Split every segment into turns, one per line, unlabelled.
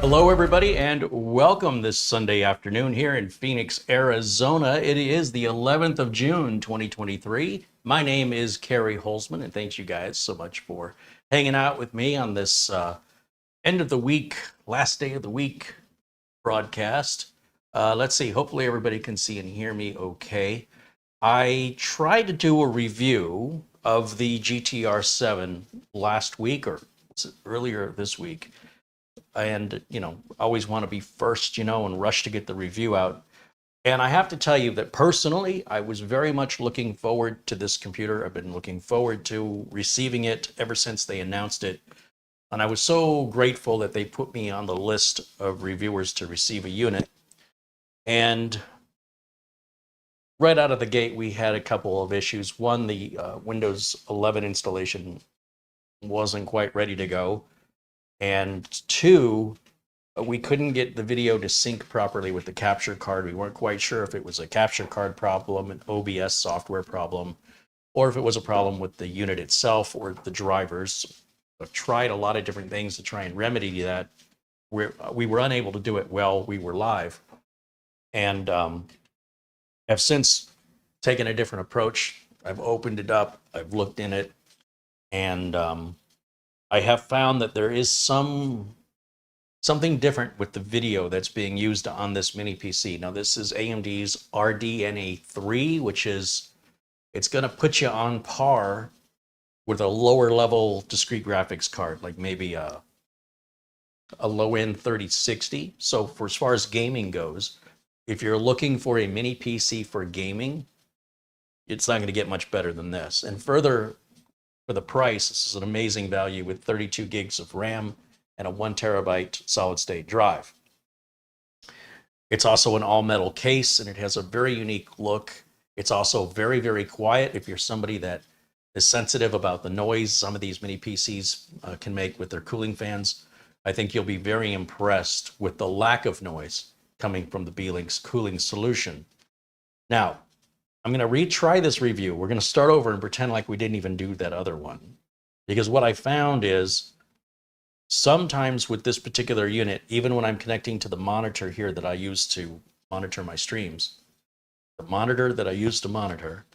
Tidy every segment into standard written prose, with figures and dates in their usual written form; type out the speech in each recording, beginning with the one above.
Hello, everybody, and welcome this Sunday afternoon here in Phoenix, Arizona. It is the 11th of June, 2023. My name is Kerry Holzman, and thanks you guys so much for hanging out with me on this end of the week, last day of the week broadcast. Let's see, hopefully everybody can see and hear me okay. I tried to do a review of the GTR7 last week, or earlier this week. And, always want to be first, and rush to get the review out. And I have to tell you that personally, I was very much looking forward to this computer. I've been looking forward to receiving it ever since they announced it. And I was so grateful that they put me on the list of reviewers to receive a unit. And right out of the gate, we had a couple of issues. One, the Windows 11 installation wasn't quite ready to go. And two, we couldn't get the video to sync properly with the capture card. We weren't quite sure if it was a capture card problem, an OBS software problem, or if it was a problem with the unit itself or the drivers. I've tried a lot of different things to try and remedy that. We were unable to do it while we were live. And have since taken a different approach. I've opened it up, I've looked in it, and I have found that there is something different with the video that's being used on this mini PC. Now, this is AMD's RDNA 3, which is, it's going to put you on par with a lower level discrete graphics card, like maybe a low-end 3060. So for as far as gaming goes, if you're looking for a mini PC for gaming, it's not going to get much better than this. And further, for the price, this is an amazing value with 32 gigs of RAM and a 1 terabyte solid state drive. It's also an all metal case, and it has a very unique look. It's also very, very quiet. If you're somebody that is sensitive about the noise some of these mini PCs can make with their cooling fans, I think you'll be very impressed with the lack of noise coming from the Beelink's cooling solution. Now, I'm going to retry this review. We're going to start over and pretend like we didn't even do that other one. Because what I found is sometimes with this particular unit, even when I'm connecting to the monitor here that I use to monitor my streams, the monitor that I use to monitor,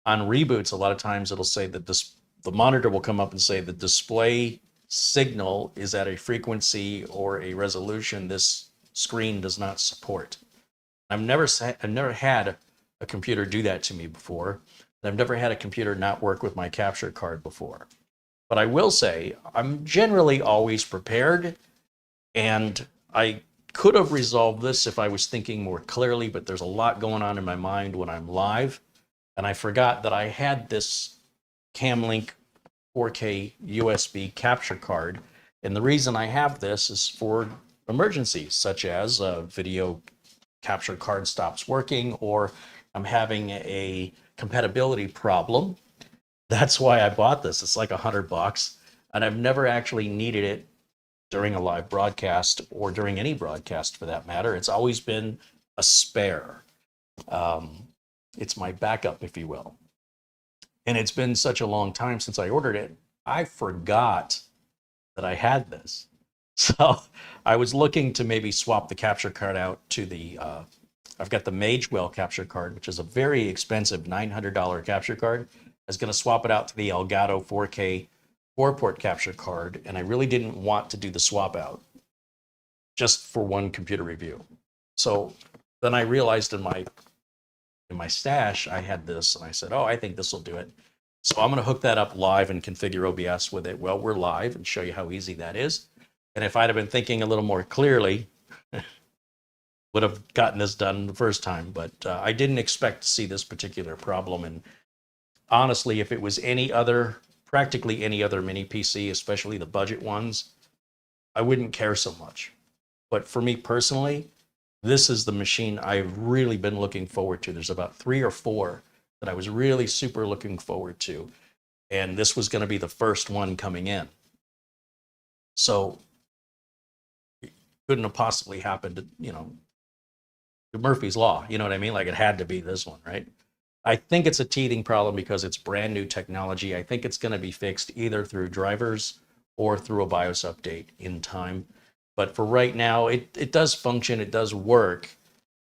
on reboots, a lot of times it'll say that the monitor will come up and say the display signal is at a frequency or a resolution this screen does not support. I've never had a computer do that to me before. I've never had a computer not work with my capture card before. But I will say I'm generally always prepared, and I could have resolved this if I was thinking more clearly, but there's a lot going on in my mind when I'm live, and I forgot that I had this Camlink 4K USB capture card, and the reason I have this is for emergencies, such as a video capture card stops working, or I'm having a compatibility problem. That's why I bought this. It's like $100, and I've never actually needed it during a live broadcast or during any broadcast for that matter. It's always been a spare. It's my backup, if you will. And it's been such a long time since I ordered it, I forgot that I had this. So I was looking to maybe swap the capture card out to the I've got the Magewell capture card, which is a very expensive $900 capture card. I was going to swap it out to the Elgato 4K 4-port capture card, and I really didn't want to do the swap out just for one computer review. So then I realized in my stash I had this, and I said, oh, I think this will do it. So I'm going to hook that up live and configure OBS with it while we're live and show you how easy that is. And if I'd have been thinking a little more clearly, would have gotten this done the first time, but I didn't expect to see this particular problem. And honestly, if it was practically any other mini PC, especially the budget ones, I wouldn't care so much. But for me personally, this is the machine I've really been looking forward to. There's about 3 or 4 that I was really super looking forward to. And this was going to be the first one coming in. So it couldn't have possibly happened, Murphy's Law, you know what I mean? Like it had to be this one, right? I think it's a teething problem because it's brand new technology. I think it's going to be fixed either through drivers or through a BIOS update in time. But for right now, it does function, it does work.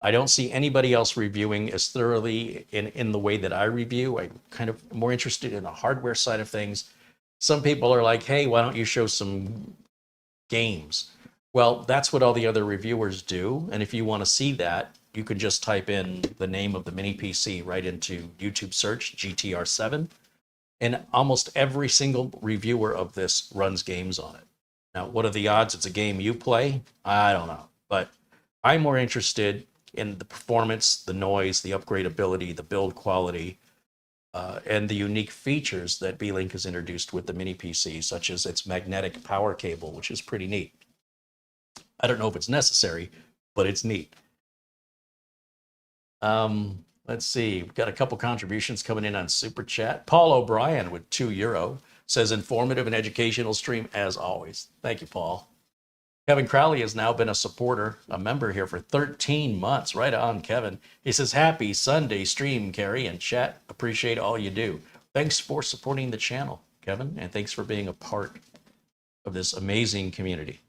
I don't see anybody else reviewing as thoroughly in the way that I review. I'm kind of more interested in the hardware side of things. Some people are like, hey, why don't you show some games? Well, that's what all the other reviewers do. And if you want to see that, you could just type in the name of the mini PC right into YouTube search, GTR7. And almost every single reviewer of this runs games on it. Now, what are the odds it's a game you play? I don't know. But I'm more interested in the performance, the noise, the upgradability, the build quality, and the unique features that Beelink has introduced with the mini PC, such as its magnetic power cable, which is pretty neat. I don't know if it's necessary, but it's neat. Let's see. We've got a couple contributions coming in on Super Chat. Paul O'Brien with €2 says, informative and educational stream as always. Thank you, Paul. Kevin Crowley has now been a supporter, a member here for 13 months. Right on, Kevin. He says, happy Sunday stream, Carrie and chat. Appreciate all you do. Thanks for supporting the channel, Kevin, and thanks for being a part of this amazing community.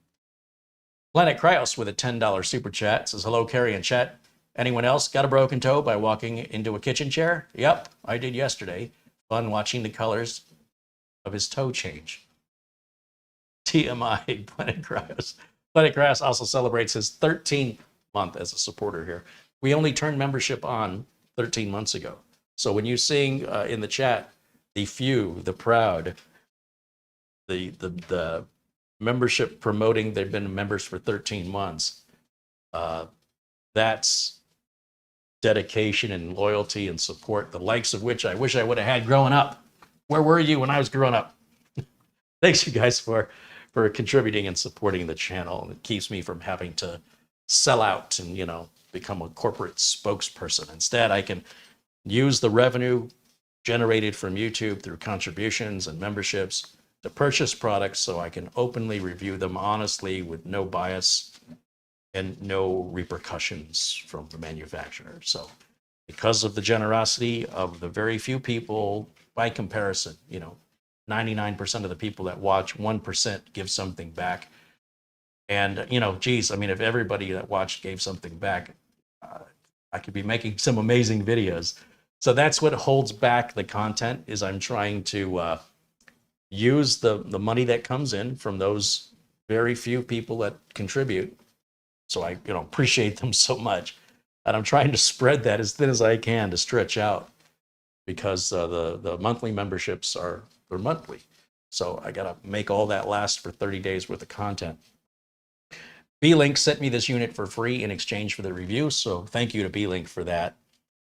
Planet Cryos with a $10 super chat says, hello, Carrie and chat. Anyone else got a broken toe by walking into a kitchen chair? Yep, I did yesterday. Fun watching the colors of his toe change. TMI, Planet Cryos. Planet Cryos also celebrates his 13th month as a supporter here. We only turned membership on 13 months ago. So when you sing in the chat, the few, the proud, the membership promoting they've been members for 13 months, that's dedication and loyalty and support, the likes of which I wish I would have had growing up. Where were you when I was growing up? Thanks, you guys, for contributing and supporting the channel. It keeps me from having to sell out and, you know, become a corporate spokesperson. Instead, I can use the revenue generated from YouTube through contributions and memberships to purchase products so I can openly review them honestly with no bias and no repercussions from the manufacturer. So because of the generosity of the very few people, by comparison, you know, 99% of the people that watch, 1% give something back. And, you know, geez, I mean, if everybody that watched gave something back, I could be making some amazing videos. So that's what holds back the content, is I'm trying to use the money that comes in from those very few people that contribute. So I, you know, appreciate them so much. And I'm trying to spread that as thin as I can to stretch out, because the monthly memberships they're monthly. So I got to make all that last for 30 days worth of content. Beelink sent me this unit for free in exchange for the review. So thank you to Beelink for that.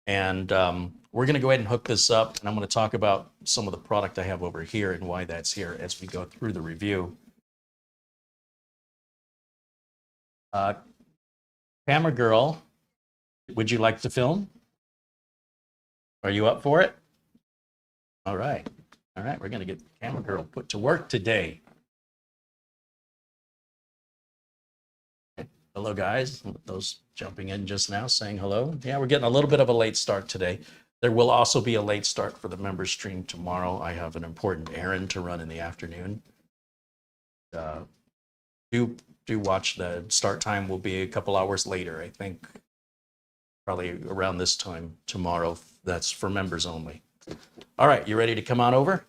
And we're going to go ahead and hook this up. And I'm going to talk about some of the product I have over here and why that's here as we go through the review. Camera girl, would you like to film? Are you up for it? All right. All right, we're going to get the camera girl put to work today. Hello, guys. Those jumping in just now saying hello. Yeah, we're getting a little bit of a late start today. There will also be a late start for the members stream tomorrow. I have an important errand to run in the afternoon. Do watch. The start time will be a couple hours later, I think, probably around this time tomorrow. That's for members only. All right, you ready to come on over?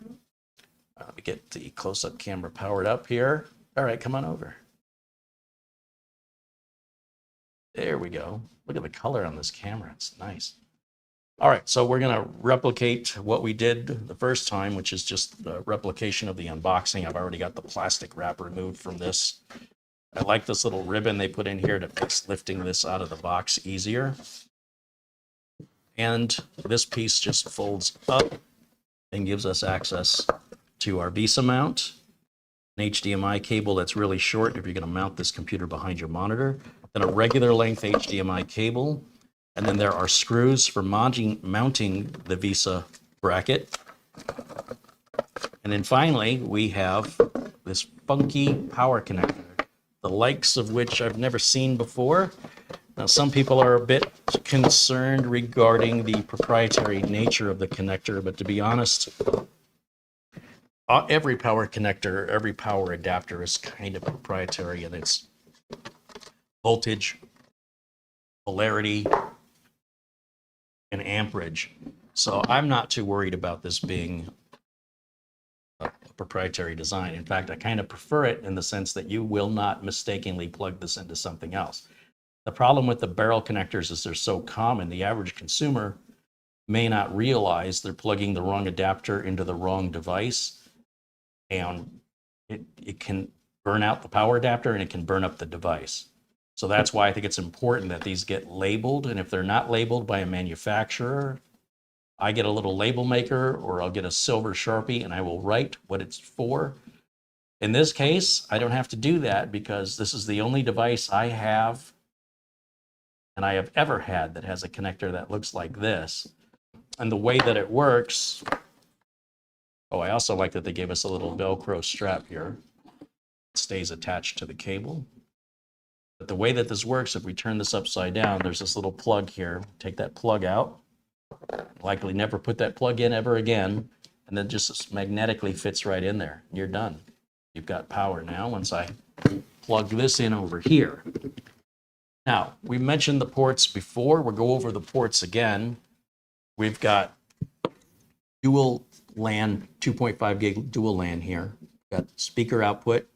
Let me get the close-up camera powered up here. All right, come on over. There we go. Look at the color on this camera. It's nice. All right, so we're going to replicate what we did the first time, which is just the replication of the unboxing. I've already got the plastic wrap removed from this. I like this little ribbon they put in here to make lifting this out of the box easier. And this piece just folds up and gives us access to our VESA mount, an HDMI cable that's really short if you're going to mount this computer behind your monitor, then a regular length HDMI cable, and then there are screws for mounting the VESA bracket. And then finally, we have this funky power connector, the likes of which I've never seen before. Now, some people are a bit concerned regarding the proprietary nature of the connector, but to be honest, every power connector, every power adapter is kind of proprietary in its voltage, polarity, and amperage. So I'm not too worried about this being a proprietary design. In fact, I kind of prefer it in the sense that you will not mistakenly plug this into something else. The problem with the barrel connectors is they're so common, the average consumer may not realize they're plugging the wrong adapter into the wrong device, and it can burn out the power adapter and it can burn up the device. So that's why I think it's important that these get labeled, and if they're not labeled by a manufacturer, I get a little label maker, or I'll get a silver Sharpie and I will write what it's for. In this case, I don't have to do that because this is the only device I have and I have ever had that has a connector that looks like this. And the way that it works, oh, I also like that they gave us a little Velcro strap here. It stays attached to the cable. But the way that this works, if we turn this upside down, there's this little plug here. Take that plug out. Likely never put that plug in ever again. And then just magnetically fits right in there. You're done. You've got power now once I plug this in over here. Now, we mentioned the ports before. We'll go over the ports again. We've got dual LAN, 2.5 gig dual LAN here. We've got speaker output.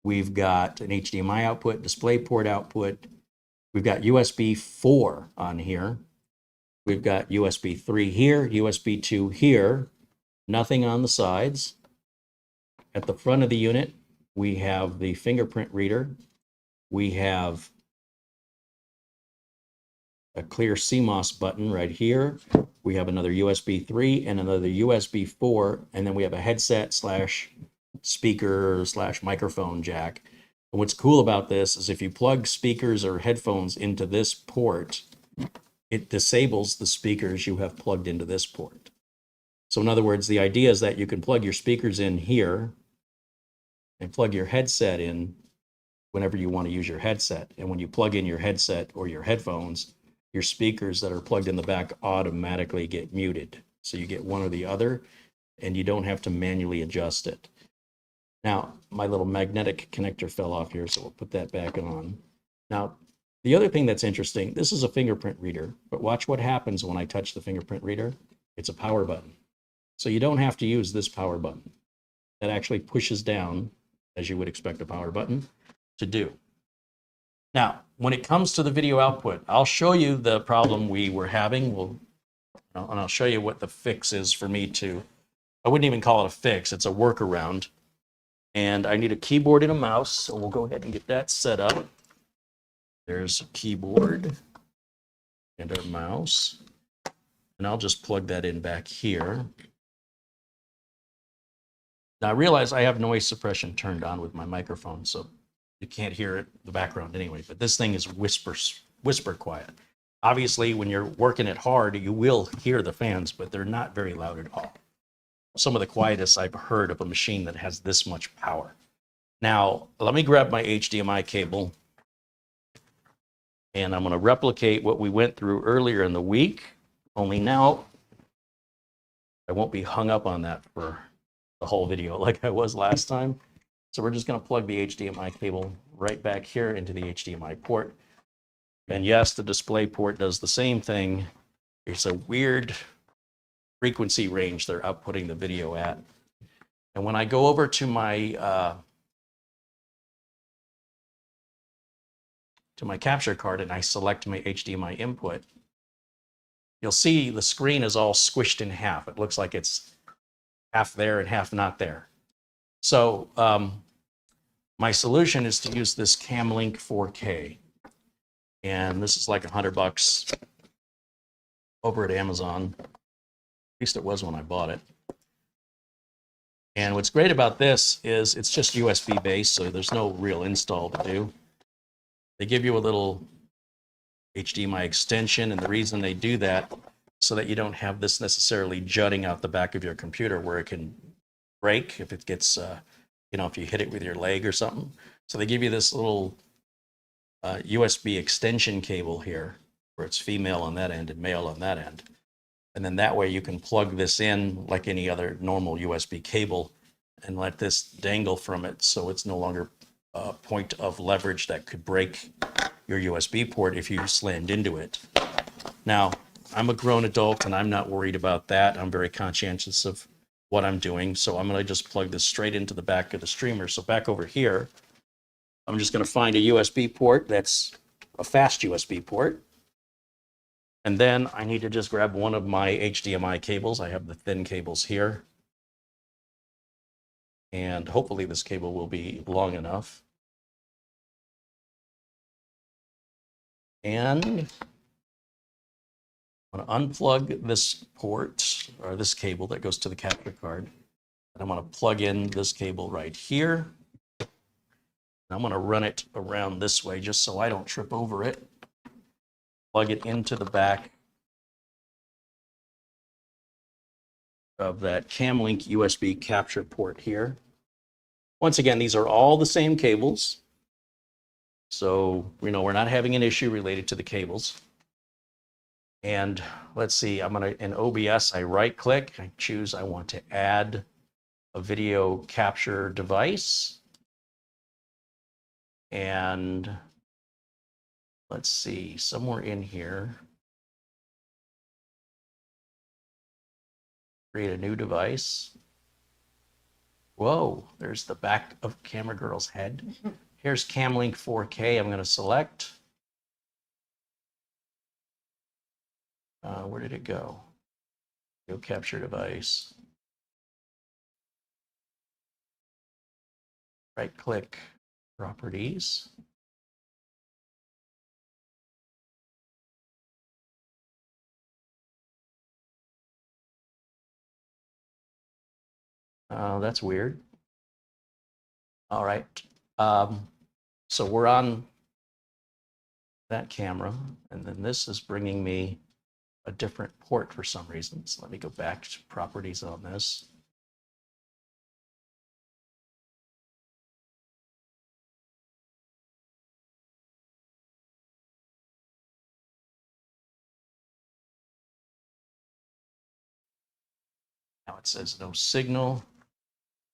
We've got an HDMI output, display port output. We've got USB 4 on here. We've got USB 3 here, USB 2 here, nothing on the sides. At the front of the unit, we have the fingerprint reader. We have a clear CMOS button right here. We have another USB 3 and another USB 4, and then we have a headset slash speaker slash microphone jack. And what's cool about this is if you plug speakers or headphones into this port, it disables the speakers you have plugged into this port. So in other words, the idea is that you can plug your speakers in here and plug your headset in whenever you want to use your headset. And when you plug in your headset or your headphones, your speakers that are plugged in the back automatically get muted. So you get one or the other, and you don't have to manually adjust it. Now, my little magnetic connector fell off here, so we'll put that back on. Now, the other thing that's interesting, this is a fingerprint reader, but watch what happens when I touch the fingerprint reader. It's a power button. So you don't have to use this power button. That actually pushes down, as you would expect a power button to do. Now, when it comes to the video output, I'll show you the problem we were having. And I'll show you what the fix is for me to, I wouldn't even call it a fix, it's a workaround. And I need a keyboard and a mouse, so we'll go ahead and get that set up. There's a keyboard and our mouse. And I'll just plug that in back here. Now I realize I have noise suppression turned on with my microphone, so you can't hear it in the background anyway, but this thing is whisper quiet. Obviously, when you're working it hard, you will hear the fans, but they're not very loud at all. Some of the quietest I've heard of a machine that has this much power. Now, let me grab my HDMI cable, and I'm going to replicate what we went through earlier in the week, only now I won't be hung up on that for the whole video like I was last time. So we're just going to plug the HDMI cable right back here into the HDMI port. And yes, the display port does the same thing. There's a weird frequency range they're outputting the video at. And when I go over to my capture card and I select my HDMI input, you'll see the screen is all squished in half. It looks like it's half there and half not there. So my solution is to use this Camlink 4K. And this is like $100 over at Amazon. At least it was when I bought it. And what's great about this is it's just USB based, so there's no real install to do. They give you a little HDMI extension, and the reason they do that so that you don't have this necessarily jutting out the back of your computer where it can break if it gets, if you hit it with your leg or something. So they give you this little USB extension cable here where it's female on that end and male on that end. And then that way you can plug this in like any other normal USB cable and let this dangle from it so it's no longer point of leverage that could break your USB port if you slammed into it. Now, I'm a grown adult and I'm not worried about that. I'm very conscientious of what I'm doing. So I'm going to just plug this straight into the back of the streamer. So back over here, I'm just going to find a USB port that's a fast USB port. And then I need to just grab one of my HDMI cables. I have the thin cables here. And hopefully this cable will be long enough. And I'm going to unplug this port, or this cable that goes to the capture card. And I'm going to plug in this cable right here. And I'm going to run it around this way just so I don't trip over it. Plug it into the back of that Camlink USB capture port here. Once again, these are all the same cables. So, we're not having an issue related to the cables. And let's see, in OBS, I right click, I choose, I want to add a video capture device. And let's see, somewhere in here, create a new device. Whoa, there's the back of Camera Girl's head. Here's Camlink 4K. I'm going to select. Where did it go? Video capture device. Right click, properties. That's weird. All right. So we're on that camera, and then this is bringing me a different port for some reason. So let me go back to properties on this. Now it says no signal.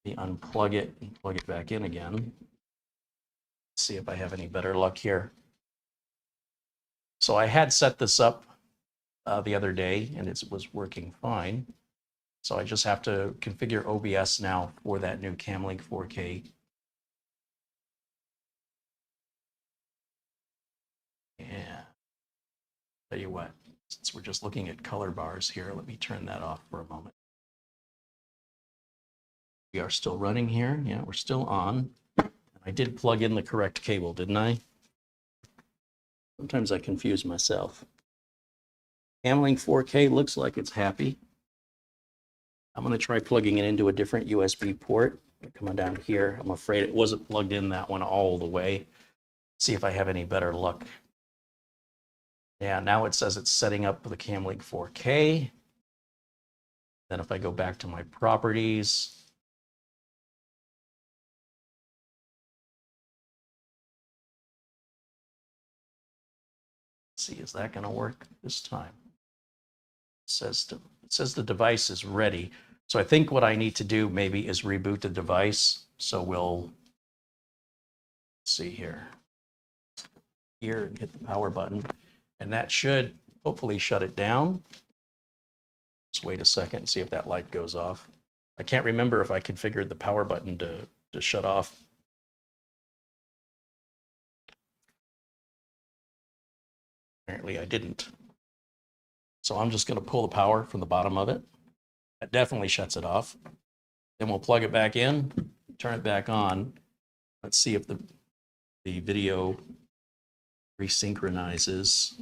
Let me unplug it and plug it back in again. Let's see if I have any better luck here. So I had set this up the other day and it was working fine. So I just have to configure OBS now for that new Camlink 4K. And tell you what, since we're just looking at color bars here, let me turn that off for a moment. We are still running here. Yeah, we're still on. I did plug in the correct cable, didn't I? Sometimes I confuse myself. Camlink 4K looks like it's happy. I'm going to try plugging it into a different USB port. Come on down here. I'm afraid it wasn't plugged in that one all the way. See if I have any better luck. Yeah, now it says it's setting up the Camlink 4K. Then if I go back to my properties, let's see, is that going to work this time? It says the device is ready. So I think what I need to do maybe is reboot the device. So we'll see here and hit the power button. And that should hopefully shut it down. Just wait a second and see if that light goes off. I can't remember if I configured the power button to shut off. Apparently I didn't. So I'm just going to pull the power from the bottom of it. That definitely shuts it off. Then we'll plug it back in, turn it back on. Let's see if the video resynchronizes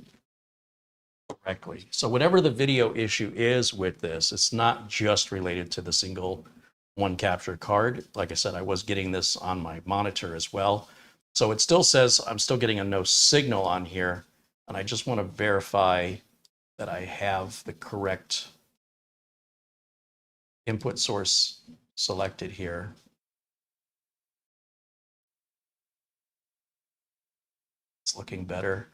correctly. So whatever the video issue is with this, it's not just related to the single one capture card. Like I said, I was getting this on my monitor as well. So it still says I'm still getting a no signal on here. And I just want to verify that I have the correct input source selected here. It's looking better.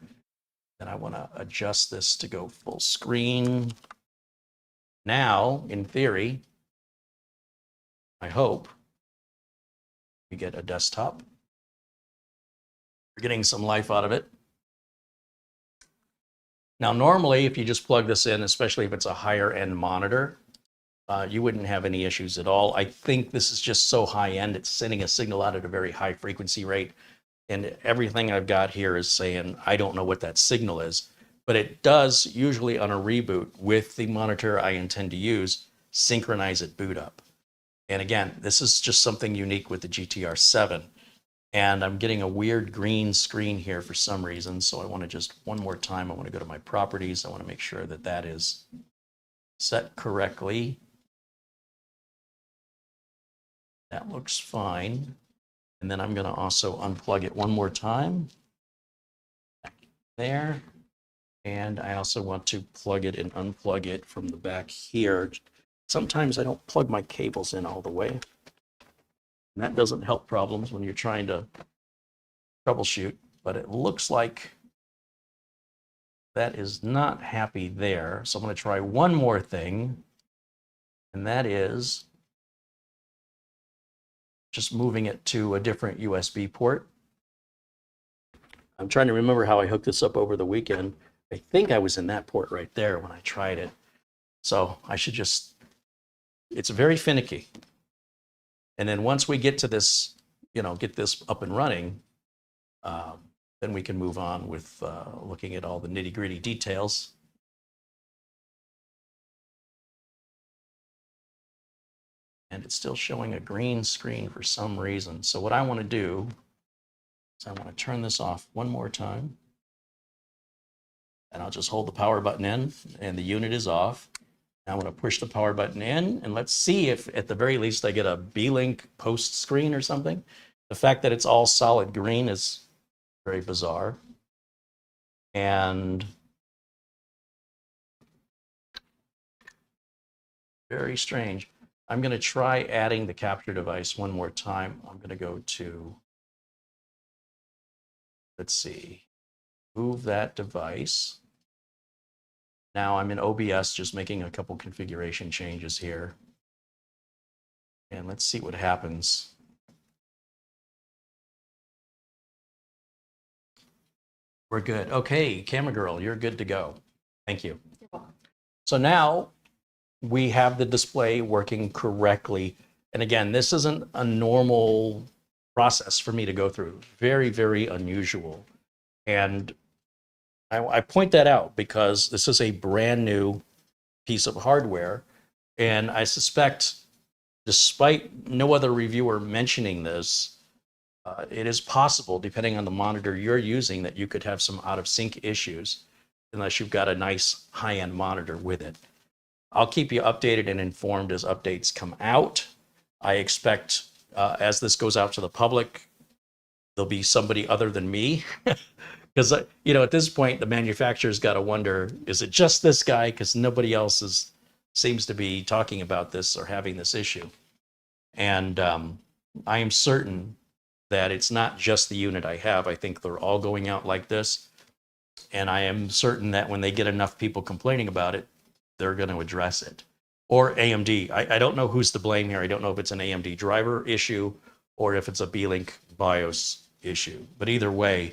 Then I want to adjust this to go full screen. Now, in theory, I hope we get a desktop. We're getting some life out of it. Now, normally, if you just plug this in, especially if it's a higher end monitor, you wouldn't have any issues at all. I think this is just so high end, it's sending a signal out at a very high frequency rate. And everything I've got here is saying, I don't know what that signal is, but it does usually on a reboot with the monitor I intend to use, synchronize at boot up. And again, this is just something unique with the GTR7. And I'm getting a weird green screen here for some reason. So I want to just, one more time, I want to go to my properties. I want to make sure that that is set correctly. That looks fine. And then I'm going to also unplug it one more time. There. And I also want to plug it and unplug it from the back here. Sometimes I don't plug my cables in all the way. And that doesn't help problems when you're trying to troubleshoot. But it looks like that is not happy there. So I'm going to try one more thing. And that is just moving it to a different USB port. I'm trying to remember how I hooked this up over the weekend. I think I was in that port right there when I tried it. So I should just, it's very finicky. And then once we get to this, get this up and running, then we can move on with looking at all the nitty-gritty details. And it's still showing a green screen for some reason. So what I want to do is I want to turn this off one more time. And I'll just hold the power button in and the unit is off. Now I'm going to push the power button in and let's see if at the very least I get a Beelink post screen or something. The fact that it's all solid green is very bizarre. And very strange. I'm going to try adding the capture device one more time. I'm going to go to, let's see, move that device. Now I'm in OBS, just making a couple configuration changes here. And let's see what happens. We're good. Okay, camera girl, you're good to go. Thank you. You're welcome. So now we have the display working correctly. And again, this isn't a normal process for me to go through. Very, very unusual. And I point that out because this is a brand new piece of hardware. And I suspect, despite no other reviewer mentioning this, it is possible, depending on the monitor you're using, that you could have some out of sync issues unless you've got a nice high-end monitor with it. I'll keep you updated and informed as updates come out. I expect as this goes out to the public, there'll be somebody other than me. Because, at this point, the manufacturer's got to wonder, is it just this guy? Because nobody else seems to be talking about this or having this issue. And I am certain that it's not just the unit I have. I think they're all going out like this. And I am certain that when they get enough people complaining about it, they're going to address it. Or AMD. I don't know who's to blame here. I don't know if it's an AMD driver issue or if it's a Beelink BIOS issue. But either way,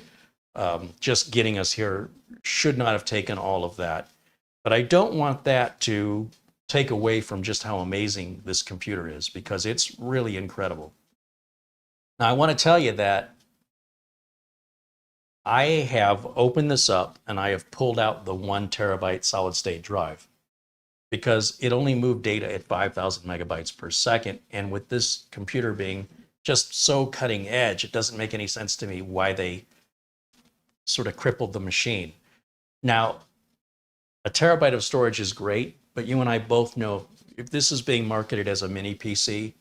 just getting us here should not have taken all of that. But I don't want that to take away from just how amazing this computer is, because it's really incredible. Now, I want to tell you that I have opened this up and I have pulled out the 1 terabyte solid state drive because it only moved data at 5,000 megabytes per second. And with this computer being just so cutting edge, it doesn't make any sense to me why they sort of crippled the machine. Now, a terabyte of storage is great, but you and I both know if this is being marketed as a mini PC,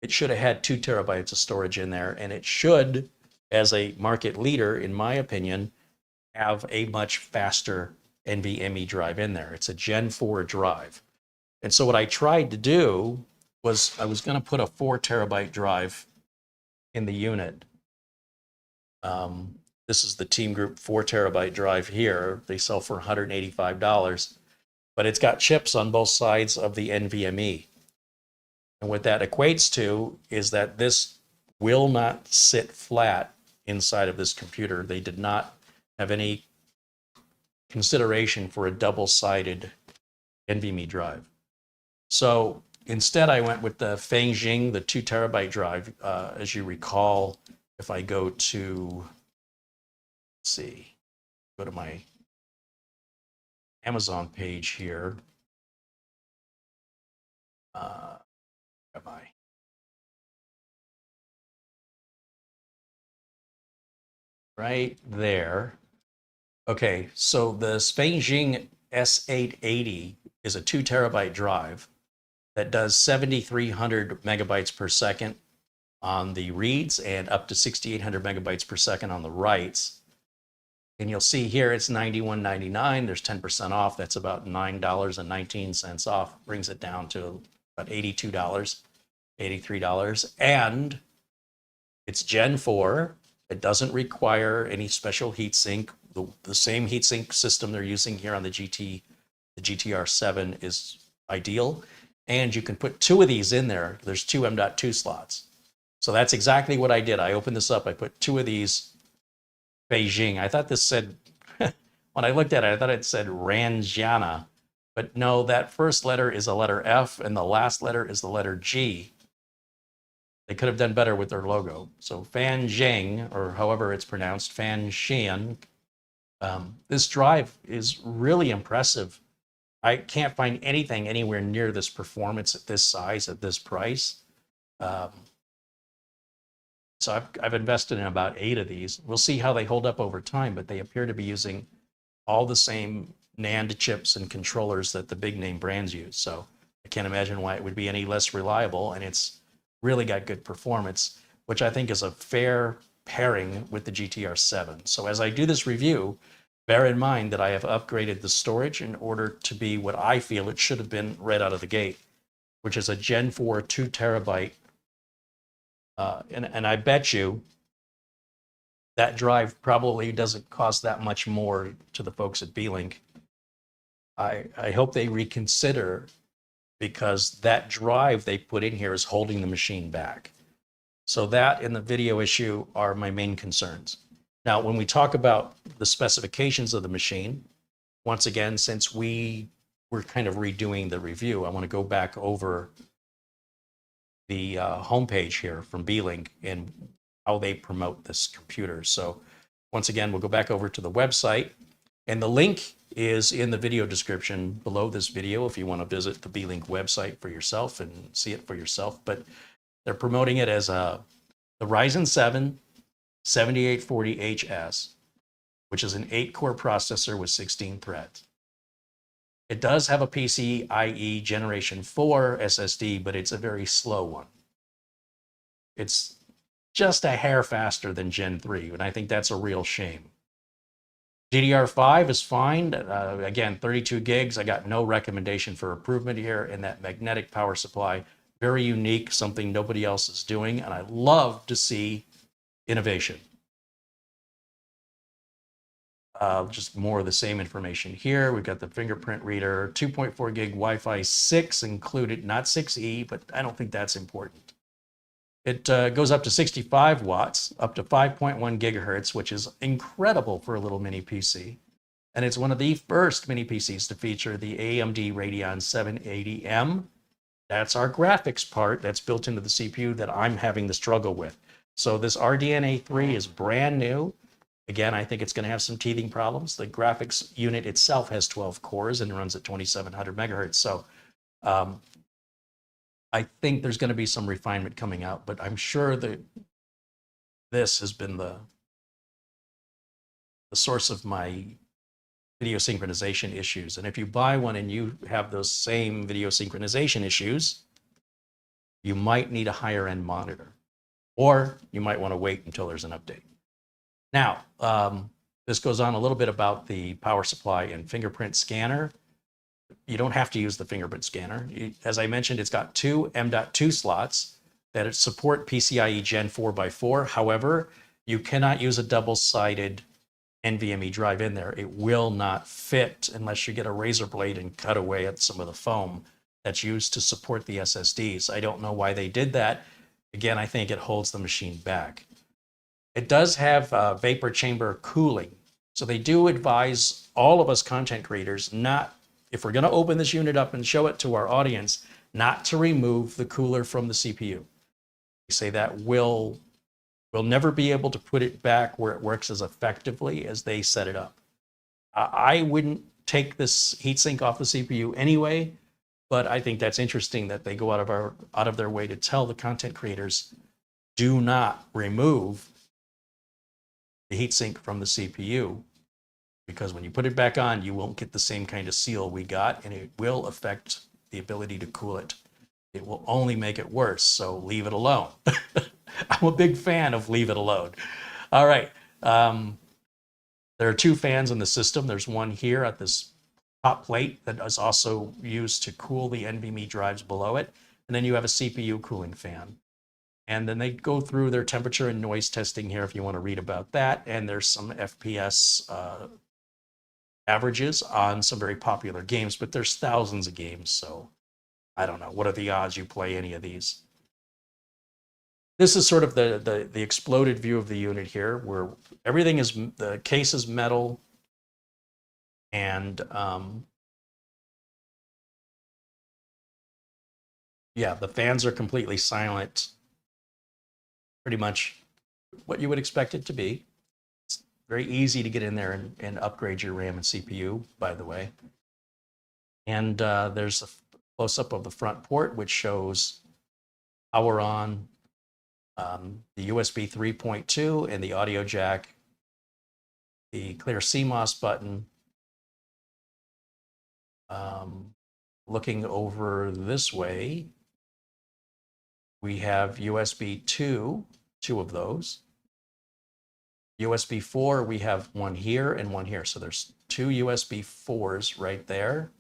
it should have had 2 terabytes of storage in there, and it should, as a market leader, in my opinion, have a much faster NVMe drive in there. It's a Gen 4 drive. And so what I tried to do was I was going to put a 4 terabyte drive in the unit. This is the Team Group 4 terabyte drive here. They sell for $185, but it's got chips on both sides of the NVMe. And what that equates to is that this will not sit flat inside of this computer. They did not have any consideration for a double-sided NVMe drive. So instead, I went with the Fangjing, the 2 terabyte drive. As you recall, if I go to, let's see, go to my Amazon page here. Am I? Right there. Okay, so the Fangjing S880 is a 2 terabyte drive that does 7,300 megabytes per second on the reads and up to 6,800 megabytes per second on the writes. And you'll see here it's $91.99. There's 10% off. That's about $9.19 off. Brings it down to about $82, $83. And it's Gen 4. It doesn't require any special heatsink. The same heatsink system they're using here on the GTR7 is ideal. And you can put 2 of these in there. There's 2 M.2 slots. So that's exactly what I did. I opened this up. I put 2 of these Beijing. I thought this said, when I looked at it, I thought it said Ranjiana. But no, that first letter is a letter F and the last letter is the letter G. They could have done better with their logo. So Fangjing, or however it's pronounced, Fanxian. This drive is really impressive. I can't find anything anywhere near this performance at this size, at this price. So I've invested in about 8 of these. We'll see how they hold up over time, but they appear to be using all the same NAND chips and controllers that the big name brands use. So I can't imagine why it would be any less reliable, and it's really got good performance, which I think is a fair pairing with the GTR7. So as I do this review, bear in mind that I have upgraded the storage in order to be what I feel it should have been right out of the gate, which is a Gen 4 2 terabyte. And I bet you that drive probably doesn't cost that much more to the folks at Beelink. I hope they reconsider, because that drive they put in here is holding the machine back. So that and the video issue are my main concerns. Now, when we talk about the specifications of the machine, once again, since we're kind of redoing the review, I want to go back over the homepage here from Beelink and how they promote this computer. So once again, we'll go back over to the website, and the link is in the video description below this video if you want to visit the Beelink website for yourself and see it for yourself. But they're promoting it as the Ryzen 7 7840HS, which is an 8-core processor with 16 threads. It does have a PCIe Generation 4 SSD, but it's a very slow one. It's just a hair faster than Gen 3, and I think that's a real shame. GDDR5 is fine. Again, 32 gigs. I got no recommendation for improvement here. And that magnetic power supply, very unique, something nobody else is doing. And I love to see innovation. Just more of the same information here. We've got the fingerprint reader, 2.4 gig Wi-Fi 6 included, not 6E, but I don't think that's important. It goes up to 65 watts, up to 5.1 gigahertz, which is incredible for a little mini PC. And it's one of the first mini PCs to feature the AMD Radeon 780M. That's our graphics part that's built into the CPU that I'm having the struggle with. So this RDNA 3 is brand new. Again, I think it's going to have some teething problems. The graphics unit itself has 12 cores and runs at 2700 megahertz. So I think there's going to be some refinement coming out, but I'm sure that this has been the source of my video synchronization issues. And if you buy one and you have those same video synchronization issues, you might need a higher end monitor, or you might want to wait until there's an update. Now, this goes on a little bit about the power supply and fingerprint scanner. You don't have to use the fingerprint scanner. As I mentioned, it's got 2 M.2 slots that support PCIe Gen 4x4. However, you cannot use a double-sided NVMe drive in there. It will not fit unless you get a razor blade and cut away at some of the foam that's used to support the SSDs. I don't know why they did that. Again, I think it holds the machine back. It does have vapor chamber cooling. So they do advise all of us content creators not, if we're going to open this unit up and show it to our audience, not to remove the cooler from the CPU. They say that we'll never be able to put it back where it works as effectively as they set it up. I wouldn't take this heatsink off the CPU anyway, but I think that's interesting that they go out of their way to tell the content creators, do not remove the heatsink from the CPU, because when you put it back on, you won't get the same kind of seal we got, and it will affect the ability to cool it. It will only make it worse, so leave it alone. I'm a big fan of leave it alone. All right. There are two fans in the system. There's one here at this top plate that is also used to cool the NVMe drives below it. And then you have a CPU cooling fan. And then they go through their temperature and noise testing here if you want to read about that. And there's some FPS averages on some very popular games, but there's thousands of games. So I don't know. What are the odds you play any of these? This is sort of the exploded view of the unit here, where everything is, the case is metal, and yeah, the fans are completely silent. Pretty much what you would expect it to be. It's very easy to get in there and upgrade your RAM and CPU, by the way. And there's a close-up of the front port, which shows power on, the USB 3.2 and the audio jack, the clear CMOS button. Looking over this way, we have USB 2, two of those. USB 4, we have one here and one here. So there's two USB 4s right there.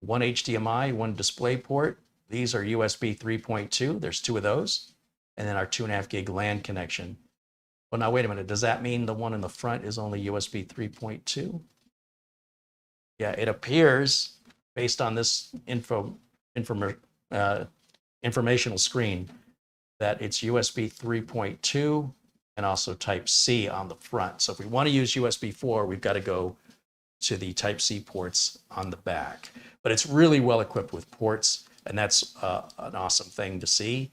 One HDMI, one display port. These are USB 3.2. There's two of those. And then our 2.5 gig LAN connection. Well, now wait a minute. Does that mean the one in the front is only USB 3.2? Yeah, it appears, based on this informational screen, that it's USB 3.2 and also Type-C on the front. So if we want to use USB 4, we've got to go to the Type-C ports on the back. But it's really well equipped with ports, and that's an awesome thing to see.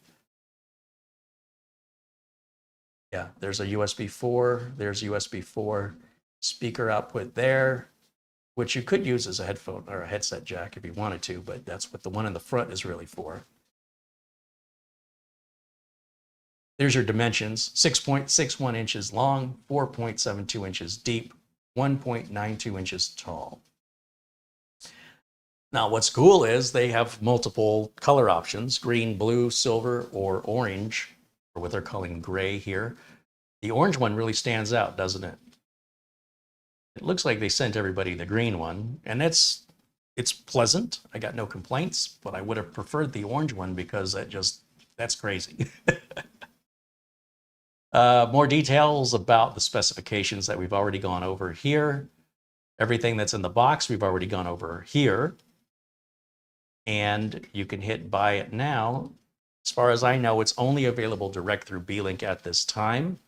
Yeah, there's a USB 4, there's USB 4 speaker output there, which you could use as a headphone or a headset jack if you wanted to, but that's what the one in the front is really for. There's your dimensions: 6.61 inches long, 4.72 inches deep, 1.92 inches tall. Now, what's cool is they have multiple color options: green, blue, silver, or orange, or what they're calling gray here. The orange one really stands out, doesn't it? It looks like they sent everybody the green one, and it's pleasant. I got no complaints, but I would have preferred the orange one because that's crazy. More details about the specifications that we've already gone over here. Everything that's in the box we've already gone over here. And you can hit buy it now. As far as I know, it's only available direct through Beelink at this time.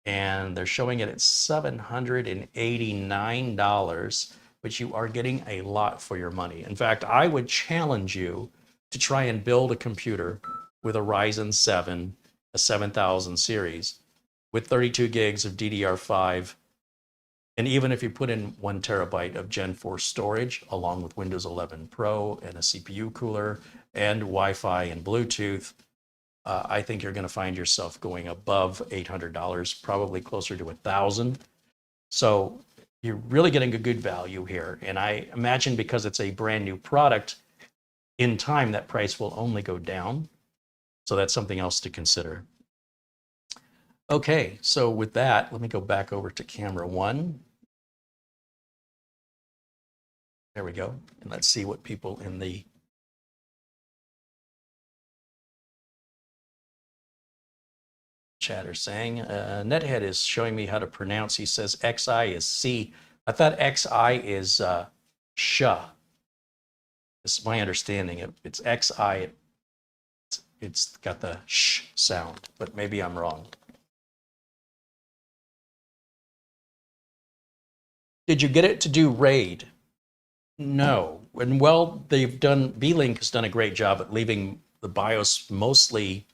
And they're showing it at $789, but you are getting a lot for your money. In fact, I would challenge you to try and build a computer with a Ryzen 7, a 7000 series, with 32 gigs of DDR5. And even if you put in 1 terabyte of Gen 4 storage, along with Windows 11 Pro and a CPU cooler and Wi-Fi and Bluetooth, I think you're going to find yourself going above $800, probably closer to $1,000. So you're really getting a good value here. And I imagine because it's a brand new product, in time that price will only go down. So that's something else to consider. Okay, so with that, let me go back over to camera 1. There we go. And let's see what people in the chat are saying. Nethead is showing me how to pronounce. He says XI is C. I thought XI is SH. This is my understanding. It's XI. It's got the shh sound, but maybe I'm wrong. Did you get it to do RAID? No. And well, Beelink has done a great job at leaving the BIOS mostly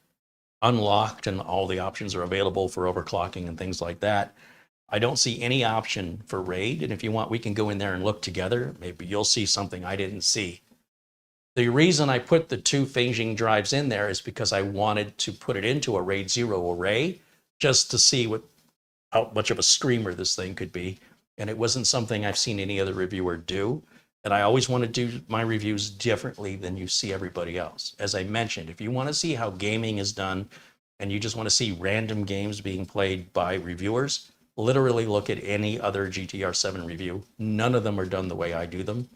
unlocked and all the options are available for overclocking and things like that. I don't see any option for RAID. And if you want, we can go in there and look together. Maybe you'll see something I didn't see. The reason I put the two phasing drives in there is because I wanted to put it into a RAID 0 array just to see how much of a screamer this thing could be. And it wasn't something I've seen any other reviewer do. And I always want to do my reviews differently than you see everybody else. As I mentioned, if you want to see how gaming is done and you just want to see random games being played by reviewers, literally look at any other GTR7 review. None of them are done the way I do them.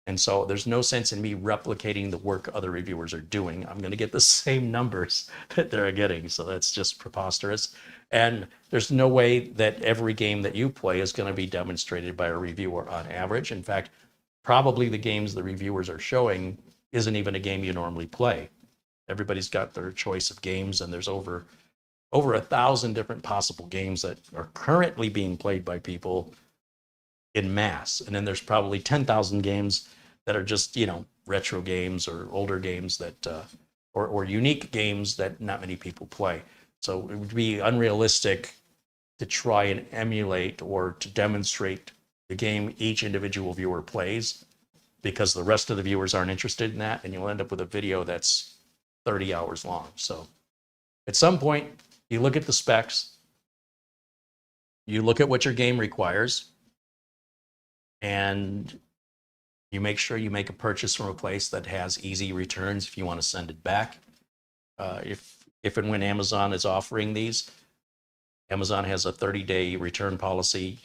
And so there's no sense in me replicating the work other reviewers are doing. I'm going to get the same numbers that they're getting. So that's just preposterous. And there's no way that every game that you play is going to be demonstrated by a reviewer on average. In fact, probably the games the reviewers are showing isn't even a game you normally play. Everybody's got their choice of games, and there's over 1,000 different possible games that are currently being played by people in mass. And then there's probably 10,000 games that are just, retro games or older games that, or unique games that not many people play. So it would be unrealistic to try and emulate or to demonstrate the game each individual viewer plays, because the rest of the viewers aren't interested in that, and you'll end up with a video that's 30 hours long. So at some point, you look at the specs, you look at what your game requires, and you make sure you make a purchase from a place that has easy returns if you want to send it back. If and when Amazon is offering these, Amazon has a 30-day return policy.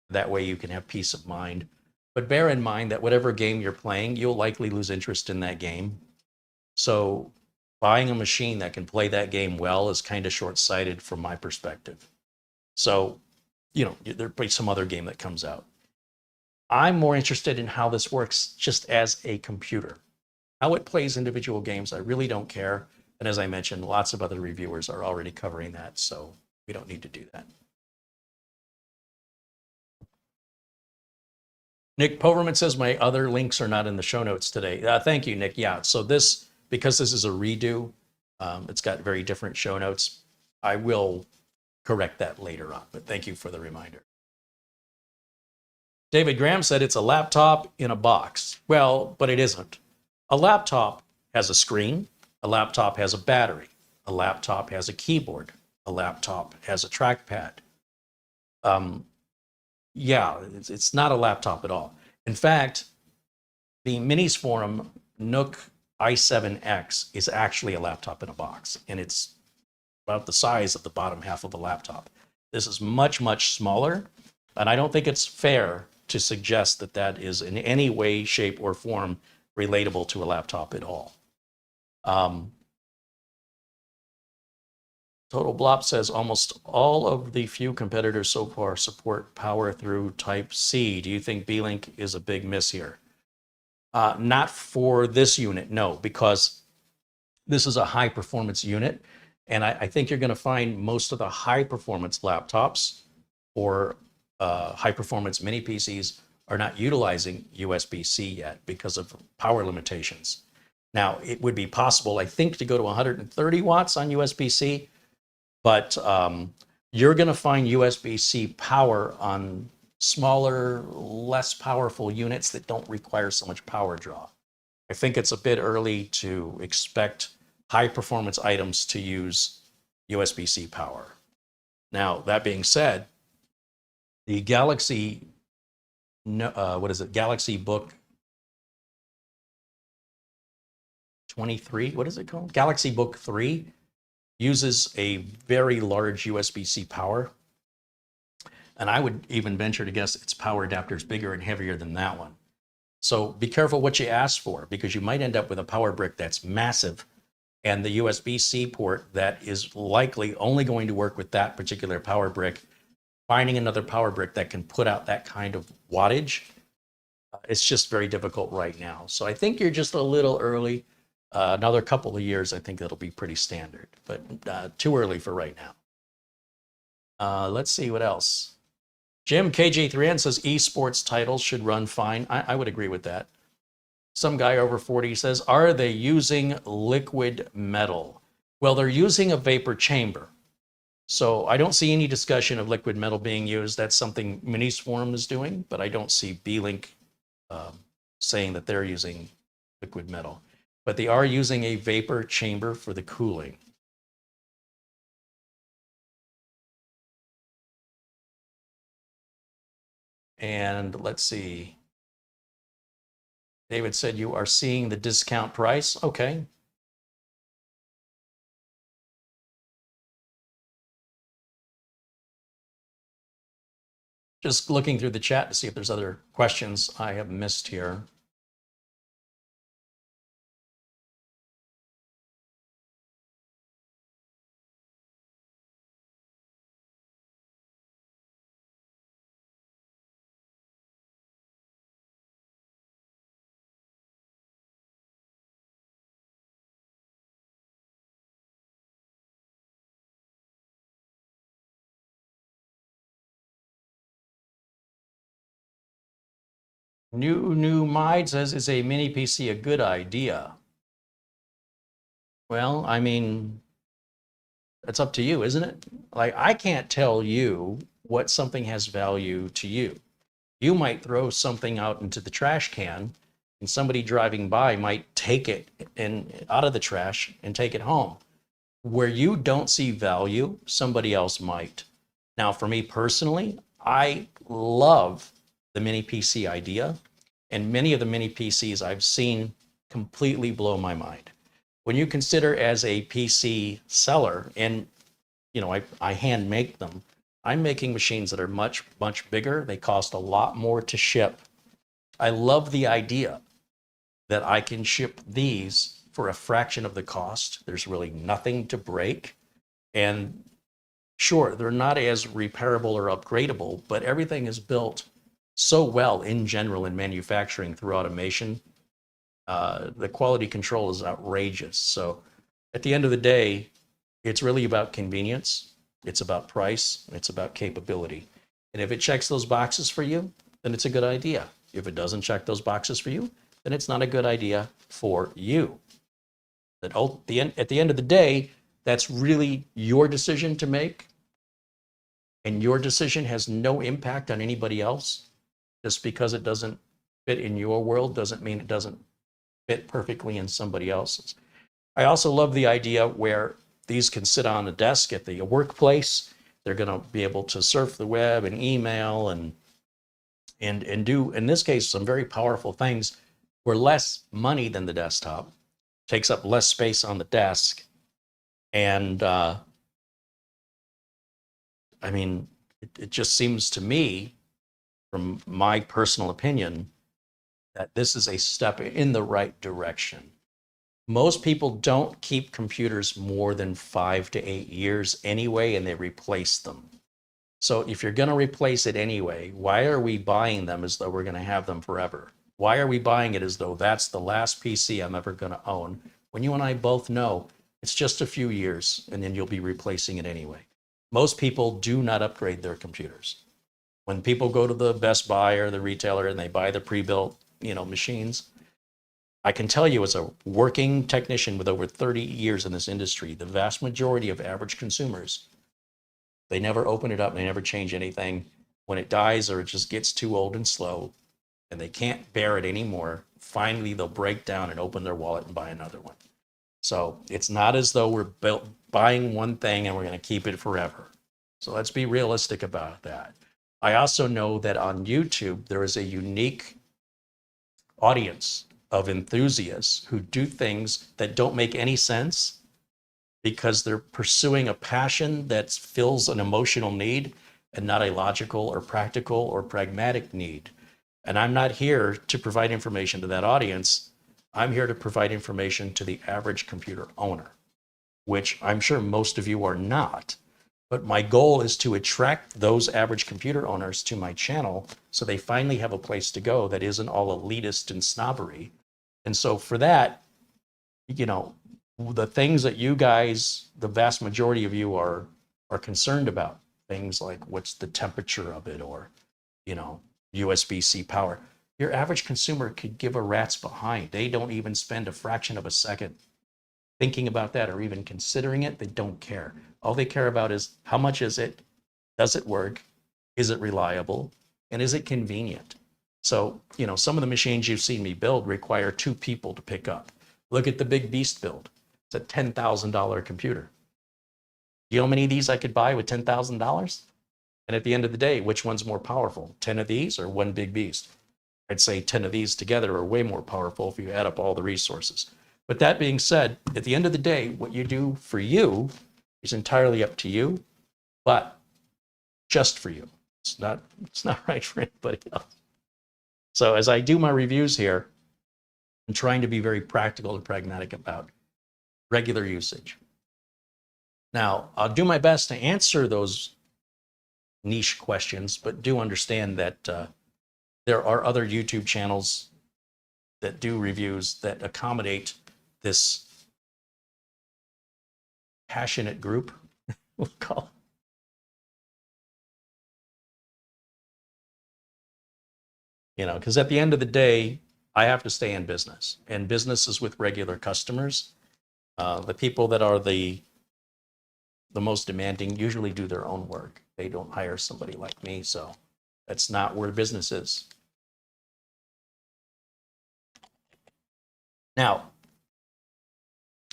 That way you can have peace of mind. But bear in mind that whatever game you're playing, you'll likely lose interest in that game. So buying a machine that can play that game well is kind of short-sighted from my perspective. So, there'll be some other game that comes out. I'm more interested in how this works just as a computer. How it plays individual games, I really don't care. And as I mentioned, lots of other reviewers are already covering that, so we don't need to do that. Nick Poverman says my other links are not in the show notes today. Thank you, Nick. Yeah, so because this is a redo, it's got very different show notes. I will correct that later on, but thank you for the reminder. David Graham said it's a laptop in a box. Well, but it isn't. A laptop has a screen. A laptop has a battery. A laptop has a keyboard. A laptop has a trackpad. Yeah, it's not a laptop at all. In fact, the Minis Forum Nook i7X is actually a laptop in a box, and it's about the size of the bottom half of a laptop. This is much, much smaller, and I don't think it's fair to suggest that that is in any way, shape, or form relatable to a laptop at all. Total Blop says almost all of the few competitors so far support power through Type-C. Do you think Beelink is a big miss here? Not for this unit, no, because this is a high performance unit. And I think you're going to find most of the high performance laptops or high performance mini PCs are not utilizing USB-C yet because of power limitations. Now, it would be possible, I think, to go to 130 watts on USB-C, but you're going to find USB-C power on smaller, less powerful units that don't require so much power draw. I think it's a bit early to expect high performance items to use USB-C power. Now, that being said, the Galaxy, Galaxy Book 23, what is it called? Galaxy Book 3 uses a very large USB-C power. And I would even venture to guess its power adapter is bigger and heavier than that one. So be careful what you ask for, because you might end up with a power brick that's massive and the USB-C port that is likely only going to work with that particular power brick. Finding another power brick that can put out that kind of wattage, it's just very difficult right now. So I think you're just a little early. Another couple of years, I think that'll be pretty standard, but too early for right now. Let's see what else. Jim KJ3N says esports titles should run fine. I would agree with that. Some guy over 40 says, are they using liquid metal? Well, they're using a vapor chamber. So I don't see any discussion of liquid metal being used. That's something Miniswarm is doing, but I don't see Beelink saying that they're using liquid metal. But they are using a vapor chamber for the cooling. And let's see. David said you are seeing the discount price. Okay. Just looking through the chat to see if there's other questions I have missed here. New Mide says, is a mini PC a good idea? Well, I mean, it's up to you, isn't it? Like, I can't tell you what something has value to you. You might throw something out into the trash can, and somebody driving by might take it out of the trash and take it home. Where you don't see value, somebody else might. Now, for me personally, I love the mini PC idea, and many of the mini PCs I've seen completely blow my mind. When you consider as a PC seller, and I hand make them, I'm making machines that are much, much bigger. They cost a lot more to ship. I love the idea that I can ship these for a fraction of the cost. There's really nothing to break. And sure, they're not as repairable or upgradable, but everything is built so well in general in manufacturing through automation. The quality control is outrageous. So at the end of the day, it's really about convenience. It's about price. It's about capability. And if it checks those boxes for you, then it's a good idea. If it doesn't check those boxes for you, then it's not a good idea for you. At the end of the day, that's really your decision to make. And your decision has no impact on anybody else. Just because it doesn't fit in your world doesn't mean it doesn't fit perfectly in somebody else's. I also love the idea where these can sit on a desk at the workplace. They're going to be able to surf the web and email and do, in this case, some very powerful things for less money than the desktop, takes up less space on the desk. And I mean, it just seems to me, from my personal opinion, that this is a step in the right direction. Most people don't keep computers more than 5 to 8 years anyway, and they replace them. So if you're going to replace it anyway, why are we buying them as though we're going to have them forever? Why are we buying it as though that's the last PC I'm ever going to own, when you and I both know it's just a few years and then you'll be replacing it anyway? Most people do not upgrade their computers. When people go to the Best Buy or the retailer and they buy the pre-built, machines, I can tell you, as a working technician with over 30 years in this industry, the vast majority of average consumers, they never open it up, they never change anything. When it dies or it just gets too old and slow and they can't bear it anymore, finally they'll break down and open their wallet and buy another one. So it's not as though we're buying one thing and we're going to keep it forever. So let's be realistic about that. I also know that on YouTube, there is a unique audience of enthusiasts who do things that don't make any sense because they're pursuing a passion that fills an emotional need and not a logical or practical or pragmatic need. And I'm not here to provide information to that audience. I'm here to provide information to the average computer owner, which I'm sure most of you are not. But my goal is to attract those average computer owners to my channel so they finally have a place to go that isn't all elitist and snobbery. And so for that, you know, the things that you guys, the vast majority of you are concerned about, things like what's the temperature of it, or, you know, USB-C power. Your average consumer could give a rat's behind. They don't even spend a fraction of a second thinking about that or even considering it. They don't care. All they care about is how much is it? Does it work? Is it reliable? And is it convenient? So, you know, some of the machines you've seen me build require 2 people to pick up. Look at the big beast build. It's a $10,000 computer. You know how many of these I could buy with $10,000? And at the end of the day, which one's more powerful? 10 of these or one big beast? I'd say 10 of these together are way more powerful if you add up all the resources. But that being said, at the end of the day, what you do for you is entirely up to you, but just for you. It's not right for anybody else. So as I do my reviews here, I'm trying to be very practical and pragmatic about regular usage. Now, I'll do my best to answer those niche questions, but do understand that there are other YouTube channels that do reviews that accommodate this passionate group, we'll call it. You know, because at the end of the day, I have to stay in business, and business is with regular customers. The people that are the most demanding usually do their own work. They don't hire somebody like me, so that's not where business is. Now,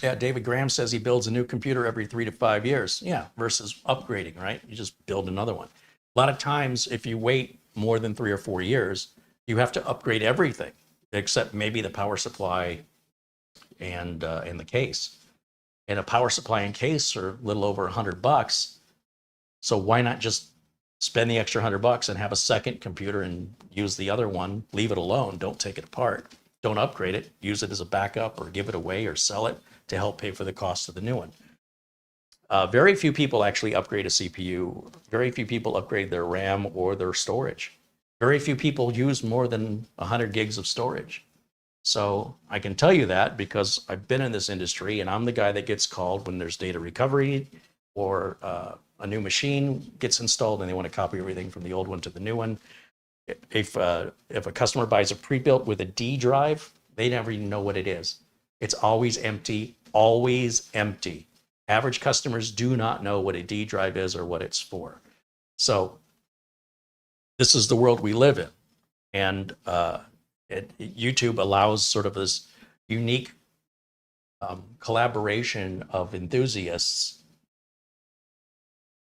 yeah, David Graham says he builds a new computer every 3 to 5 years. Yeah, versus upgrading, right? You just build another one. A lot of times, if you wait more than 3 or 4 years, you have to upgrade everything except maybe the power supply and the case. And a power supply and case are a little over $100. So why not just spend the extra $100 and have a second computer and use the other one, leave it alone, don't take it apart, don't upgrade it, use it as a backup or give it away or sell it to help pay for the cost of the new one. Very few people actually upgrade a CPU. Very few people upgrade their RAM or their storage. Very few people use more than 100 gigs of storage. So I can tell you that because I've been in this industry, and I'm the guy that gets called when there's data recovery or a new machine gets installed and they want to copy everything from the old one to the new one. If a customer buys a pre-built with a D drive, they never even know what it is. It's always empty, always empty. Average customers do not know what a D drive is or what it's for. So this is the world we live in. And YouTube allows sort of this unique collaboration of enthusiasts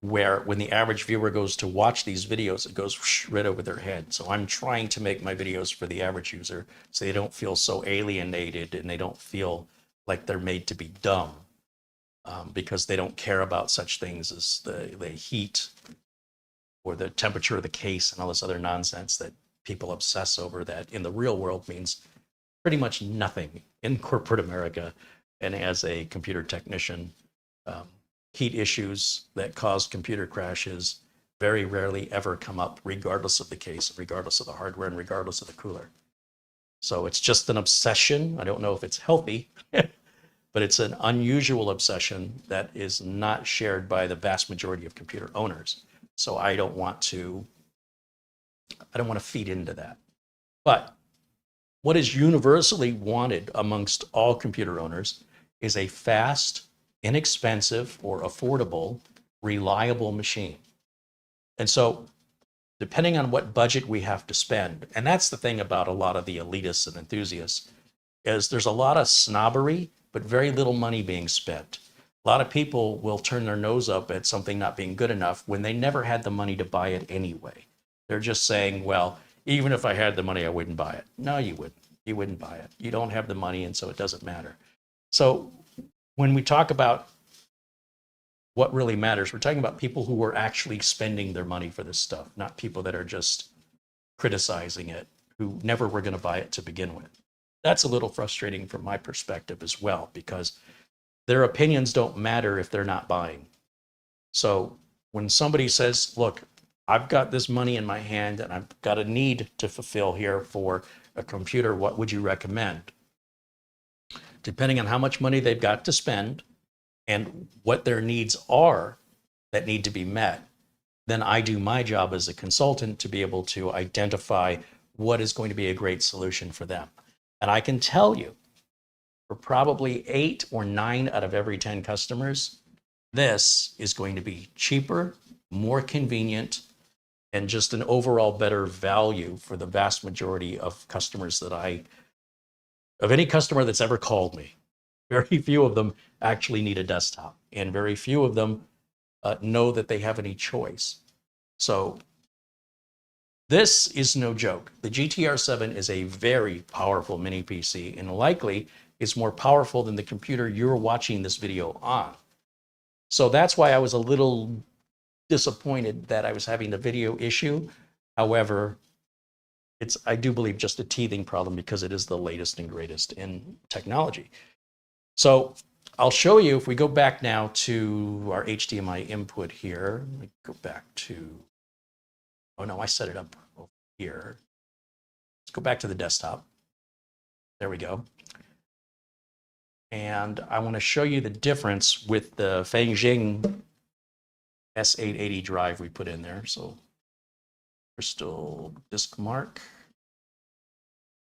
where when the average viewer goes to watch these videos, it goes right over their head. So I'm trying to make my videos for the average user so they don't feel so alienated and they don't feel like they're made to be dumb because they don't care about such things as the heat or the temperature of the case and all this other nonsense that people obsess over that in the real world means pretty much nothing in corporate America. And as a computer technician, heat issues that cause computer crashes very rarely ever come up, regardless of the case, regardless of the hardware, and regardless of the cooler. So it's just an obsession. I don't know if it's healthy, but it's an unusual obsession that is not shared by the vast majority of computer owners. So I don't want to feed into that. But what is universally wanted amongst all computer owners is a fast, inexpensive, or affordable, reliable machine. And so depending on what budget we have to spend, and that's the thing about a lot of the elitists and enthusiasts, is there's a lot of snobbery, but very little money being spent. A lot of people will turn their nose up at something not being good enough when they never had the money to buy it anyway. They're just saying, well, even if I had the money, I wouldn't buy it. No, you wouldn't. You wouldn't buy it. You don't have the money, and so it doesn't matter. So when we talk about what really matters, we're talking about people who are actually spending their money for this stuff, not people that are just criticizing it, who never were going to buy it to begin with. That's a little frustrating from my perspective as well, because their opinions don't matter if they're not buying. So when somebody says, look, I've got this money in my hand and I've got a need to fulfill here for a computer, what would you recommend? depending on how much money they've got to spend and what their needs are that need to be met, then I do my job as a consultant to be able to identify what is going to be a great solution for them. And I can tell you, for probably 8 or 9 out of every 10 customers, this is going to be cheaper, more convenient, and just an overall better value for the vast majority of customers that of any customer that's ever called me. Very few of them actually need a desktop, and very few of them know that they have any choice. So this is no joke. The GTR7 is a very powerful mini PC, and likely is more powerful than the computer you're watching this video on. So that's why I was a little disappointed that I was having the video issue. However, it's, I do believe, just a teething problem because it is the latest and greatest in technology. So I'll show you, if we go back now to our HDMI input here, let me go back to, oh no, I set it up over here. Let's go back to the desktop. There we go. And I want to show you the difference with the Fangjing S880 drive we put in there. So crystal disk mark.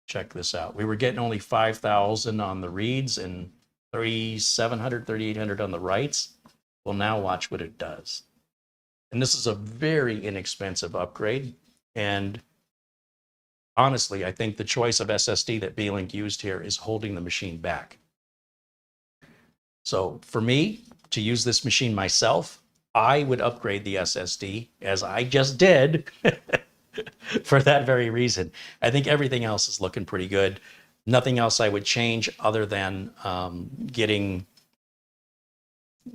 Check this out. We were getting only 5,000 on the reads and 3,700, 3,800 on the writes. Well, now watch what it does. And this is a very inexpensive upgrade. And honestly, I think the choice of SSD that Beelink used here is holding the machine back. So for me, to use this machine myself, I would upgrade the SSD, as I just did, for that very reason. I think everything else is looking pretty good. Nothing else I would change other than getting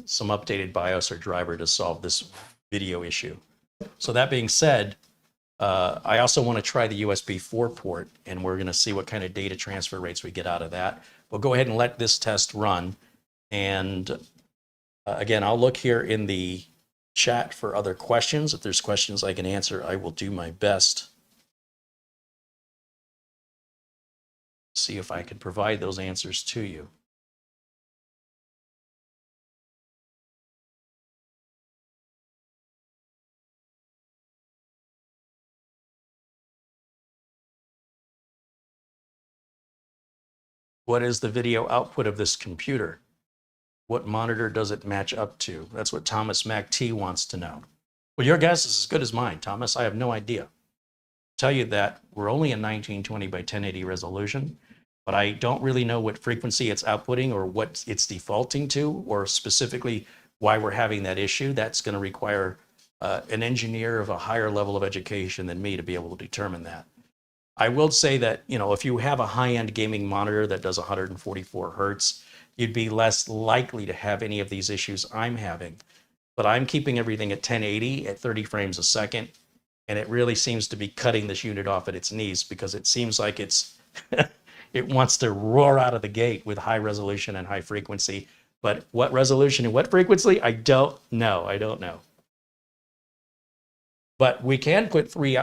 some updated BIOS or driver to solve this video issue. So that being said, I also want to try the USB 4 port, and we're going to see what kind of data transfer rates we get out of that. We'll go ahead and let this test run. And again, I'll look here in the chat for other questions. If there's questions I can answer, I will do my best. See if I can provide those answers to you. What is the video output of this computer? What monitor does it match up to? That's what Thomas Mac T wants to know. Well, your guess is as good as mine, Thomas. I have no idea. Tell you that we're only in 1920 by 1080 resolution, but I don't really know what frequency it's outputting or what it's defaulting to, or specifically why we're having that issue. That's going to require an engineer of a higher level of education than me to be able to determine that. I will say that, you know, if you have a high-end gaming monitor that does 144 hertz, you'd be less likely to have any of these issues I'm having. But I'm keeping everything at 1080 at 30 frames a second, and it really seems to be cutting this unit off at its knees, because it seems like it's it wants to roar out of the gate with high resolution and high frequency. But what resolution and what frequency, I don't know. I don't know. But we can put three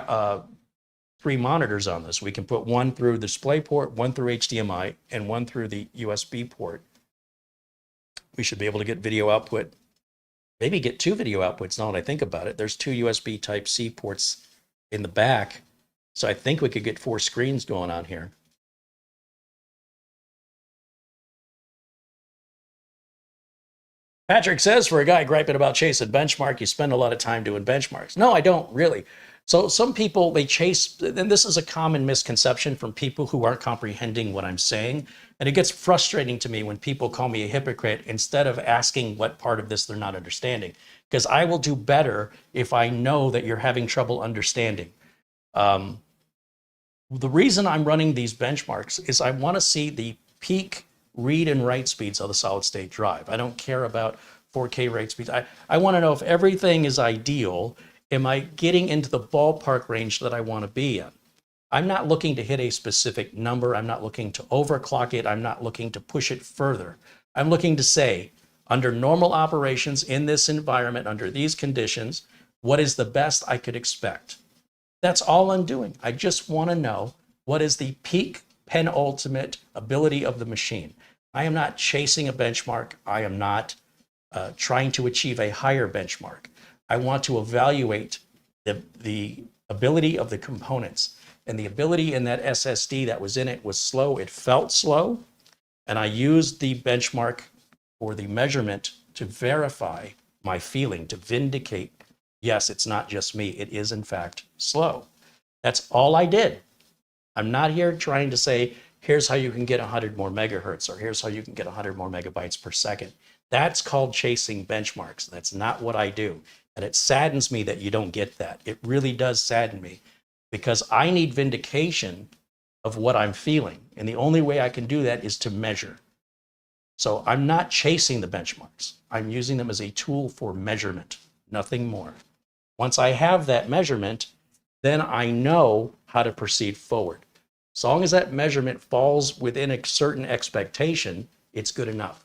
monitors on this. We can put one through the display port, one through HDMI, and one through the USB port. We should be able to get video output, maybe get 2 video outputs now that I think about it. There's 2 USB Type-C ports in the back, so I think we could get 4 screens going on here. Patrick says, for a guy griping about chasing benchmark, you spend a lot of time doing benchmarks. No, I don't really. So some people, they chase, and this is a common misconception from people who aren't comprehending what I'm saying. And it gets frustrating to me when people call me a hypocrite instead of asking what part of this they're not understanding. Because I will do better if I know that you're having trouble understanding. The reason I'm running these benchmarks is I want to see the peak read and write speeds of the solid state drive. I don't care about 4K write speeds. I want to know if everything is ideal. Am I getting into the ballpark range that I want to be in? I'm not looking to hit a specific number. I'm not looking to overclock it. I'm not looking to push it further. I'm looking to say, under normal operations in this environment, under these conditions, what is the best I could expect? That's all I'm doing. I just want to know what is the peak penultimate ability of the machine. I am not chasing a benchmark. I am not trying to achieve a higher benchmark. I want to evaluate the ability of the components, and the ability in that SSD that was in it was slow. It felt slow, and I used the benchmark or the measurement to verify my feeling, to vindicate, yes, it's not just me. It is in fact slow. That's all I did. I'm not here trying to say, here's how you can get 100 more megahertz, or here's how you can get 100 more megabytes per second. That's called chasing benchmarks. That's not what I do. And it saddens me that you don't get that. It really does sadden me, because I need vindication of what I'm feeling. And the only way I can do that is to measure. So I'm not chasing the benchmarks. I'm using them as a tool for measurement, nothing more. Once I have that measurement, then I know how to proceed forward. As long as that measurement falls within a certain expectation, it's good enough.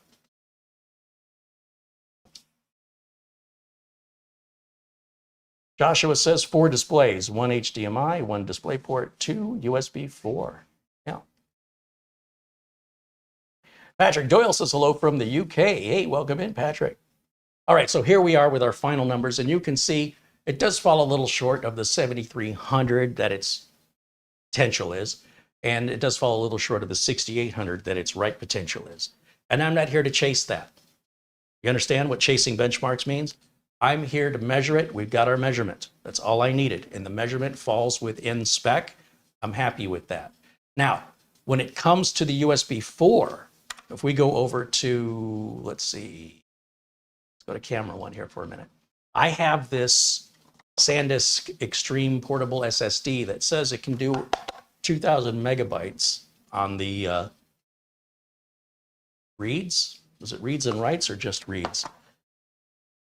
Joshua says 4 displays, 1 HDMI, 1 DisplayPort, 2 USB 4. Yeah. Patrick Doyle says hello from the UK. Hey, welcome in, Patrick. All right, so here we are with our final numbers, and you can see it does fall a little short of the 7,300 that its potential is, and it does fall a little short of the 6,800 that its right potential is. And I'm not here to chase that. You understand what chasing benchmarks means? I'm here to measure it. We've got our measurement. That's all I needed. And the measurement falls within spec. I'm happy with that. Now, when it comes to the USB 4, if we go over to, let's see, let's go to camera 1 here for a minute. I have this SanDisk Extreme Portable SSD that says it can do 2,000 megabytes on the reads. Was it reads and writes or just reads?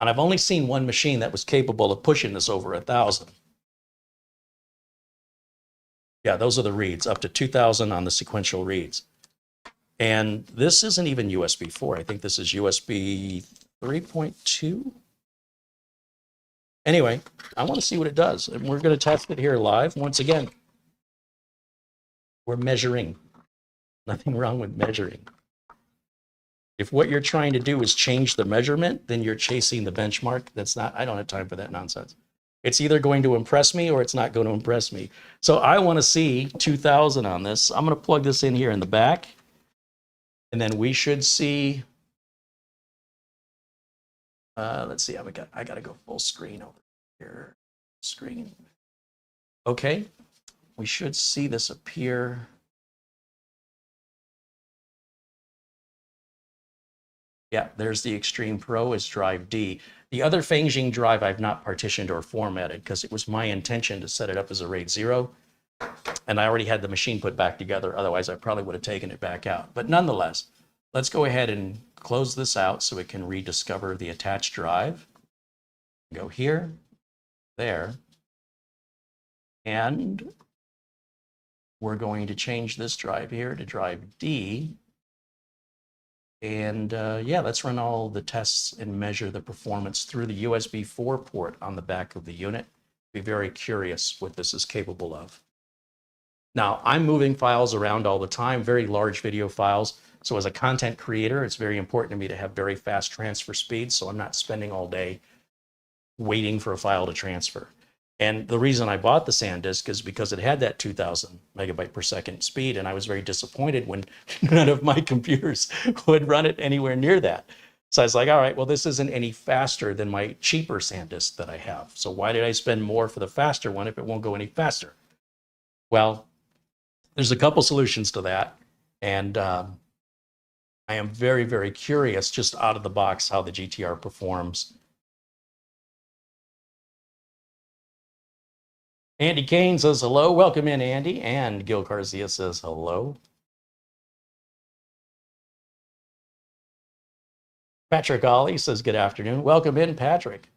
And I've only seen one machine that was capable of pushing this over 1,000. Yeah, those are the reads, up to 2,000 on the sequential reads. And this isn't even USB 4. I think this is USB 3.2. Anyway, I want to see what it does. And we're going to test it here live. Once again, we're measuring. Nothing wrong with measuring. If what you're trying to do is change the measurement, then you're chasing the benchmark. That's not, I don't have time for that nonsense. It's either going to impress me or it's not going to impress me. So I want to see 2,000 on this. I'm going to plug this in here in the back. And then we should see, let's see, I got to go full screen over here. Screen. Okay, we should see this appear. Yeah, there's the Extreme Pro as drive D. The other Fangjing drive I've not partitioned or formatted because it was my intention to set it up as a RAID 0. And I already had the machine put back together. Otherwise, I probably would have taken it back out. But nonetheless, let's go ahead and close this out so it can rediscover the attached drive. Go here, there. And we're going to change this drive here to drive D. And yeah, let's run all the tests and measure the performance through the USB 4 port on the back of the unit. Be very curious what this is capable of. Now, I'm moving files around all the time, very large video files. So as a content creator, it's very important to me to have very fast transfer speeds. So I'm not spending all day waiting for a file to transfer. And the reason I bought the SanDisk is because it had that 2,000 megabyte per second speed. And I was very disappointed when none of my computers would run it anywhere near that. So I was like, all right, well, this isn't any faster than my cheaper SanDisk that I have. So why did I spend more for the faster one if it won't go any faster? Well, there's a couple solutions to that. And I am very, very curious just out of the box how the GTR performs. Andy Kane says hello. Welcome in, Andy. And Gil Garcia says hello. Patrick Ollie says good afternoon. Welcome in, Patrick.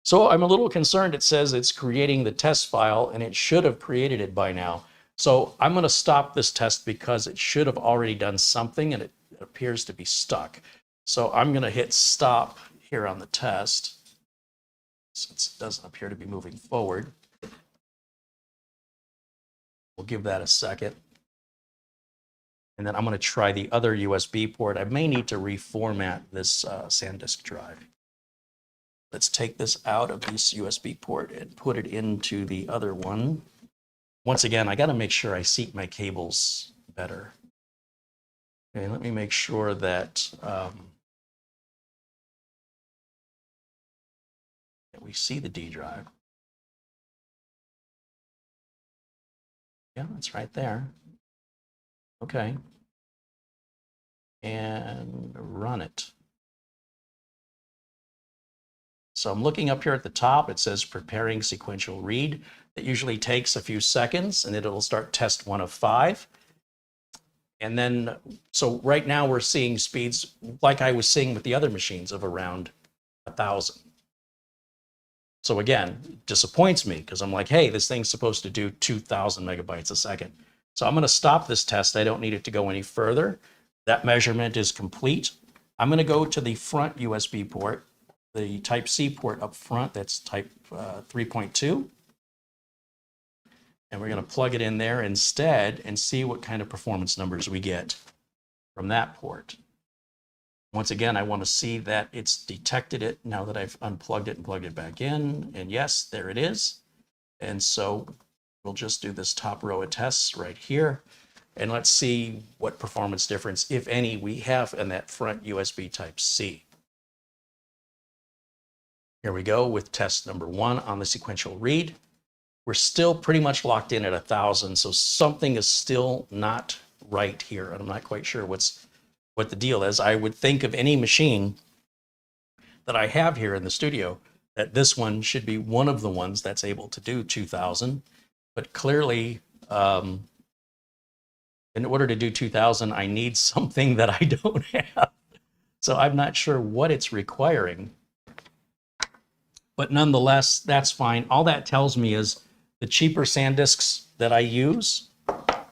So I'm a little concerned. It says it's creating the test file, and it should have created it by now. So I'm going to stop this test because it should have already done something, and it appears to be stuck. So I'm going to hit stop here on the test, since it doesn't appear to be moving forward. We'll give that a second. And then I'm going to try the other USB port. I may need to reformat this SanDisk drive. Let's take this out of this USB port and put it into the other one. Once again, I got to make sure I seat my cables better. Okay, let me make sure that we see the D drive. Yeah, it's right there. Okay. And run it. So I'm looking up here at the top. It says preparing sequential read. It usually takes a few seconds, and it'll start test 1 of 5. And then, so right now we're seeing speeds like I was seeing with the other machines of around 1,000. So again, it disappoints me because I'm like, hey, this thing's supposed to do 2,000 megabytes a second. So I'm going to stop this test. I don't need it to go any further. That measurement is complete. I'm going to go to the front USB port, the Type-C port up front, that's type 3.2. And we're going to plug it in there instead and see what kind of performance numbers we get from that port. Once again, I want to see that it's detected it now that I've unplugged it and plugged it back in. And yes, there it is. And so we'll just do this top row of tests right here. And let's see what performance difference, if any, we have in that front USB Type-C. Here we go with test number 1 on the sequential read. We're still pretty much locked in at 1,000, so something is still not right here. And I'm not quite sure what the deal is. I would think of any machine that I have here in the studio that this one should be one of the ones that's able to do 2,000. But clearly, in order to do 2,000, I need something that I don't have. So I'm not sure what it's requiring. But nonetheless, that's fine. All that tells me is the cheaper SanDisks that I use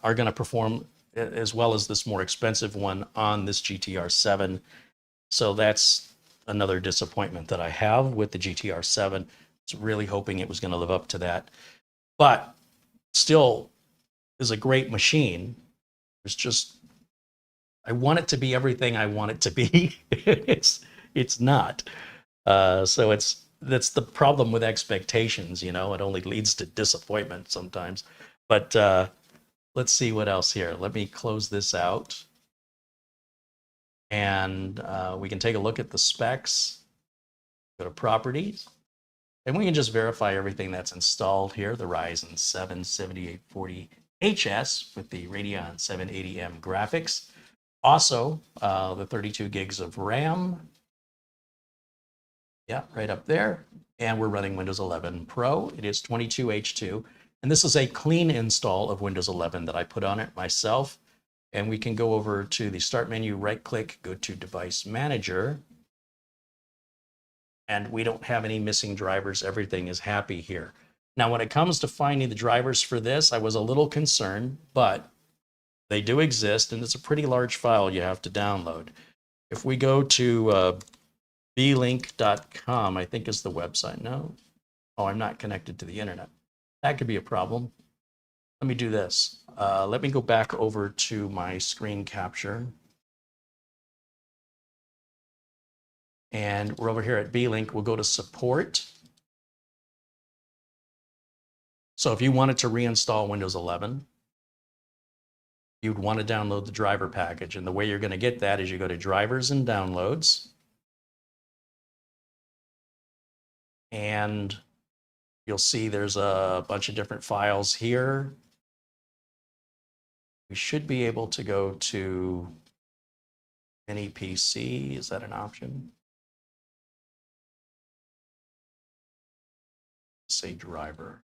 are going to perform as well as this more expensive one on this GTR7. So that's another disappointment that I have with the GTR7. I was really hoping it was going to live up to that. But still is a great machine. It's just, I want it to be everything I want it to be. It's not. So that's the problem with expectations, you know. It only leads to disappointment sometimes. But let's see what else here. Let me close this out. And we can take a look at the specs. Go to properties. And we can just verify everything that's installed here. The Ryzen 7 7840HS with the Radeon 780M graphics. Also, the 32 gigs of RAM. Yeah, right up there. And we're running Windows 11 Pro. It is 22H2. And this is a clean install of Windows 11 that I put on it myself. And we can go over to the Start menu, right-click, go to Device Manager. And we don't have any missing drivers. Everything is happy here. Now, when it comes to finding the drivers for this, I was a little concerned, but they do exist, and it's a pretty large file you have to download. If we go to Beelink.com, I think is the website. No? Oh, I'm not connected to the internet. That could be a problem. Let me do this. Let me go back over to my screen capture. And we're over here at Beelink. We'll go to support. So if you wanted to reinstall Windows 11, you'd want to download the driver package. And the way you're going to get that is you go to Drivers and Downloads. And you'll see there's a bunch of different files here. We should be able to go to Mini PC. Is that an option? Say driver.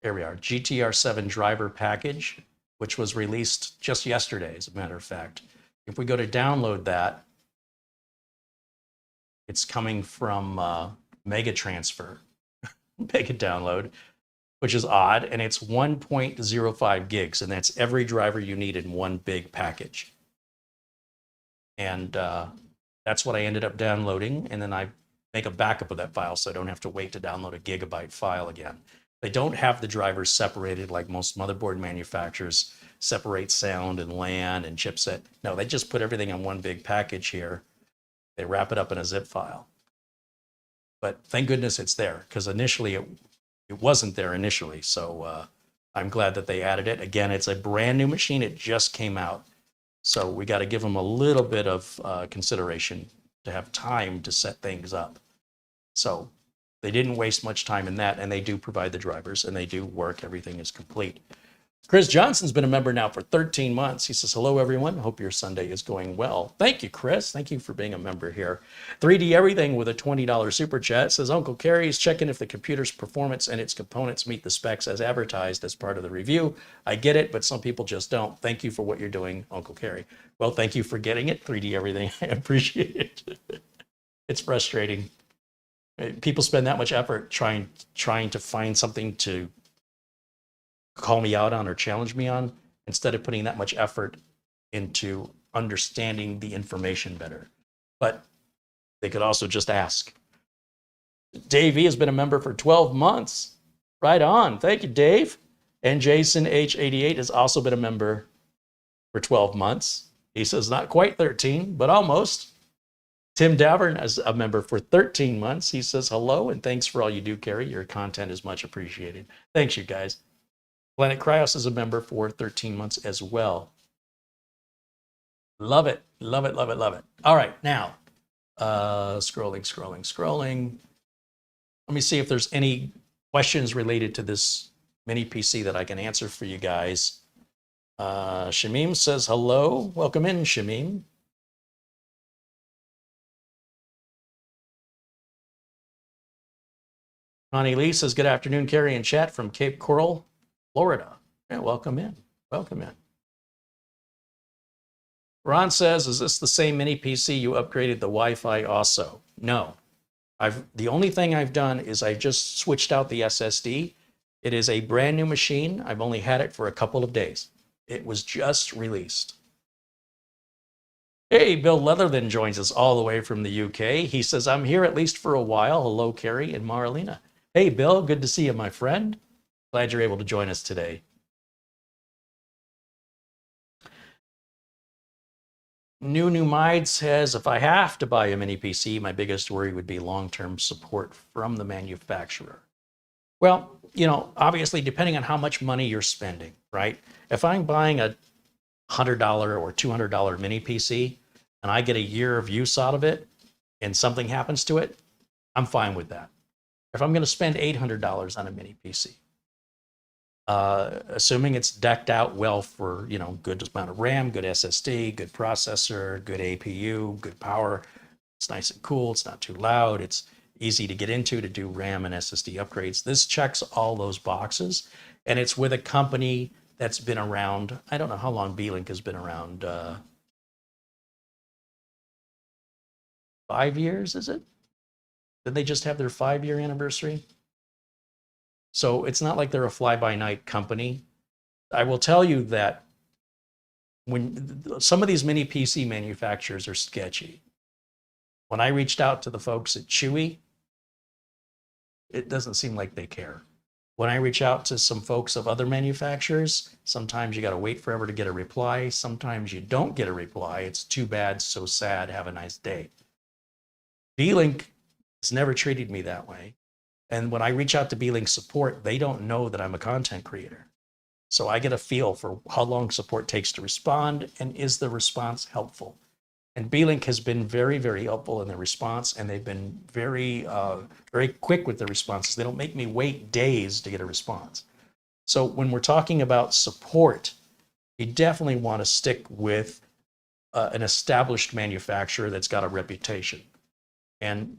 Here we are, GTR7 driver package, which was released just yesterday, as a matter of fact. If we go to download that, it's coming from Mega Transfer, Mega Download, which is odd, and it's 1.05 gigs, and that's every driver you need in one big package. And that's what I ended up downloading, and then I make a backup of that file so I don't have to wait to download a gigabyte file again. They don't have the drivers separated like most motherboard manufacturers separate sound and LAN and chipset. No, they just put everything in one big package here. They wrap it up in a zip file. But thank goodness it's there, because initially it wasn't there initially. So I'm glad that they added it. Again, it's a brand new machine. It just came out. So we got to give them a little bit of consideration to have time to set things up. So they didn't waste much time in that, and they do provide the drivers, and they do work. Everything is complete. Chris Johnson's been a member now for 13 months. He says, hello, everyone. Hope your Sunday is going well. Thank you, Chris. Thank you for being a member here. 3D Everything with a $20 super chat says, Uncle Kerry is checking if the computer's performance and its components meet the specs as advertised as part of the review. I get it, but some people just don't. Thank you for what you're doing, Uncle Kerry. Well, thank you for getting it, 3D Everything. I appreciate it. It's frustrating. People spend that much effort trying to find something to call me out on or challenge me on, instead of putting that much effort into understanding the information better. But they could also just ask. Dave E has been a member for 12 months. Right on. Thank you, Dave. And Jason H88 has also been a member for 12 months. He says not quite 13, but almost. Tim Davern is a member for 13 months. He says hello and thanks for all you do, Kerry. Your content is much appreciated. Thanks, you guys. Planet Cryos is a member for 13 months as well. Love it, love it, love it, love it. All right, now, scrolling. Let me see if there's any questions related to this mini PC that I can answer for you guys. Shamim says hello. Welcome in, Shamim. Connie Lee says, good afternoon, Kerry and chat from Cape Coral, Florida. Yeah, welcome in. Welcome in. Ron says, is this the same mini PC you upgraded the Wi-Fi also? No. The only thing I've done is I just switched out the SSD. It is a brand new machine. I've only had it for a couple of days. It was just released. Hey, Bill Leatherman joins us all the way from the UK. He says, I'm here at least for a while. Hello, Kerry and Marlena. Hey, Bill, good to see you, my friend. Glad you're able to join us today. New Mide says, if I have to buy a mini PC, my biggest worry would be long-term support from the manufacturer. Well, you know, obviously, depending on how much money you're spending, right? If I'm buying a $100 or $200 mini PC and I get a year of use out of it and something happens to it, I'm fine with that. If I'm going to spend $800 on a mini PC, assuming it's decked out well for, you know, good amount of RAM, good SSD, good processor, good APU, good power, it's nice and cool, it's not too loud, it's easy to get into to do RAM and SSD upgrades. This checks all those boxes, and it's with a company that's been around. I don't know how long Beelink has been around. 5 years, is it? Did they just have their 5-year anniversary? So it's not like they're a fly-by-night company. I will tell you that when some of these mini PC manufacturers are sketchy. When I reached out to the folks at Chewy, it doesn't seem like they care. When I reach out to some folks of other manufacturers, sometimes you got to wait forever to get a reply. Sometimes you don't get a reply. It's too bad, so sad, have a nice day. Beelink has never treated me that way. And when I reach out to Beelink support, they don't know that I'm a content creator. So I get a feel for how long support takes to respond, and is the response helpful? And Beelink has been very, very helpful in their response, and they've been very, very quick with their responses. They don't make me wait days to get a response. So when we're talking about support, you definitely want to stick with an established manufacturer that's got a reputation. And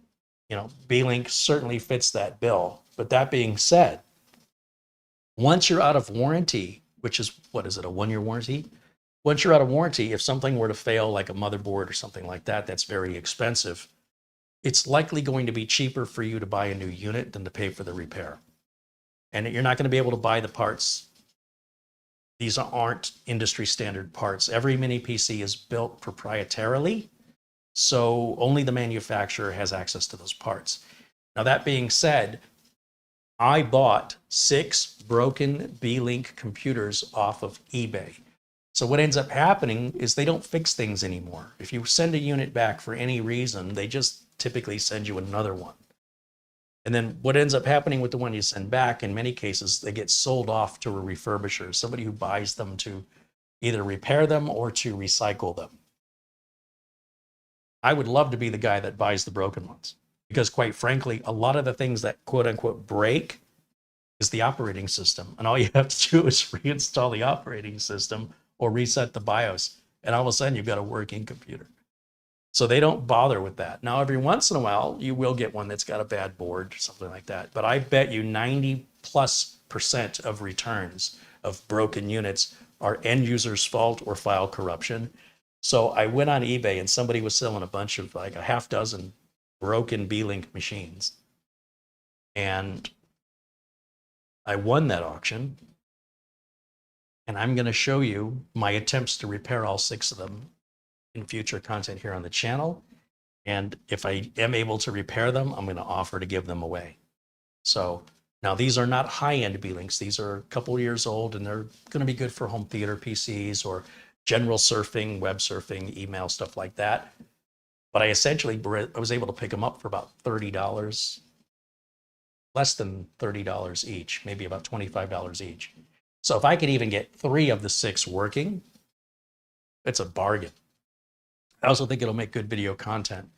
you know, Beelink certainly fits that bill. But that being said, once you're out of warranty, which is, what is it, a 1-year warranty? Once you're out of warranty, if something were to fail, like a motherboard or something like that, that's very expensive, it's likely going to be cheaper for you to buy a new unit than to pay for the repair. And you're not going to be able to buy the parts. These aren't industry standard parts. Every mini PC is built proprietarily. So only the manufacturer has access to those parts. Now, that being said, I bought 6 broken Beelink computers off of eBay. So what ends up happening is they don't fix things anymore. If you send a unit back for any reason, they just typically send you another one. And then what ends up happening with the one you send back, in many cases, they get sold off to a refurbisher, somebody who buys them to either repair them or to recycle them. I would love to be the guy that buys the broken ones because, quite frankly, a lot of the things that quote unquote break is the operating system. And all you have to do is reinstall the operating system or reset the BIOS. And all of a sudden, you've got a working computer. So they don't bother with that. Now, every once in a while, you will get one that's got a bad board or something like that. But I bet you 90+% of returns of broken units are end user's fault or file corruption. So I went on eBay and somebody was selling a bunch of like a half dozen broken Beelink machines. And I won that auction. And I'm going to show you my attempts to repair all 6 of them in future content here on the channel. And if I am able to repair them, I'm going to offer to give them away. So now these are not high-end Beelinks. These are a couple years old and they're going to be good for home theater PCs or general surfing, web surfing, email, stuff like that. But I was able to pick them up for about $30, less than $30 each, maybe about $25 each. So if I could even get 3 of the 6 working, it's a bargain. I also think it'll make good video content.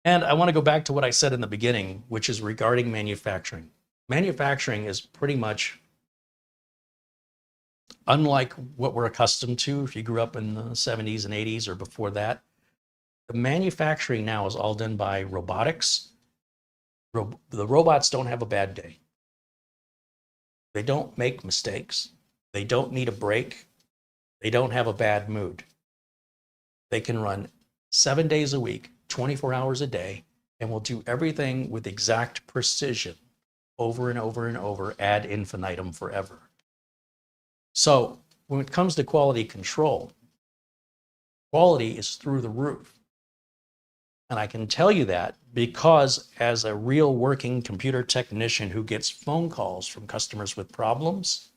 And I want to go back to what I said in the beginning, which is regarding manufacturing. Manufacturing is pretty much unlike what we're accustomed to if you grew up in the 70s and 80s or before that. The manufacturing now is all done by robotics. The robots don't have a bad day. They don't make mistakes. They don't need a break. They don't have a bad mood. They can run 7 days a week, 24 hours a day, and will do everything with exact precision over and over and over ad infinitum forever. So when it comes to quality control, quality is through the roof. And I can tell you that because as a real working computer technician who gets phone calls from customers with problems,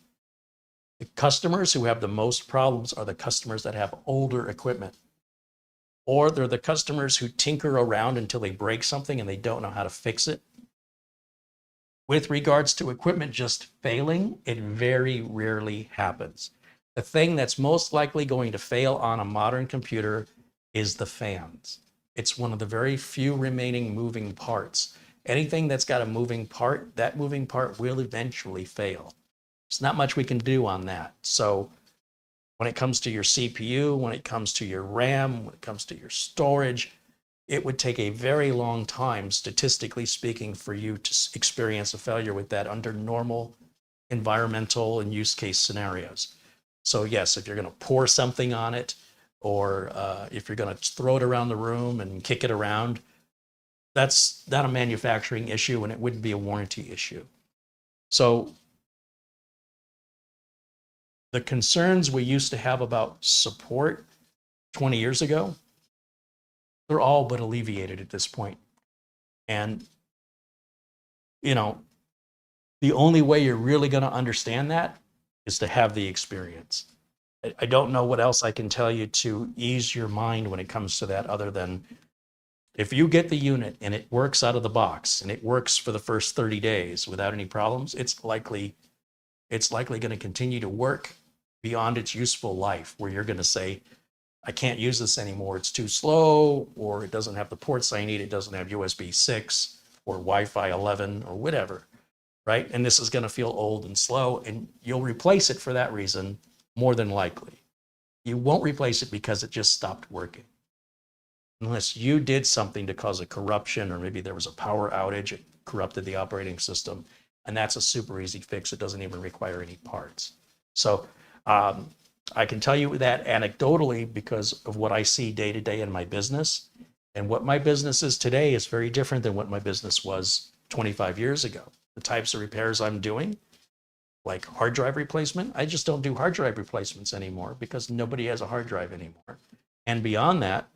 the customers who have the most problems are the customers that have older equipment. Or they're the customers who tinker around until they break something and they don't know how to fix it. With regards to equipment just failing, it very rarely happens. The thing that's most likely going to fail on a modern computer is the fans. It's one of the very few remaining moving parts. Anything that's got a moving part, that moving part will eventually fail. There's not much we can do on that. So when it comes to your CPU, when it comes to your RAM, when it comes to your storage, it would take a very long time, statistically speaking, for you to experience a failure with that under normal environmental and use case scenarios. So yes, if you're going to pour something on it, or if you're going to throw it around the room and kick it around, that's not a manufacturing issue and it wouldn't be a warranty issue. So the concerns we used to have about support 20 years ago, they're all but alleviated at this point. And, you know, the only way you're really going to understand that is to have the experience. I don't know what else I can tell you to ease your mind when it comes to that, other than if you get the unit and it works out of the box and it works for the first 30 days without any problems, it's likely going to continue to work beyond its useful life, where you're going to say, I can't use this anymore. It's too slow, or it doesn't have the ports I need. It doesn't have USB 6 or Wi-Fi 11 or whatever, right? And this is going to feel old and slow, and you'll replace it for that reason, more than likely. You won't replace it because it just stopped working. Unless you did something to cause a corruption, or maybe there was a power outage, it corrupted the operating system, and that's a super easy fix. It doesn't even require any parts. So I can tell you that anecdotally because of what I see day to day in my business. And what my business is today is very different than what my business was 25 years ago. The types of repairs I'm doing, like hard drive replacement, I just don't do hard drive replacements anymore because nobody has a hard drive anymore. And beyond that,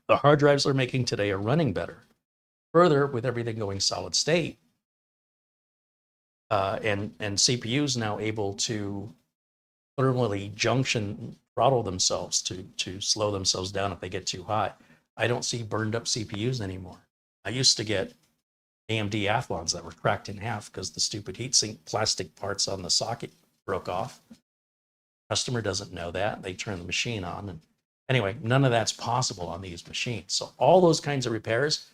the hard drives they're making today are running better. Further, with everything going solid state, And CPUs now able to literally junction throttle themselves to slow themselves down if they get too hot. I don't see burned up CPUs anymore. I used to get AMD Athlons that were cracked in half because the stupid heatsink plastic parts on the socket broke off. Customer doesn't know that. They turn the machine on. And anyway, none of that's possible on these machines. So all those kinds of repairs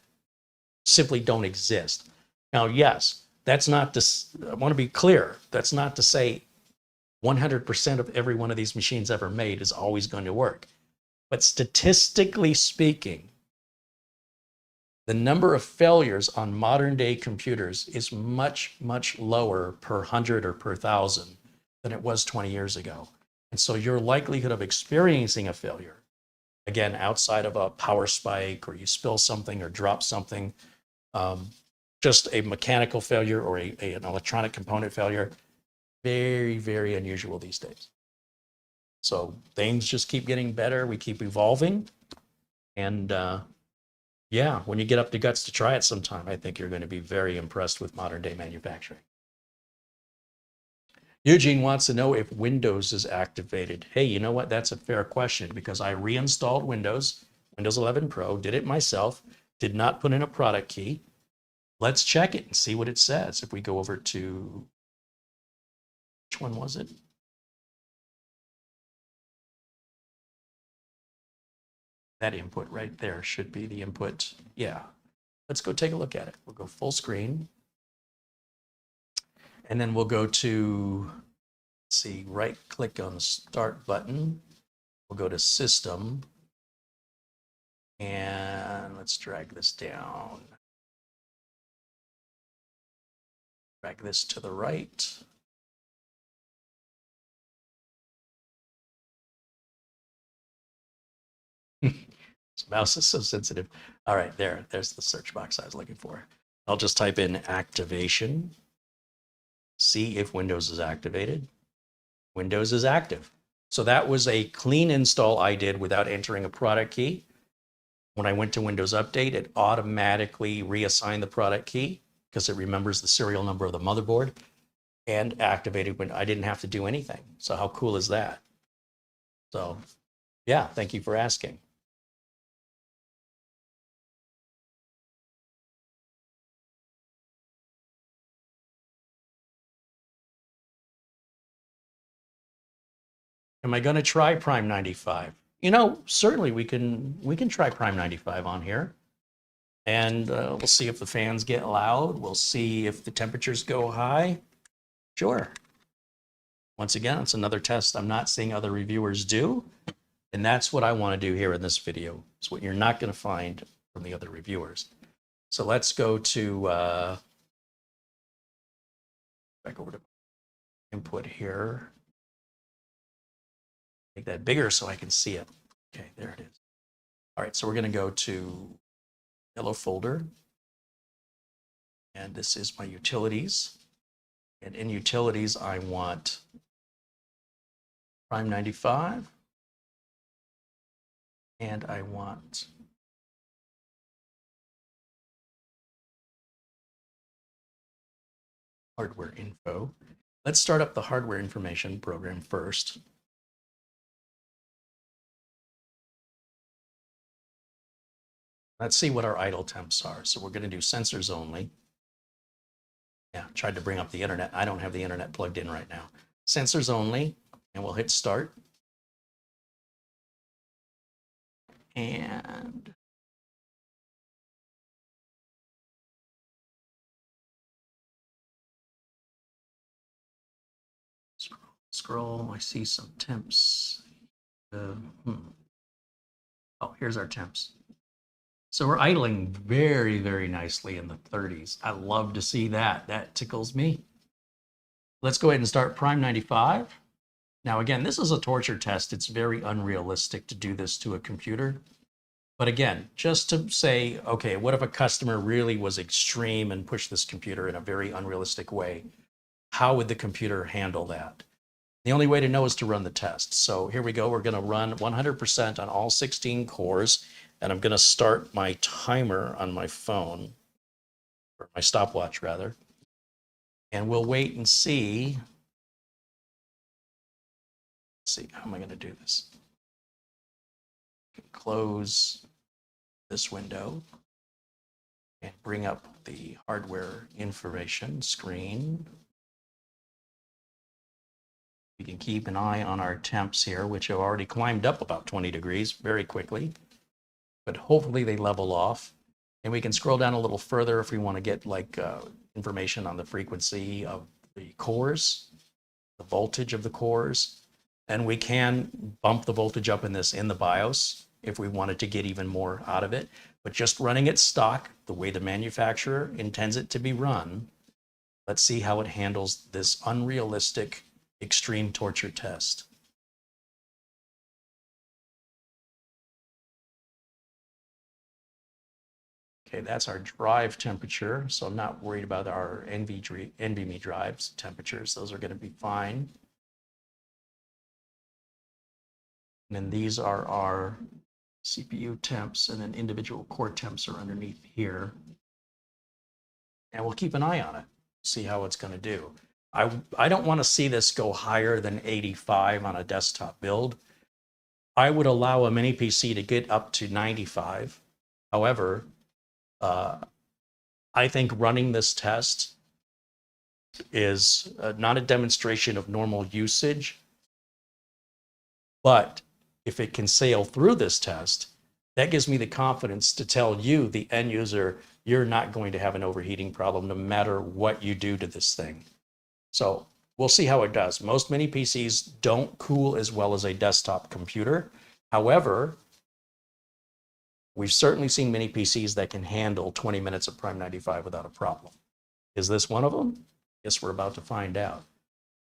simply don't exist. Now, yes, that's not to, I want to be clear, that's not to say 100% of every one of these machines ever made is always going to work. But statistically speaking, the number of failures on modern day computers is much, much lower per 100 or per 1,000 than it was 20 years ago. And so your likelihood of experiencing a failure, again, outside of a power spike or you spill something or drop something, just a mechanical failure or an electronic component failure, very, very unusual these days. So things just keep getting better. We keep evolving. And yeah, when you get up the guts to try it sometime, I think you're going to be very impressed with modern day manufacturing. Eugene wants to know if Windows is activated. Hey, you know what? That's a fair question because I reinstalled Windows 11 Pro, did it myself, did not put in a product key. Let's check it and see what it says. If we go over to, which one was it? That input right there should be the input. Yeah, let's go take a look at it. We'll go full screen. And then we'll go to, let's see, right click on the start button. We'll go to system. And let's drag this down. Drag this to the right. This mouse is so sensitive. All right, there's the search box I was looking for. I'll just type in activation. See if Windows is activated. Windows is active. So that was a clean install I did without entering a product key. When I went to Windows Update, it automatically reassigned the product key because it remembers the serial number of the motherboard and activated when I didn't have to do anything. So how cool is that? So yeah, thank you for asking. Am I going to try Prime 95? You know, certainly we can try Prime 95 on here. And we'll see if the fans get loud. We'll see if the temperatures go high. Sure. Once again, it's another test I'm not seeing other reviewers do. And that's what I want to do here in this video. It's what you're not going to find from the other reviewers. So let's go to, back over to input here. Make that bigger so I can see it. Okay, there it is. All right, so we're going to go to yellow folder. And this is my utilities. And in utilities, I want Prime 95. And I want hardware info. Let's start up the hardware information program first. Let's see what our idle temps are. So we're going to do sensors only. Yeah, tried to bring up the internet. I don't have the internet plugged in right now. Sensors only, and we'll hit start. And scroll, I see some temps. Oh, here's our temps. So we're idling very, very nicely in the 30s. I love to see that. That tickles me. Let's go ahead and start Prime 95. Now, again, this is a torture test. It's very unrealistic to do this to a computer. But again, just to say, okay, what if a customer really was extreme and pushed this computer in a very unrealistic way? How would the computer handle that? The only way to know is to run the test. So here we go. We're going to run 100% on all 16 cores. And I'm going to start my timer on my phone, or my stopwatch rather. And we'll wait and see. Let's see, how am I going to do this? Close this window and bring up the hardware information screen. We can keep an eye on our temps here, which have already climbed up about 20 degrees very quickly, but hopefully they level off. And we can scroll down a little further if we want to get like information on the frequency of the cores, the voltage of the cores. And we can bump the voltage up in the BIOS if we wanted to get even more out of it. But just running it stock, the way the manufacturer intends it to be run, let's see how it handles this unrealistic extreme torture test. Okay, that's our drive temperature, so I'm not worried about our NVMe drives temperatures. Those are going to be fine. And then these are our CPU temps, and then individual core temps are underneath here. And we'll keep an eye on it, see how it's going to do. I don't want to see this go higher than 85 on a desktop build. I would allow a mini PC to get up to 95. However, I think running this test is not a demonstration of normal usage, but if it can sail through this test, that gives me the confidence to tell you, the end user, you're not going to have an overheating problem no matter what you do to this thing. So we'll see how it does. Most mini PCs don't cool as well as a desktop computer. However, we've certainly seen mini PCs that can handle 20 minutes of Prime 95 without a problem. Is this one of them? Guess we're about to find out.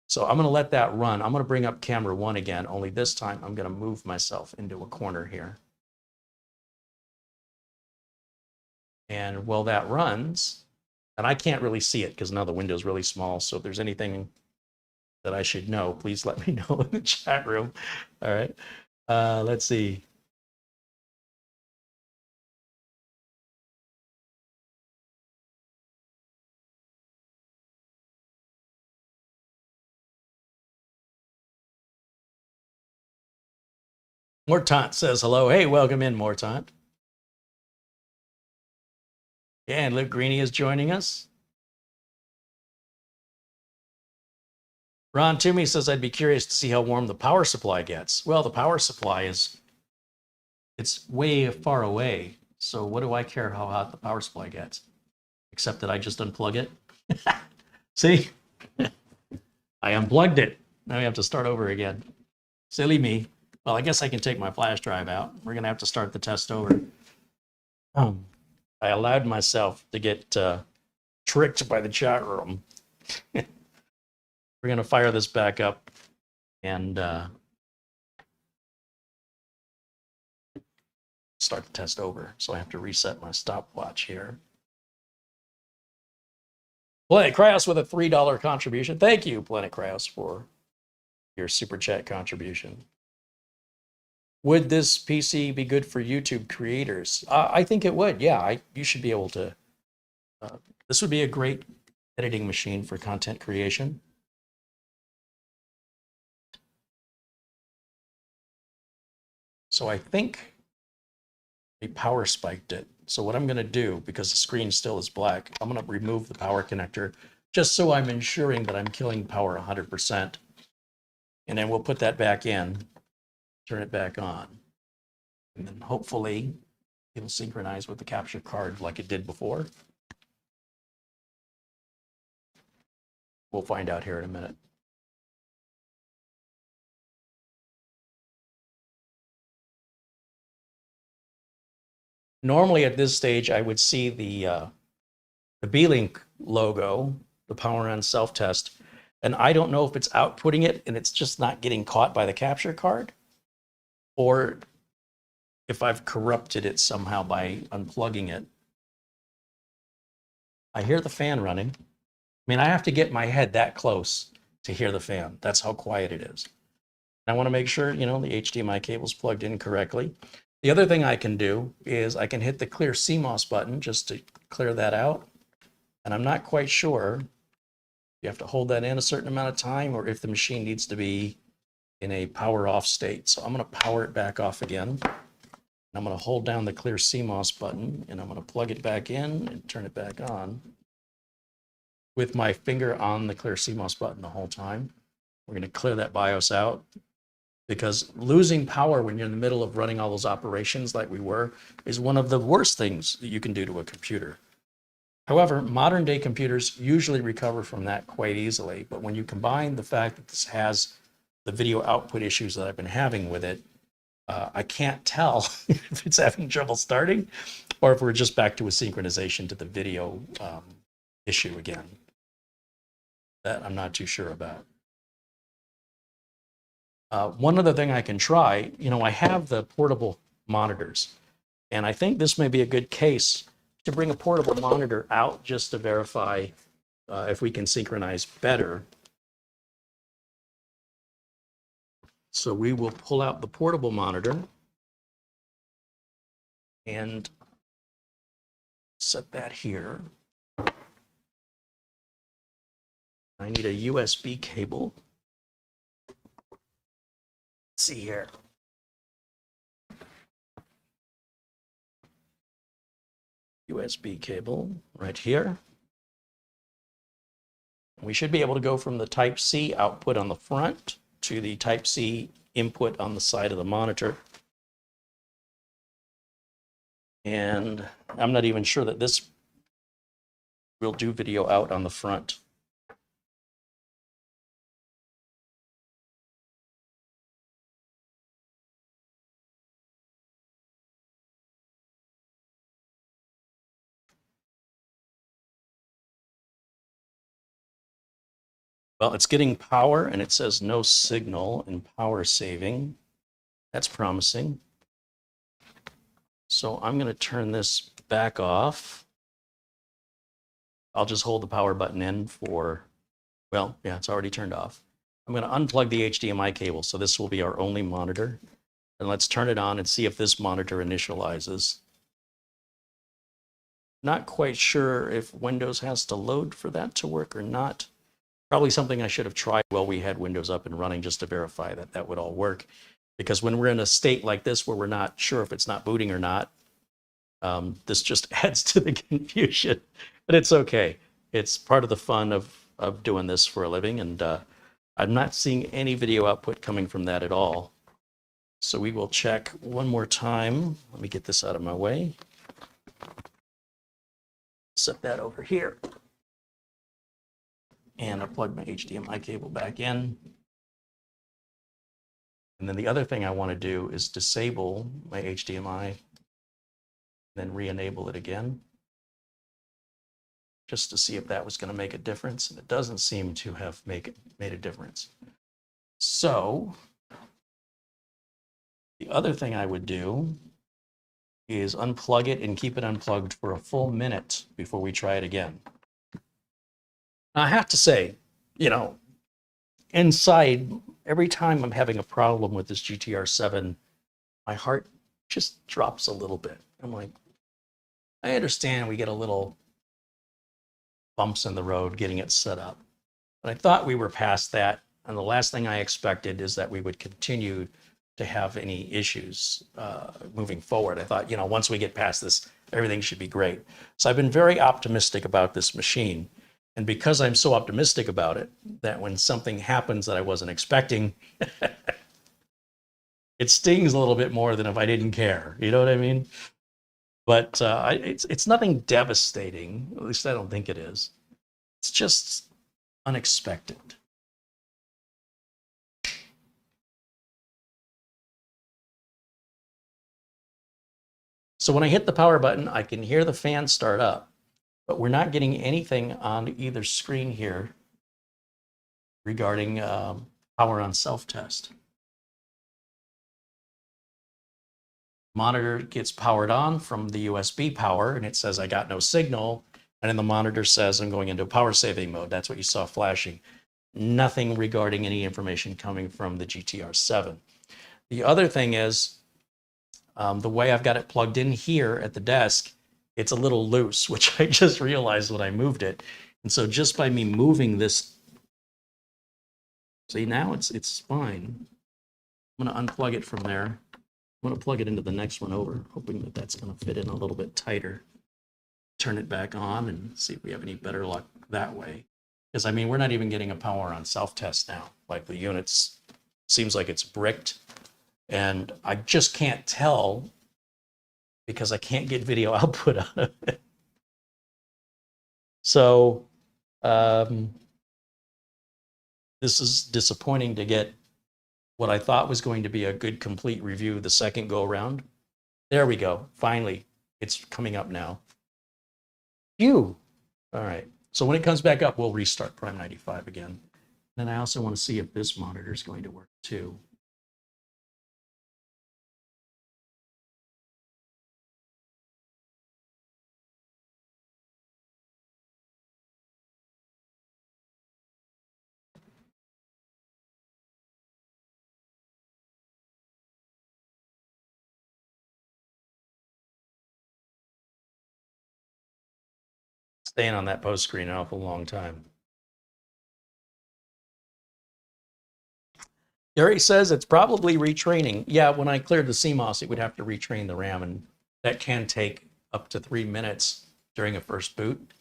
So I'm going to let that run. I'm going to bring up camera 1 again, only this time I'm going to move myself into a corner here. And while that runs, and I can't really see it because now the window is really small, so if there's anything that I should know, please let me know in the chat room. All right, let's see. Mortant says hello. Hey, welcome in, Mortant. Yeah, and Luke Greeny is joining us. Ron Toomey says, I'd be curious to see how warm the power supply gets. Well, the power supply it's way far away. So what do I care how hot the power supply gets? Except that I just unplug it. See? I unplugged it. Now we have to start over again. Silly me. Well, I guess I can take my flash drive out. We're going to have to start the test over. I allowed myself to get tricked by the chat room. We're going to fire this back up and start the test over. So I have to reset my stopwatch here. Planet Cryos with a $3 contribution. Thank you, Planet Cryos, for your super chat contribution. Would this PC be good for YouTube creators? I think it would. Yeah, you should be able to. This would be a great editing machine for content creation. So I think we power spiked it. So what I'm going to do, because the screen still is black, I'm going to remove the power connector just so I'm ensuring that I'm killing power 100%. And then we'll put that back in, turn it back on. And then hopefully it'll synchronize with the capture card like it did before. We'll find out here in a minute. Normally at this stage, I would see the Beelink logo, the power on self-test, and I don't know if it's outputting it and it's just not getting caught by the capture card, or if I've corrupted it somehow by unplugging it. I hear the fan running. I mean, I have to get my head that close to hear the fan. That's how quiet it is. I want to make sure, the HDMI cable's plugged in correctly. The other thing I can do is I can hit the clear CMOS button just to clear that out. And I'm not quite sure You have to hold that in a certain amount of time, or if the machine needs to be in a power off state. So I'm going to power it back off again. I'm going to hold down the clear CMOS button, and I'm going to plug it back in and turn it back on with my finger on the clear CMOS button the whole time. We're going to clear that BIOS out, because losing power when you're in the middle of running all those operations like we were is one of the worst things that you can do to a computer. However, modern day computers usually recover from that quite easily. But when you combine the fact that this has the video output issues that I've been having with it, I can't tell if it's having trouble starting or if we're just back to a synchronization to the video issue again. That I'm not too sure about. One other thing I can try, I have the portable monitors, and I think this may be a good case to bring a portable monitor out just to verify if we can synchronize better. So we will pull out the portable monitor and set that here. I need a USB cable. Let's see here. USB cable right here. We should be able to go from the Type-C output on the front to the Type-C input on the side of the monitor. And I'm not even sure that this will do video out on the front. Well, it's getting power, and it says no signal and power saving. That's promising. So I'm going to turn this back off. I'll just hold the power button in for, well, yeah, it's already turned off. I'm going to unplug the HDMI cable, so this will be our only monitor. And let's turn it on and see if this monitor initializes. Not quite sure if Windows has to load for that to work or not. Probably something I should have tried while we had Windows up and running, just to verify that that would all work. Because when we're in a state like this where we're not sure if it's not booting or not, this just adds to the confusion. But it's okay. It's part of the fun of doing this for a living, and I'm not seeing any video output coming from that at all. So we will check one more time. Let me get this out of my way. Set that over here. And I'll plug my HDMI cable back in. And then the other thing I want to do is disable my HDMI, then re-enable it again, just to see if that was going to make a difference. And it doesn't seem to have made a difference. So the other thing I would do is unplug it and keep it unplugged for a full minute before we try it again. I have to say, inside, every time I'm having a problem with this GTR7, my heart just drops a little bit. I'm like, I understand we get a little bumps in the road getting it set up, but I thought we were past that. And the last thing I expected is that we would continue to have any issues moving forward. I thought, once we get past this, everything should be great. So I've been very optimistic about this machine. And because I'm so optimistic about it, that when something happens that I wasn't expecting, it stings a little bit more than if I didn't care. You know what I mean? But it's nothing devastating. At least I don't think it is. It's just unexpected. So when I hit the power button, I can hear the fan start up. But we're not getting anything on either screen here regarding power on self-test. Monitor gets powered on from the USB power, and it says I got no signal. And then the monitor says I'm going into power saving mode. That's what you saw flashing. Nothing regarding any information coming from the GTR7. The other thing is the way I've got it plugged in here at the desk, it's a little loose, which I just realized when I moved it. And so just by me moving this See, now it's fine. I'm going to unplug it from there. I'm going to plug it into the next one over, hoping that that's going to fit in a little bit tighter. Turn it back on and see if we have any better luck that way. Because, I mean, we're not even getting a power on self-test now. Like, the unit's seems like it's bricked, and I just can't tell because I can't get video output out of it. So this is disappointing to get what I thought was going to be a good complete review the second go around. There we go. Finally, it's coming up now. Phew. All right. So when it comes back up, we'll restart Prime 95 again. Then I also want to see if this monitor is going to work too. Staying on that post screen an awful long time. Gary says it's probably retraining. Yeah, when I cleared the CMOS, it would have to retrain the RAM, and that can take up to 3 minutes during a first boot.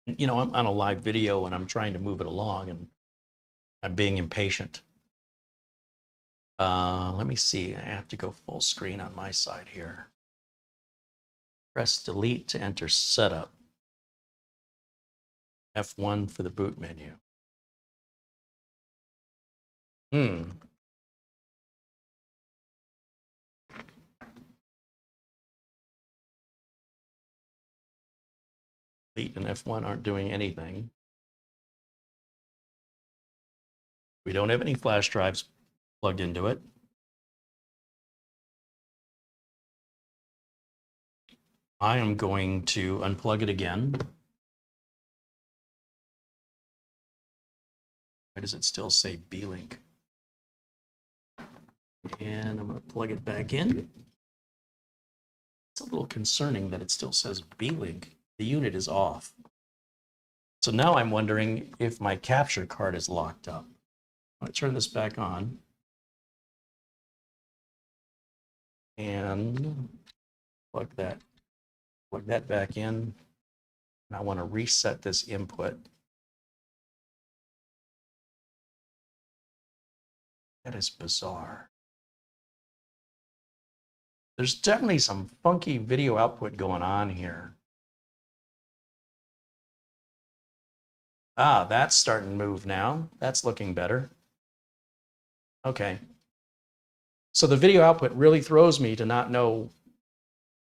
You know, I'm on a live video and I'm trying to move it along, and I'm being impatient. Let me see. I have to go full screen on my side here. Press delete to enter setup. F1 for the boot menu. Delete and F1 aren't doing anything. We don't have any flash drives plugged into it. I am going to unplug it again. Why does it still say Beelink? And I'm going to plug it back in. It's a little concerning that it still says Beelink. The unit is off. So now I'm wondering if my capture card is locked up. I'm going to turn this back on. And plug that back in. And I want to reset this input. That is bizarre. There's definitely some funky video output going on here. Ah, that's starting to move now. That's looking better. Okay. So the video output really throws me to not know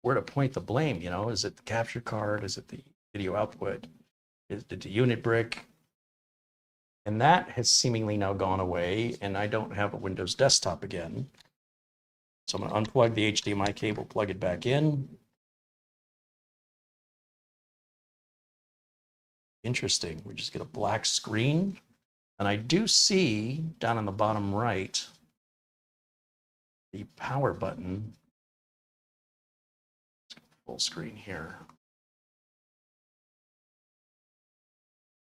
where to point the blame. You know, is it the capture card? Is it the video output? Is it the unit brick? And that has seemingly now gone away, and I don't have a Windows desktop again. So I'm going to unplug the HDMI cable, plug it back in. Interesting. We just get a black screen. And I do see down on the bottom right the power button. Full screen here.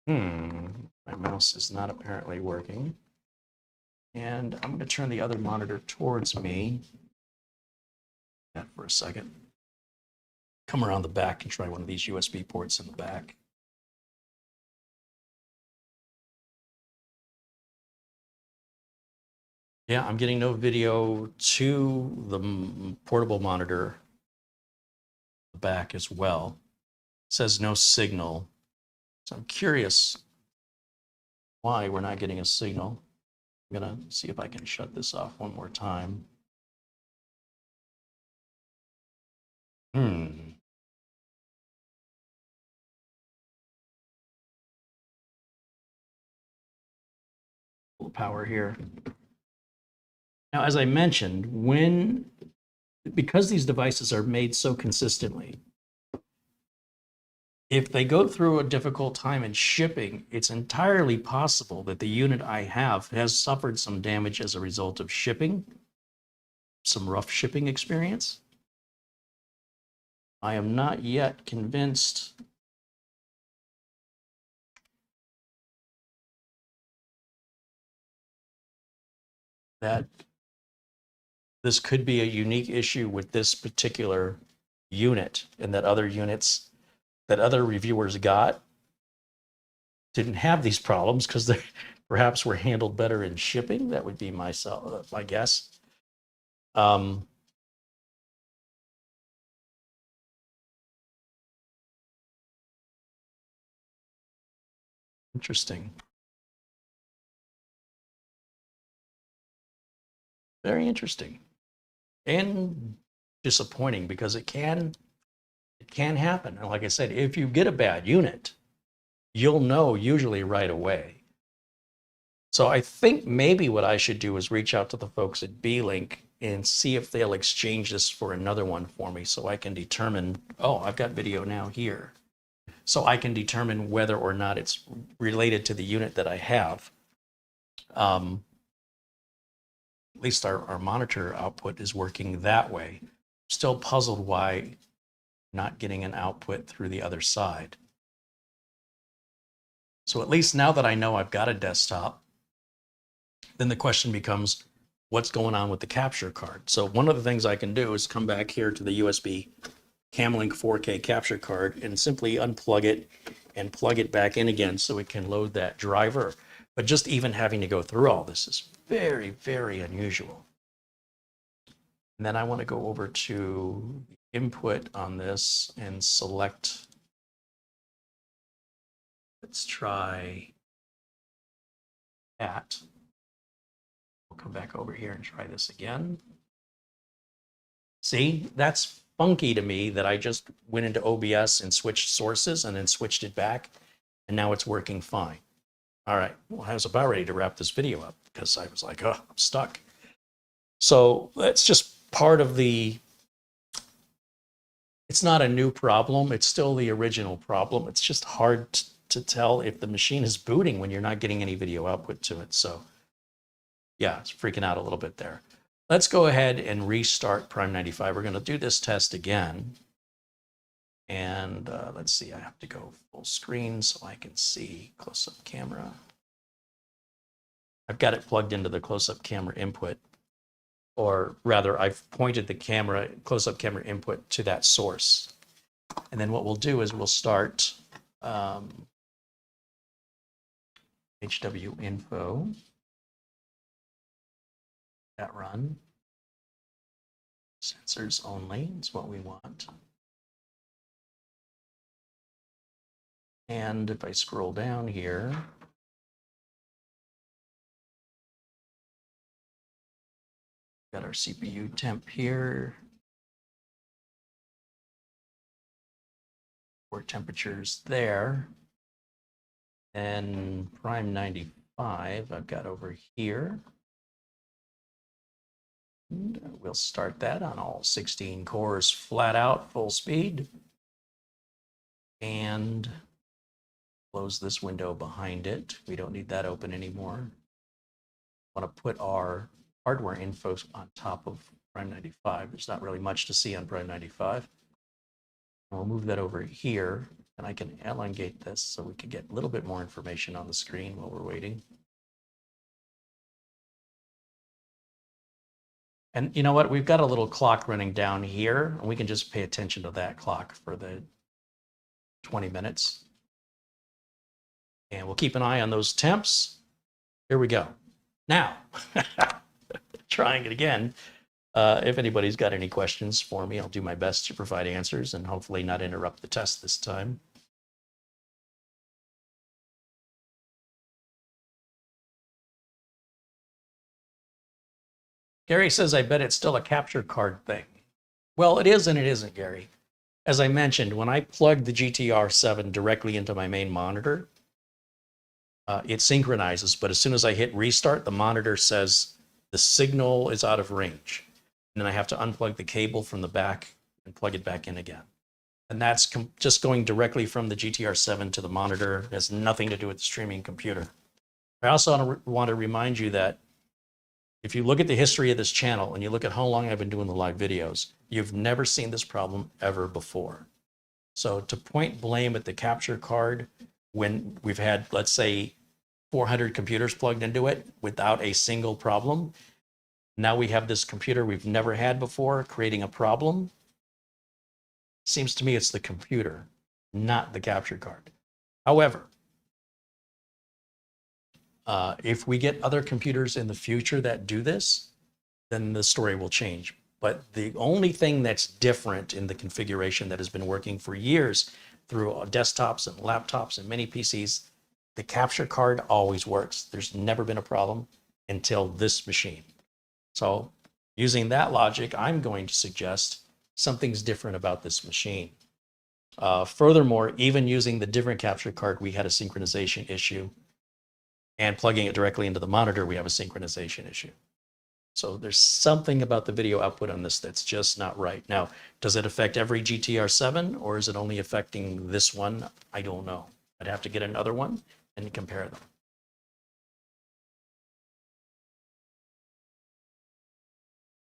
My mouse is not apparently working. And I'm going to turn the other monitor towards me. That for a second. Come around the back and try one of these USB ports in the back. Yeah, I'm getting no video to the portable monitor back as well. It says no signal. So I'm curious why we're not getting a signal. I'm gonna see if I can shut this off one more time. Full power here. Now, as I mentioned, because these devices are made so consistently, if they go through a difficult time in shipping, it's entirely possible that the unit I have has suffered some damage as a result of shipping, some rough shipping experience. I am not yet convinced that this could be a unique issue with this particular unit, and that other units that other reviewers got didn't have these problems because they perhaps were handled better in shipping. That would be my guess. Interesting. Very interesting. And disappointing, because it can happen. And like I said, if you get a bad unit, you'll know usually right away. So I think maybe what I should do is reach out to the folks at Beelink and see if they'll exchange this for another one for me, so I can determine, oh, I've got video now here. So I can determine whether or not it's related to the unit that I have. At least our monitor output is working that way. Still puzzled why not getting an output through the other side. So at least now that I know I've got a desktop, then the question becomes, what's going on with the capture card? So one of the things I can do is come back here to the USB Camlink 4K capture card and simply unplug it and plug it back in again so it can load that driver. But just even having to go through all this is very, very unusual. And then I want to go over to the input on this and select, let's try that. We'll come back over here and try this again. See, that's funky to me that I just went into OBS and switched sources and then switched it back, and now it's working fine. All right, well, I was about ready to wrap this video up because I was like, oh, I'm stuck. So that's just part of the, it's not a new problem. It's still the original problem. It's just hard to tell if the machine is booting when you're not getting any video output to it. So yeah, it's freaking out a little bit there. Let's go ahead and restart Prime 95. We're going to do this test again. And let's see, I have to go full screen so I can see close-up camera. I've got it plugged into the close-up camera input, or rather, I've pointed the camera, close-up camera input to that source. And then what we'll do is we'll start HW info. That run. Sensors only is what we want. And if I scroll down here, got our CPU temp here. For temperatures there. And Prime 95 I've got over here. And we'll start that on all 16 cores flat out, full speed. And close this window behind it. We don't need that open anymore. I want to put our hardware info on top of Prime 95. There's not really much to see on Prime 95. We'll move that over here, and I can elongate this so we can get a little bit more information on the screen while we're waiting. And you know what? We've got a little clock running down here, and we can just pay attention to that clock for the 20 minutes. And we'll keep an eye on those temps. Here we go. Now, trying it again. If anybody's got any questions for me, I'll do my best to provide answers and hopefully not interrupt the test this time. Gary says, I bet it's still a capture card thing. Well, it is and it isn't, Gary. As I mentioned, when I plugged the GTR7 directly into my main monitor, it synchronizes, but as soon as I hit restart, the monitor says the signal is out of range. And then I have to unplug the cable from the back and plug it back in again. And that's just going directly from the GTR7 to the monitor. It has nothing to do with the streaming computer. I also want to remind you that if you look at the history of this channel and you look at how long I've been doing the live videos, you've never seen this problem ever before. So to point blame at the capture card when we've had, let's say, 400 computers plugged into it without a single problem, Now we have this computer we've never had before creating a problem. Seems to me it's the computer, not the capture card. However, if we get other computers in the future that do this, then the story will change. But the only thing that's different in the configuration that has been working for years through desktops and laptops and many PCs, the capture card always works. There's never been a problem until this machine. So using that logic, I'm going to suggest something's different about this machine. Furthermore, even using the different capture card, we had a synchronization issue. And plugging it directly into the monitor, we have a synchronization issue. So there's something about the video output on this that's just not right. Now, does it affect every GTR7 or is it only affecting this one? I don't know. I'd have to get another one and compare them.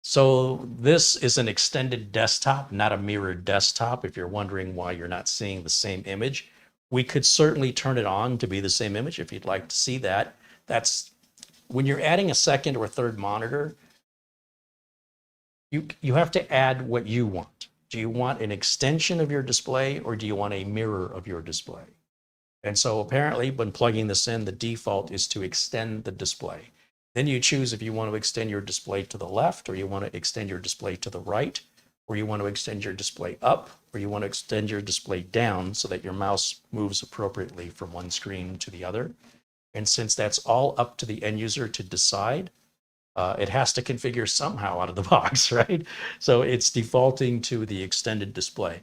So this is an extended desktop, not a mirrored desktop. If you're wondering why you're not seeing the same image, we could certainly turn it on to be the same image if you'd like to see that. That's when you're adding a second or third monitor, you have to add what you want. Do you want an extension of your display or do you want a mirror of your display? And so apparently when plugging this in, the default is to extend the display. Then you choose if you want to extend your display to the left or you want to extend your display to the right, or you want to extend your display up, or you want to extend your display down so that your mouse moves appropriately from one screen to the other. And since that's all up to the end user to decide, it has to configure somehow out of the box, right? So it's defaulting to the extended display.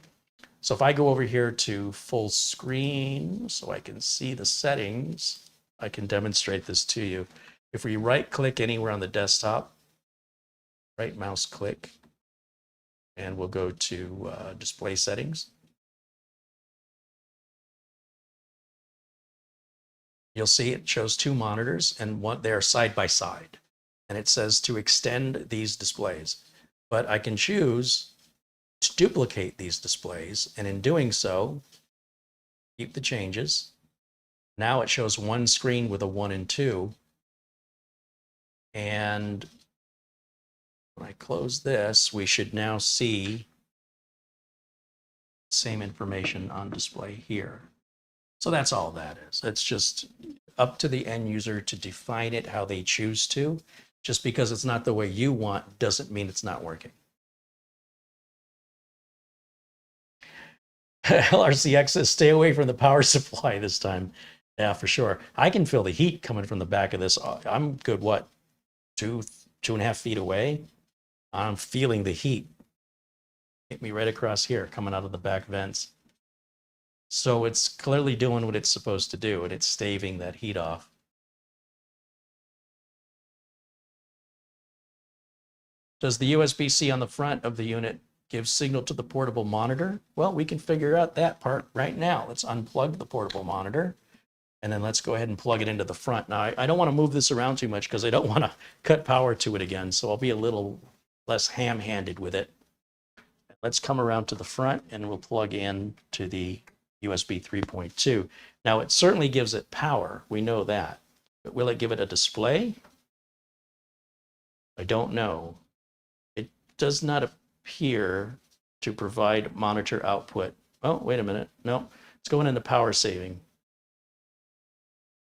So if I go over here to full screen so I can see the settings, I can demonstrate this to you. If we right click anywhere on the desktop, right mouse click, and we'll go to display settings. You'll see it shows two monitors and they're side by side. And it says to extend these displays. But I can choose to duplicate these displays. And in doing so, keep the changes. Now it shows one screen with a 1 and 2. And when I close this, we should now see same information on display here. So that's all that is. It's just up to the end user to define it how they choose to. Just because it's not the way you want doesn't mean it's not working. LRCX says stay away from the power supply this time. Yeah, for sure. I can feel the heat coming from the back of this. I'm good, what, 2.5 feet away? I'm feeling the heat. Hit me right across here, coming out of the back vents. So it's clearly doing what it's supposed to do, and it's staving that heat off. Does the USB-C on the front of the unit give signal to the portable monitor? Well, we can figure out that part right now. Let's unplug the portable monitor, and then let's go ahead and plug it into the front. Now, I don't want to move this around too much because I don't want to cut power to it again, so I'll be a little less ham-handed with it. Let's come around to the front, and we'll plug in to the USB 3.2. Now, it certainly gives it power. We know that. But will it give it a display? I don't know. It does not appear to provide monitor output. Oh, wait a minute. No, it's going into power saving.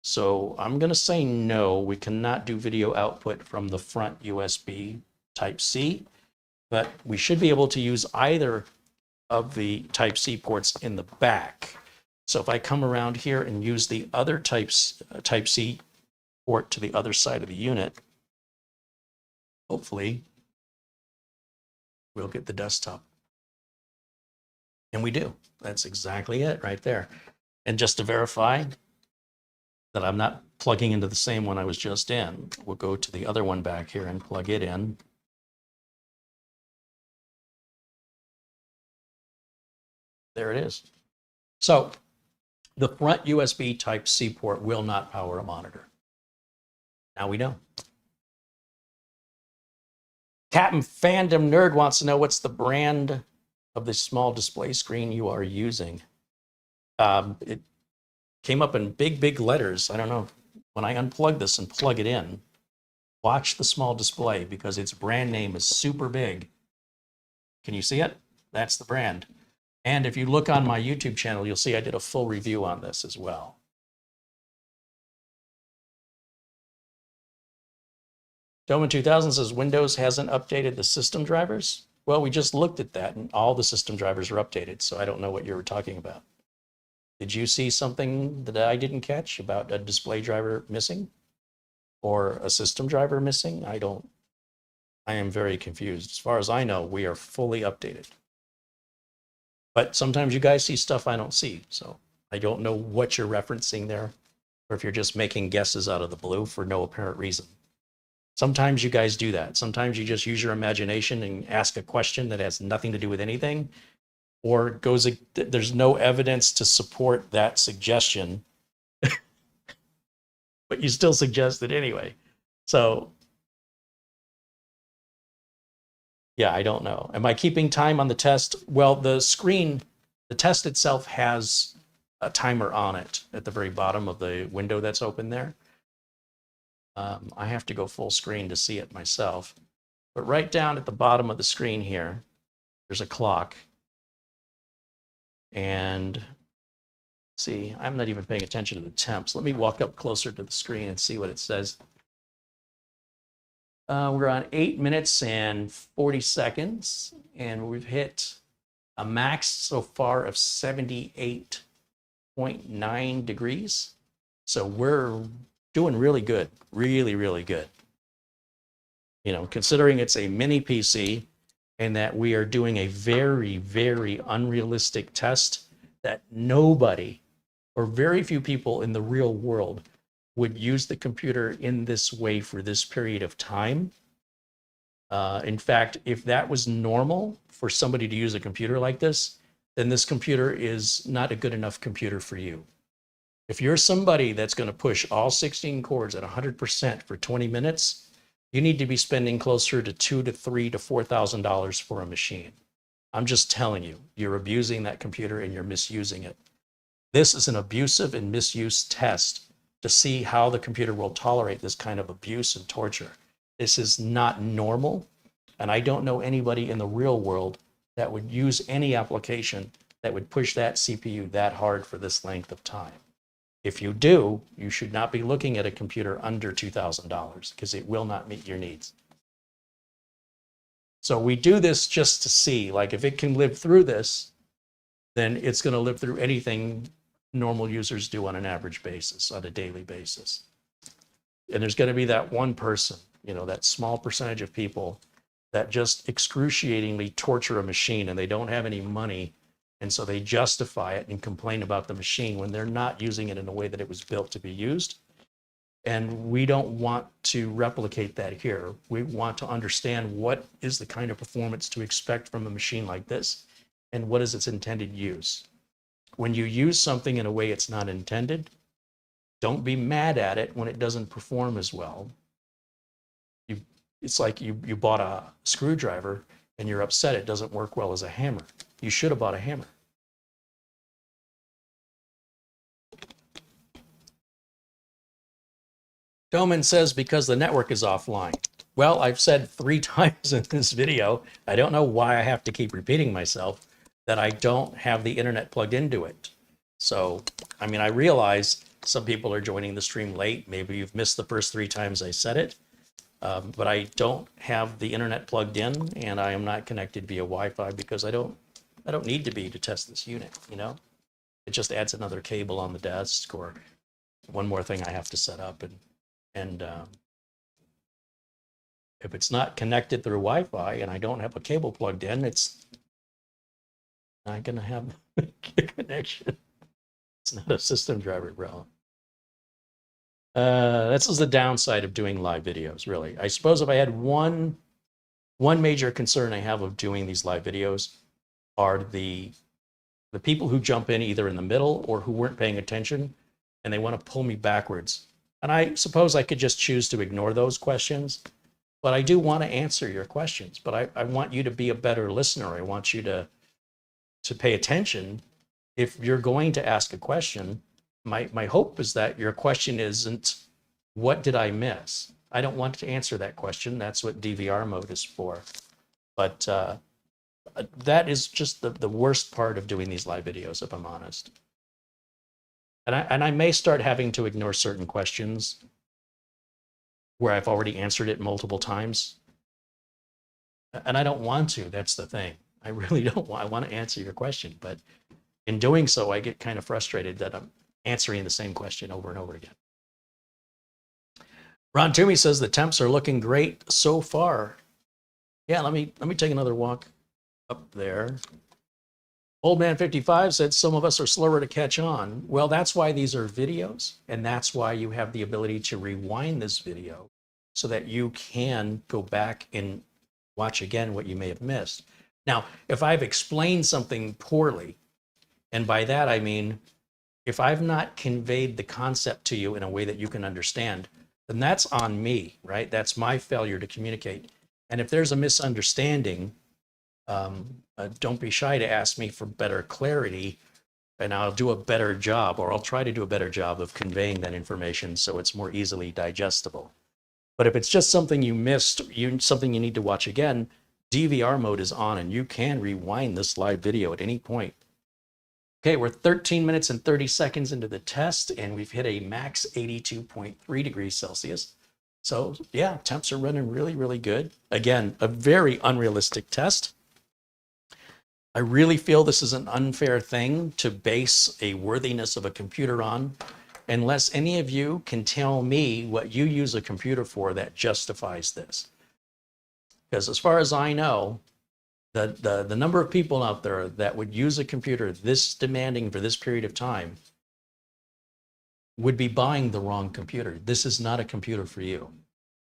So I'm going to say no. We cannot do video output from the front USB Type-C, but we should be able to use either of the Type-C ports in the back. So if I come around here and use the other Type-C port to the other side of the unit, hopefully we'll get the desktop. And we do. That's exactly it right there. And just to verify that I'm not plugging into the same one I was just in, we'll go to the other one back here and plug it in. There it is. So the front USB Type-C port will not power a monitor. Now we know. Captain Fandom Nerd wants to know what's the brand of the small display screen you are using. It came up in big letters. I don't know. When I unplug this and plug it in, Watch the small display because its brand name is super big. Can you see it? That's the brand. And if you look on my YouTube channel, you'll see I did a full review on this as well. Doman 2000 says Windows hasn't updated the system drivers. Well, we just looked at that and all the system drivers are updated, so I don't know what you were talking about. Did you see something that I didn't catch about a display driver missing or a system driver missing? I am very confused. As far as I know, we are fully updated. But sometimes you guys see stuff I don't see, so I don't know what you're referencing there, or if you're just making guesses out of the blue for no apparent reason. Sometimes you guys do that. Sometimes you just use your imagination and ask a question that has nothing to do with anything, or there's no evidence to support that suggestion, but you still suggest it anyway. So, yeah, I don't know. Am I keeping time on the test? Well, the test itself has a timer on it at the very bottom of the window that's open there. I have to go full screen to see it myself. But right down at the bottom of the screen here, there's a clock. And see, I'm not even paying attention to the temps. Let me walk up closer to the screen and see what it says. We're on 8 minutes and 40 seconds, and we've hit a max so far of 78.9 degrees. So we're doing really good, really, really good. You know, considering it's a mini PC and that we are doing a very, very unrealistic test that nobody or very few people in the real world would use the computer in this way for this period of time. In fact, if that was normal for somebody to use a computer like this, then this computer is not a good enough computer for you. If you're somebody that's going to push all 16 cores at 100% for 20 minutes, you need to be spending closer to $2,000 to $3,000 to $4,000 for a machine. I'm just telling you, you're abusing that computer and you're misusing it. This is an abusive and misuse test to see how the computer will tolerate this kind of abuse and torture. This is not normal, and I don't know anybody in the real world that would use any application that would push that CPU that hard for this length of time. If you do, you should not be looking at a computer under $2,000 because it will not meet your needs. So we do this just to see, like, if it can live through this, then it's going to live through anything normal users do on an average basis, on a daily basis. And there's going to be that one person, you know, that small percentage of people that just excruciatingly torture a machine and they don't have any money. And so they justify it and complain about the machine when they're not using it in a way that it was built to be used. And we don't want to replicate that here. We want to understand what is the kind of performance to expect from a machine like this and what is its intended use. When you use something in a way it's not intended, don't be mad at it when it doesn't perform as well. It's like you bought a screwdriver and you're upset it doesn't work well as a hammer. You should have bought a hammer. Doman says because the network is offline. Well, I've said 3 times in this video, I don't know why I have to keep repeating myself, that I don't have the internet plugged into it. So, I mean, I realize some people are joining the stream late. Maybe you've missed the first 3 times I said it. But I don't have the internet plugged in, and I am not connected via Wi-Fi because I don't need to be to test this unit, you know? It just adds another cable on the desk or one more thing I have to set up. And if it's not connected through Wi-Fi and I don't have a cable plugged in, it's not going to have a connection. It's not a system driver problem. This is the downside of doing live videos, really. I suppose if I had one major concern I have of doing these live videos are the people who jump in either in the middle or who weren't paying attention and they want to pull me backwards. And I suppose I could just choose to ignore those questions, but I do want to answer your questions. But I want you to be a better listener. I want you to pay attention. If you're going to ask a question, my hope is that your question isn't, what did I miss? I don't want to answer that question. That's what DVR mode is for. But that is just the worst part of doing these live videos, if I'm honest. And I may start having to ignore certain questions where I've already answered it multiple times. And I don't want to. That's the thing. I really don't want. I want to answer your question, but in doing so, I get kind of frustrated that I'm answering the same question over and over again. Ron Toomey says the temps are looking great so far. Yeah, let me take another walk up there. Old Man 55 said some of us are slower to catch on. Well, that's why these are videos, and that's why you have the ability to rewind this video so that you can go back and watch again what you may have missed. Now, if I've explained something poorly, and by that I mean if I've not conveyed the concept to you in a way that you can understand, then that's on me, right? That's my failure to communicate. And if there's a misunderstanding, don't be shy to ask me for better clarity, and I'll do a better job, or I'll try to do a better job of conveying that information so it's more easily digestible. But if it's just something you missed, something you need to watch again, DVR mode is on and you can rewind this live video at any point. Okay, we're 13 minutes and 30 seconds into the test, and we've hit a max 82.3 degrees Celsius. So yeah, temps are running really, really good. Again, a very unrealistic test. I really feel this is an unfair thing to base a worthiness of a computer on, unless any of you can tell me what you use a computer for that justifies this. Because as far as I know, the number of people out there that would use a computer this demanding for this period of time would be buying the wrong computer. This is not a computer for you.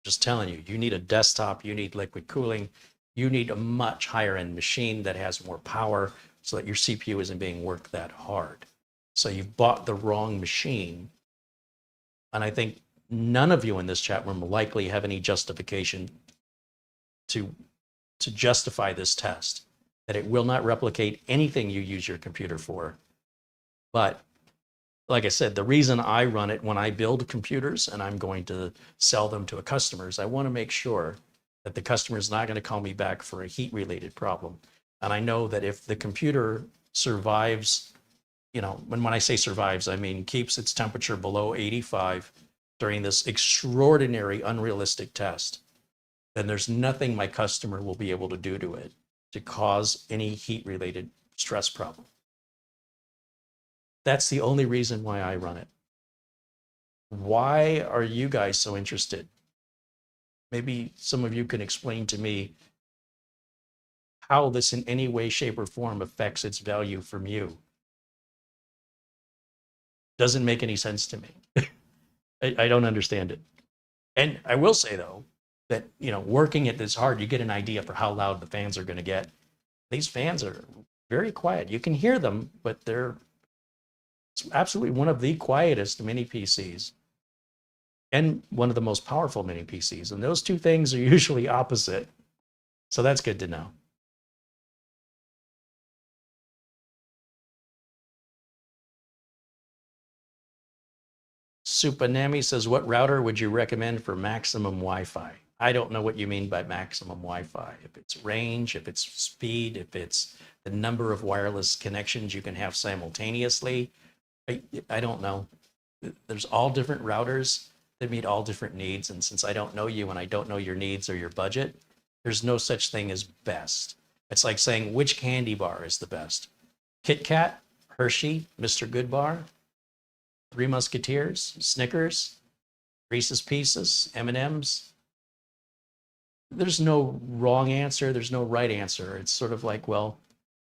Just telling you, you need a desktop, you need liquid cooling, you need a much higher end machine that has more power so that your CPU isn't being worked that hard. So you've bought the wrong machine. And I think none of you in this chat room likely have any justification to justify this test, that it will not replicate anything you use your computer for. But like I said, the reason I run it when I build computers and I'm going to sell them to a customer is I want to make sure that the customer is not going to call me back for a heat related problem. And I know that if the computer survives, you know, when I say survives, I mean keeps its temperature below 85 during this extraordinary, unrealistic test, then there's nothing my customer will be able to do to it to cause any heat related stress problem. That's the only reason why I run it. Why are you guys so interested? Maybe some of you can explain to me how this in any way, shape, or form affects its value from you. Doesn't make any sense to me. I don't understand it. And I will say though, that, you know, working at this hard, you get an idea for how loud the fans are going to get. These fans are very quiet. You can hear them, but it's absolutely one of the quietest mini PCs and one of the most powerful mini PCs. And those two things are usually opposite. So that's good to know. Supanami says, what router would you recommend for maximum Wi-Fi? I don't know what you mean by maximum Wi-Fi. If it's range, if it's speed, if it's the number of wireless connections you can have simultaneously, I don't know. There's all different routers that meet all different needs. And since I don't know you and I don't know your needs or your budget, there's no such thing as best. It's like saying which candy bar is the best. Kit Kat, Hershey, Mr. Goodbar, Three Musketeers, Snickers, Reese's Pieces, M&Ms. There's no wrong answer. There's no right answer. It's sort of like, well,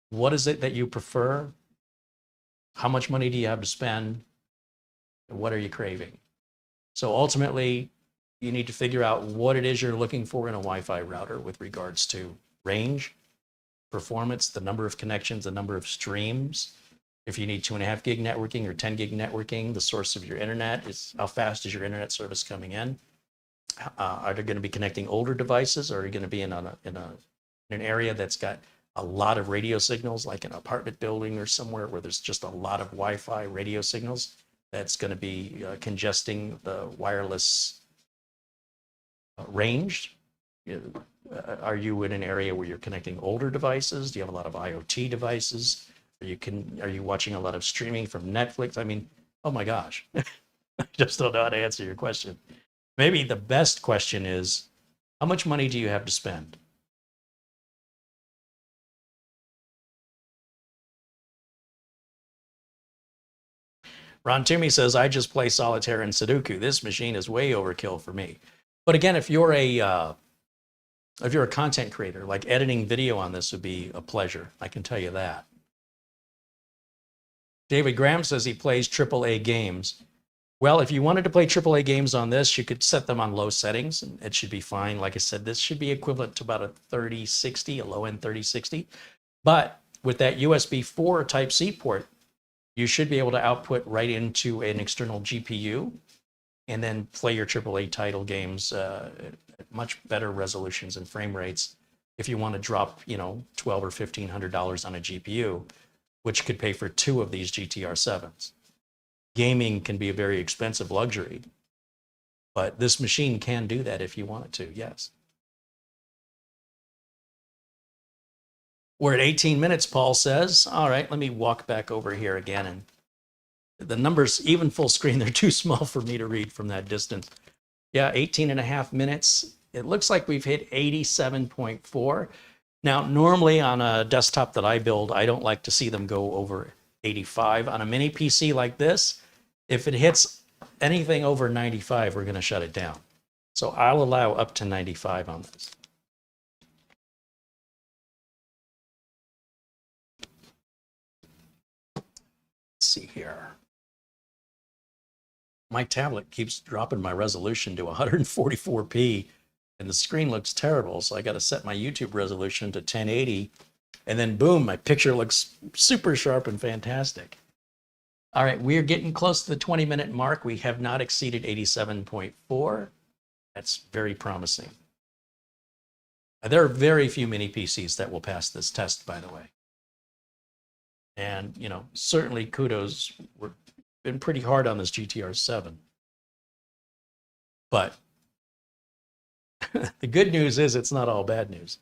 what is it that you prefer? How much money do you have to spend? And what are you craving? So ultimately, you need to figure out what it is you're looking for in a Wi-Fi router with regards to range, performance, the number of connections, the number of streams. If you need 2.5 gig networking or 10 gig networking, the source of your internet is how fast is your internet service coming in? Are they going to be connecting older devices, or are you going to be in an area that's got a lot of radio signals, like an apartment building or somewhere where there's just a lot of Wi-Fi radio signals? That's going to be congesting the wireless ranged? Are you in an area where you're connecting older devices? Do you have a lot of IoT devices? Are you watching a lot of streaming from Netflix? I mean, oh my gosh, I just don't know how to answer your question. Maybe the best question is, how much money do you have to spend? Ron Toomey says, I just play solitaire and Sudoku. This machine is way overkill for me. But again, if you're a content creator, like editing video on this would be a pleasure. I can tell you that. David Graham says he plays AAA games. Well, if you wanted to play AAA games on this, you could set them on low settings and it should be fine. Like I said, this should be equivalent to about a 3060, a low-end 3060. But with that USB 4 Type-C port, you should be able to output right into an external GPU and then play your AAA title games at much better resolutions and frame rates if you want to drop, $1,200 or $1,500 on a GPU, which could pay for 2 of these GTR7s. Gaming can be a very expensive luxury, but this machine can do that if you want it to, yes. We're at 18 minutes, Paul says. All right, let me walk back over here again. And the numbers, even full screen, they're too small for me to read from that distance. Yeah, 18 and a half minutes. It looks like we've hit 87.4. Now, normally on a desktop that I build, I don't like to see them go over 85. On a mini PC like this, if it hits anything over 95, we're going to shut it down. So I'll allow up to 95 on this. Let's see here. My tablet keeps dropping my resolution to 144p and the screen looks terrible. So I got to set my YouTube resolution to 1080 and then boom, my picture looks super sharp and fantastic. All right, we're getting close to the 20-minute mark. We have not exceeded 87.4. That's very promising. There are very few mini PCs that will pass this test, by the way. And, certainly kudos. We've been pretty hard on this GTR7. But the good news is it's not all bad news.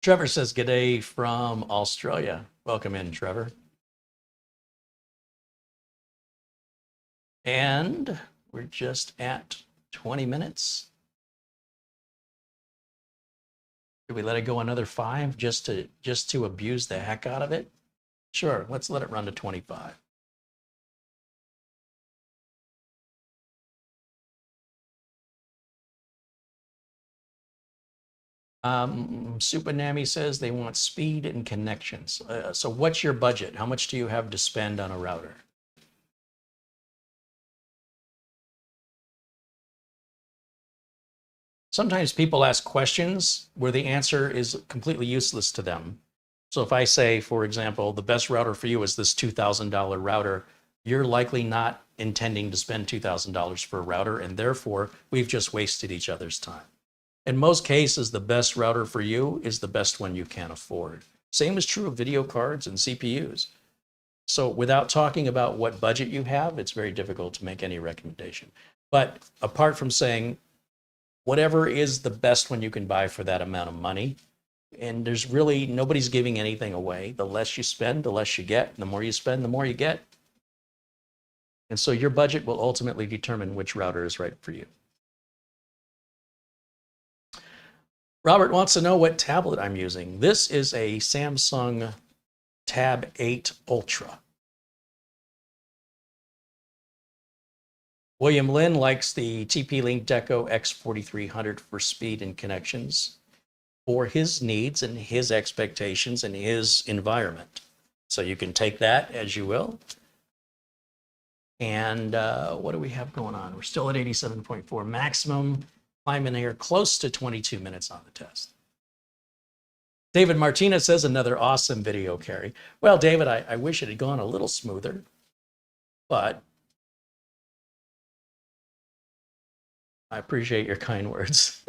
Trevor says, "G'day from Australia." Welcome in, Trevor. And we're just at 20 minutes. Should we let it go another 5 just to abuse the heck out of it? Sure, let's let it run to 25. Super Nami says they want speed and connections. So what's your budget? How much do you have to spend on a router? Sometimes people ask questions where the answer is completely useless to them. So if I say, for example, the best router for you is this $2,000 router, you're likely not intending to spend $2,000 for a router, and therefore we've just wasted each other's time. In most cases, the best router for you is the best one you can afford. Same is true of video cards and CPUs. So without talking about what budget you have, it's very difficult to make any recommendation. But apart from saying, whatever is the best one you can buy for that amount of money, and there's really, nobody's giving anything away. The less you spend, the less you get. The more you spend, the more you get. And so your budget will ultimately determine which router is right for you. Robert wants to know what tablet I'm using. This is a Samsung Tab 8 Ultra. William Lin likes the TP-Link Deco X4300 for speed and connections for his needs and his expectations and his environment. So you can take that as you will. And what do we have going on? We're still at 87.4 maximum. Climbing here close to 22 minutes on the test. David Martinez says, another awesome video, Carrie. Well, David, I wish it had gone a little smoother, but I appreciate your kind words.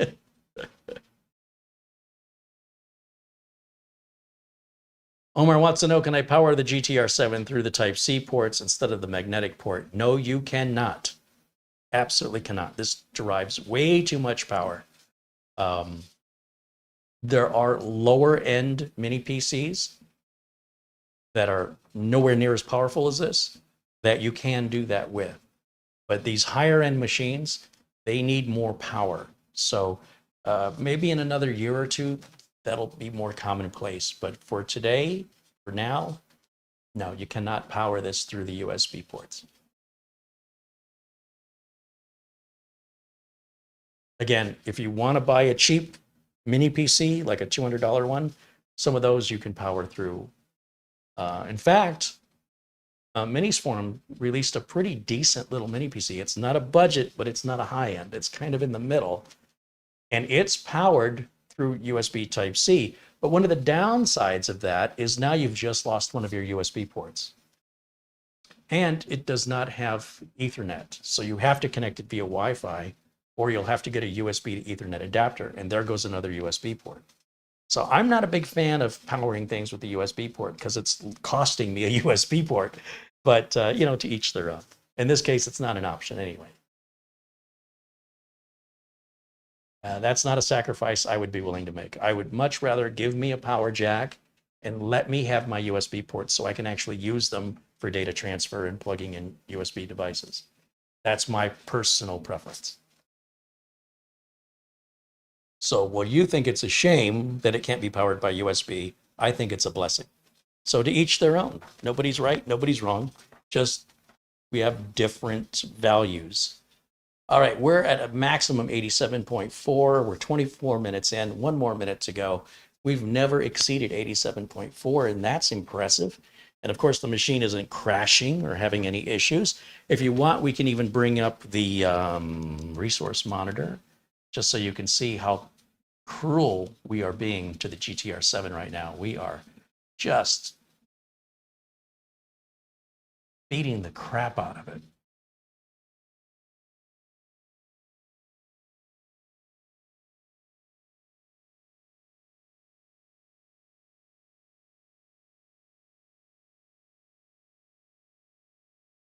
Omar wants to know, can I power the GTR7 through the Type-C ports instead of the magnetic port? No, you cannot. Absolutely cannot. This derives way too much power. There are lower-end mini PCs that are nowhere near as powerful as this that you can do that with. But these higher-end machines, they need more power. So maybe in another year or two, that'll be more commonplace. But for today, for now, no, you cannot power this through the USB ports. Again, if you want to buy a cheap mini PC, like a $200 one, some of those you can power through. In fact, Minis Forum released a pretty decent little mini PC. It's not a budget, but it's not a high end. It's kind of in the middle. And it's powered through USB Type-C. But one of the downsides of that is now you've just lost one of your USB ports. And it does not have Ethernet. So you have to connect it via Wi-Fi, or you'll have to get a USB to Ethernet adapter. And there goes another USB port. So I'm not a big fan of powering things with the USB port because it's costing me a USB port. But, you know, to each their own. In this case, it's not an option anyway. That's not a sacrifice I would be willing to make. I would much rather give me a power jack and let me have my USB ports so I can actually use them for data transfer and plugging in USB devices. That's my personal preference. So while you think it's a shame that it can't be powered by USB, I think it's a blessing. So to each their own. Nobody's right, nobody's wrong. Just we have different values. All right, we're at a maximum 87.4. We're 24 minutes in, 1 more minute to go. We've never exceeded 87.4, and that's impressive. And of course, the machine isn't crashing or having any issues. If you want, we can even bring up the resource monitor, just so you can see how cruel we are being to the GTR7 right now. We are just beating the crap out of it.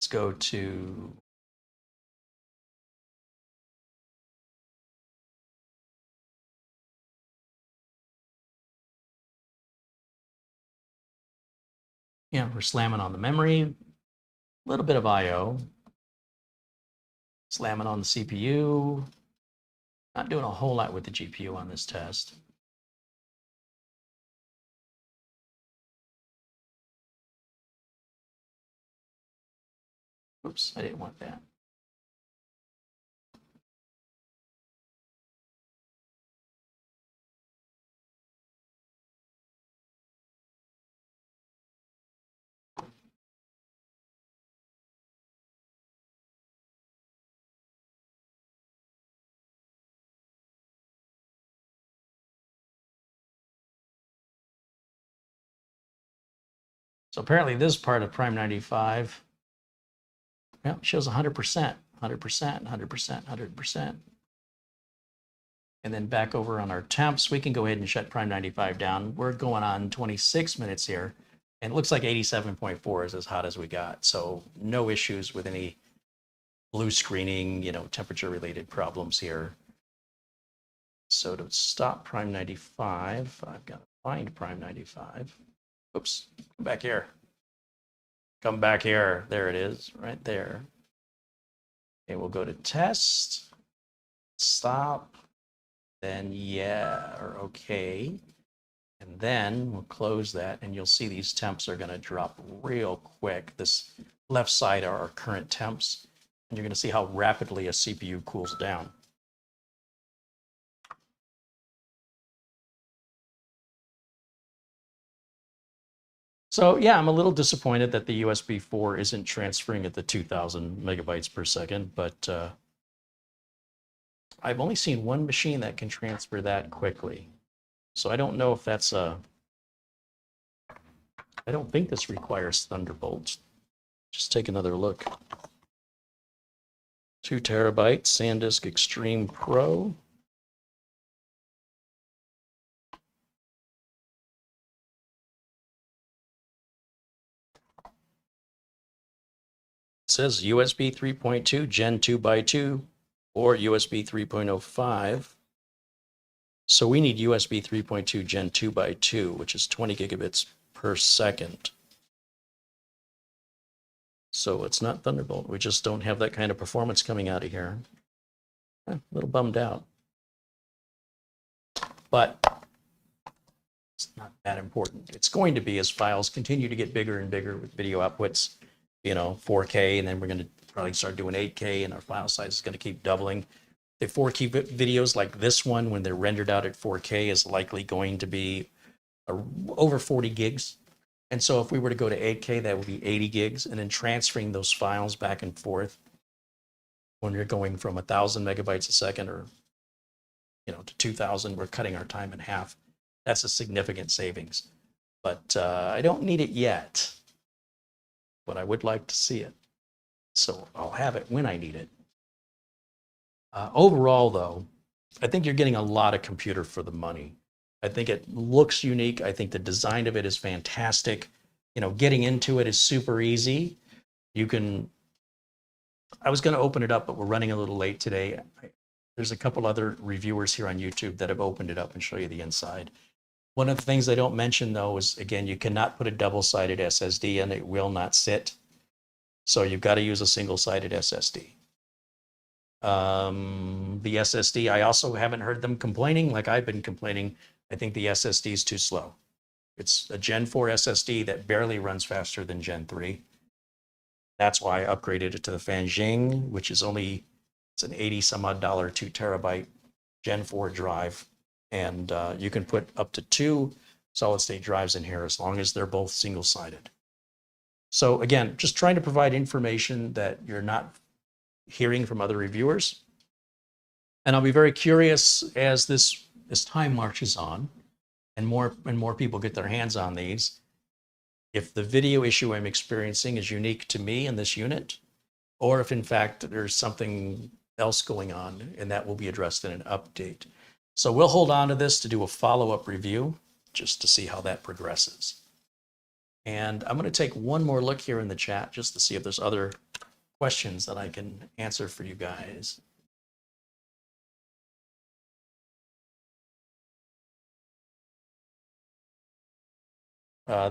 Let's go to we're slamming on the memory, a little bit of I/O, slamming on the CPU. Not doing a whole lot with the GPU on this test. Oops, I didn't want that. So apparently this part of Prime 95 shows 100%, 100%, 100%, 100%. And then back over on our temps, we can go ahead and shut Prime 95 down. We're going on 26 minutes here, and it looks like 87.4 is as hot as we got. So no issues with any blue screening, temperature-related problems here. So to stop Prime 95, I've got to find Prime 95. Oops, come back here. Come back here. There it is, right there. Okay, we'll go to test, stop, then or okay. And then we'll close that, and you'll see these temps are going to drop real quick. This left side are our current temps, and you're going to see how rapidly a CPU cools down. So yeah, I'm a little disappointed that the USB 4 isn't transferring at the 2,000 megabytes per second, but I've only seen one machine that can transfer that quickly. So I don't know if that's I don't think this requires Thunderbolt. Just take another look. 2 terabyte SanDisk Extreme Pro. It says USB 3.2 Gen 2x2 or USB 3.05. So we need USB 3.2 Gen 2x2, which is 20 gigabits per second. So it's not Thunderbolt. We just don't have that kind of performance coming out of here. A little bummed out. But it's not that important. It's going to be as files continue to get bigger and bigger with video outputs, 4K, and then we're going to probably start doing 8K, and our file size is going to keep doubling. The 4K videos like this one, when they're rendered out at 4K, is likely going to be over 40 gigs. And so if we were to go to 8K, that would be 80 gigs. And then transferring those files back and forth, when you're going from 1,000 megabytes a second or to 2,000, we're cutting our time in half. That's a significant savings. But I don't need it yet, but I would like to see it. So I'll have it when I need it. Overall, though, I think you're getting a lot of computer for the money. I think it looks unique. I think the design of it is fantastic. Getting into it is super easy. I was going to open it up, but we're running a little late today. There's a couple other reviewers here on YouTube that have opened it up and show you the inside. One of the things they don't mention, though, is, again, you cannot put a double-sided SSD in. It will not sit. So you've got to use a single-sided SSD. The SSD, I also haven't heard them complaining like I've been complaining. I think the SSD is too slow. It's a Gen 4 SSD that barely runs faster than Gen 3. That's why I upgraded it to the Fanjing, which is it's an 80 some odd dollar 2 terabyte Gen 4 drive. And you can put up to 2 solid state drives in here as long as they're both single sided. So again, just trying to provide information that you're not hearing from other reviewers. And I'll be very curious as this time marches on and more people get their hands on these, if the video issue I'm experiencing is unique to me in this unit, or if in fact there's something else going on, and that will be addressed in an update. So we'll hold on to this to do a follow-up review just to see how that progresses. And I'm going to take one more look here in the chat just to see if there's other questions that I can answer for you guys.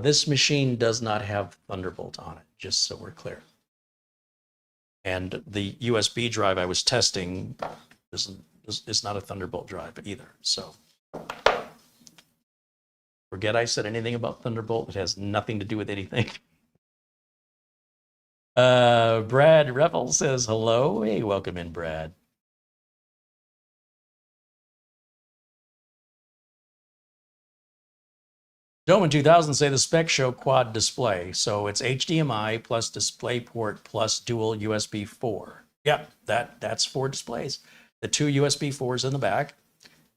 This machine does not have Thunderbolt on it, just so we're clear. And the USB drive I was testing is not a Thunderbolt drive either. So forget I said anything about Thunderbolt. It has nothing to do with anything. Brad Revel says hello. Hey, welcome in, Brad. Doman 2000 say the specs show quad display. So it's HDMI plus DisplayPort plus dual USB 4. Yeah, that's 4 displays. The 2 USB 4s in the back,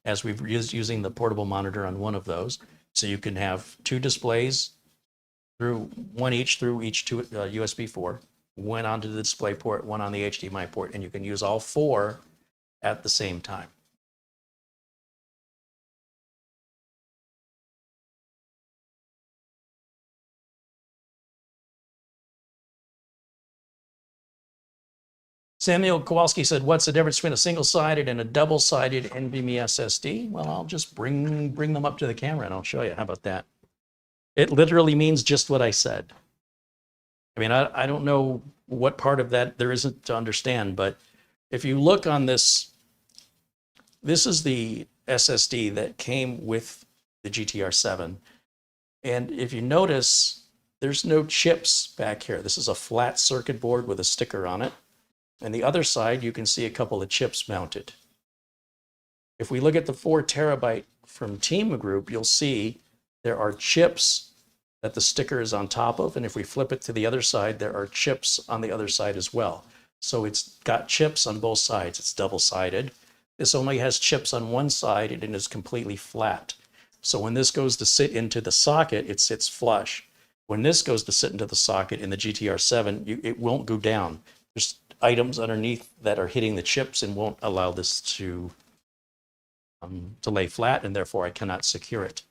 as we've used using the portable monitor on one of those. So you can have 2 displays through each 2 USB 4, one onto the DisplayPort, one on the HDMI port, and you can use all 4 at the same time. Samuel Kowalski said, what's the difference between a single-sided and a double-sided NVMe SSD? Well, I'll just bring them up to the camera and I'll show you. How about that? It literally means just what I said. I mean, I don't know what part of that there isn't to understand, but if you look on this, this is the SSD that came with the GTR7. And if you notice, there's no chips back here. This is a flat circuit board with a sticker on it. And the other side, you can see a couple of chips mounted. If we look at the 4 terabyte from Team Group, you'll see there are chips that the sticker is on top of. And if we flip it to the other side, there are chips on the other side as well. So it's got chips on both sides. It's double-sided. This only has chips on one side and it is completely flat. So when this goes to sit into the socket, it sits flush. When this goes to sit into the socket in the GTR7, it won't go down. There's items underneath that are hitting the chips and won't allow this to lay flat, and therefore I cannot secure it.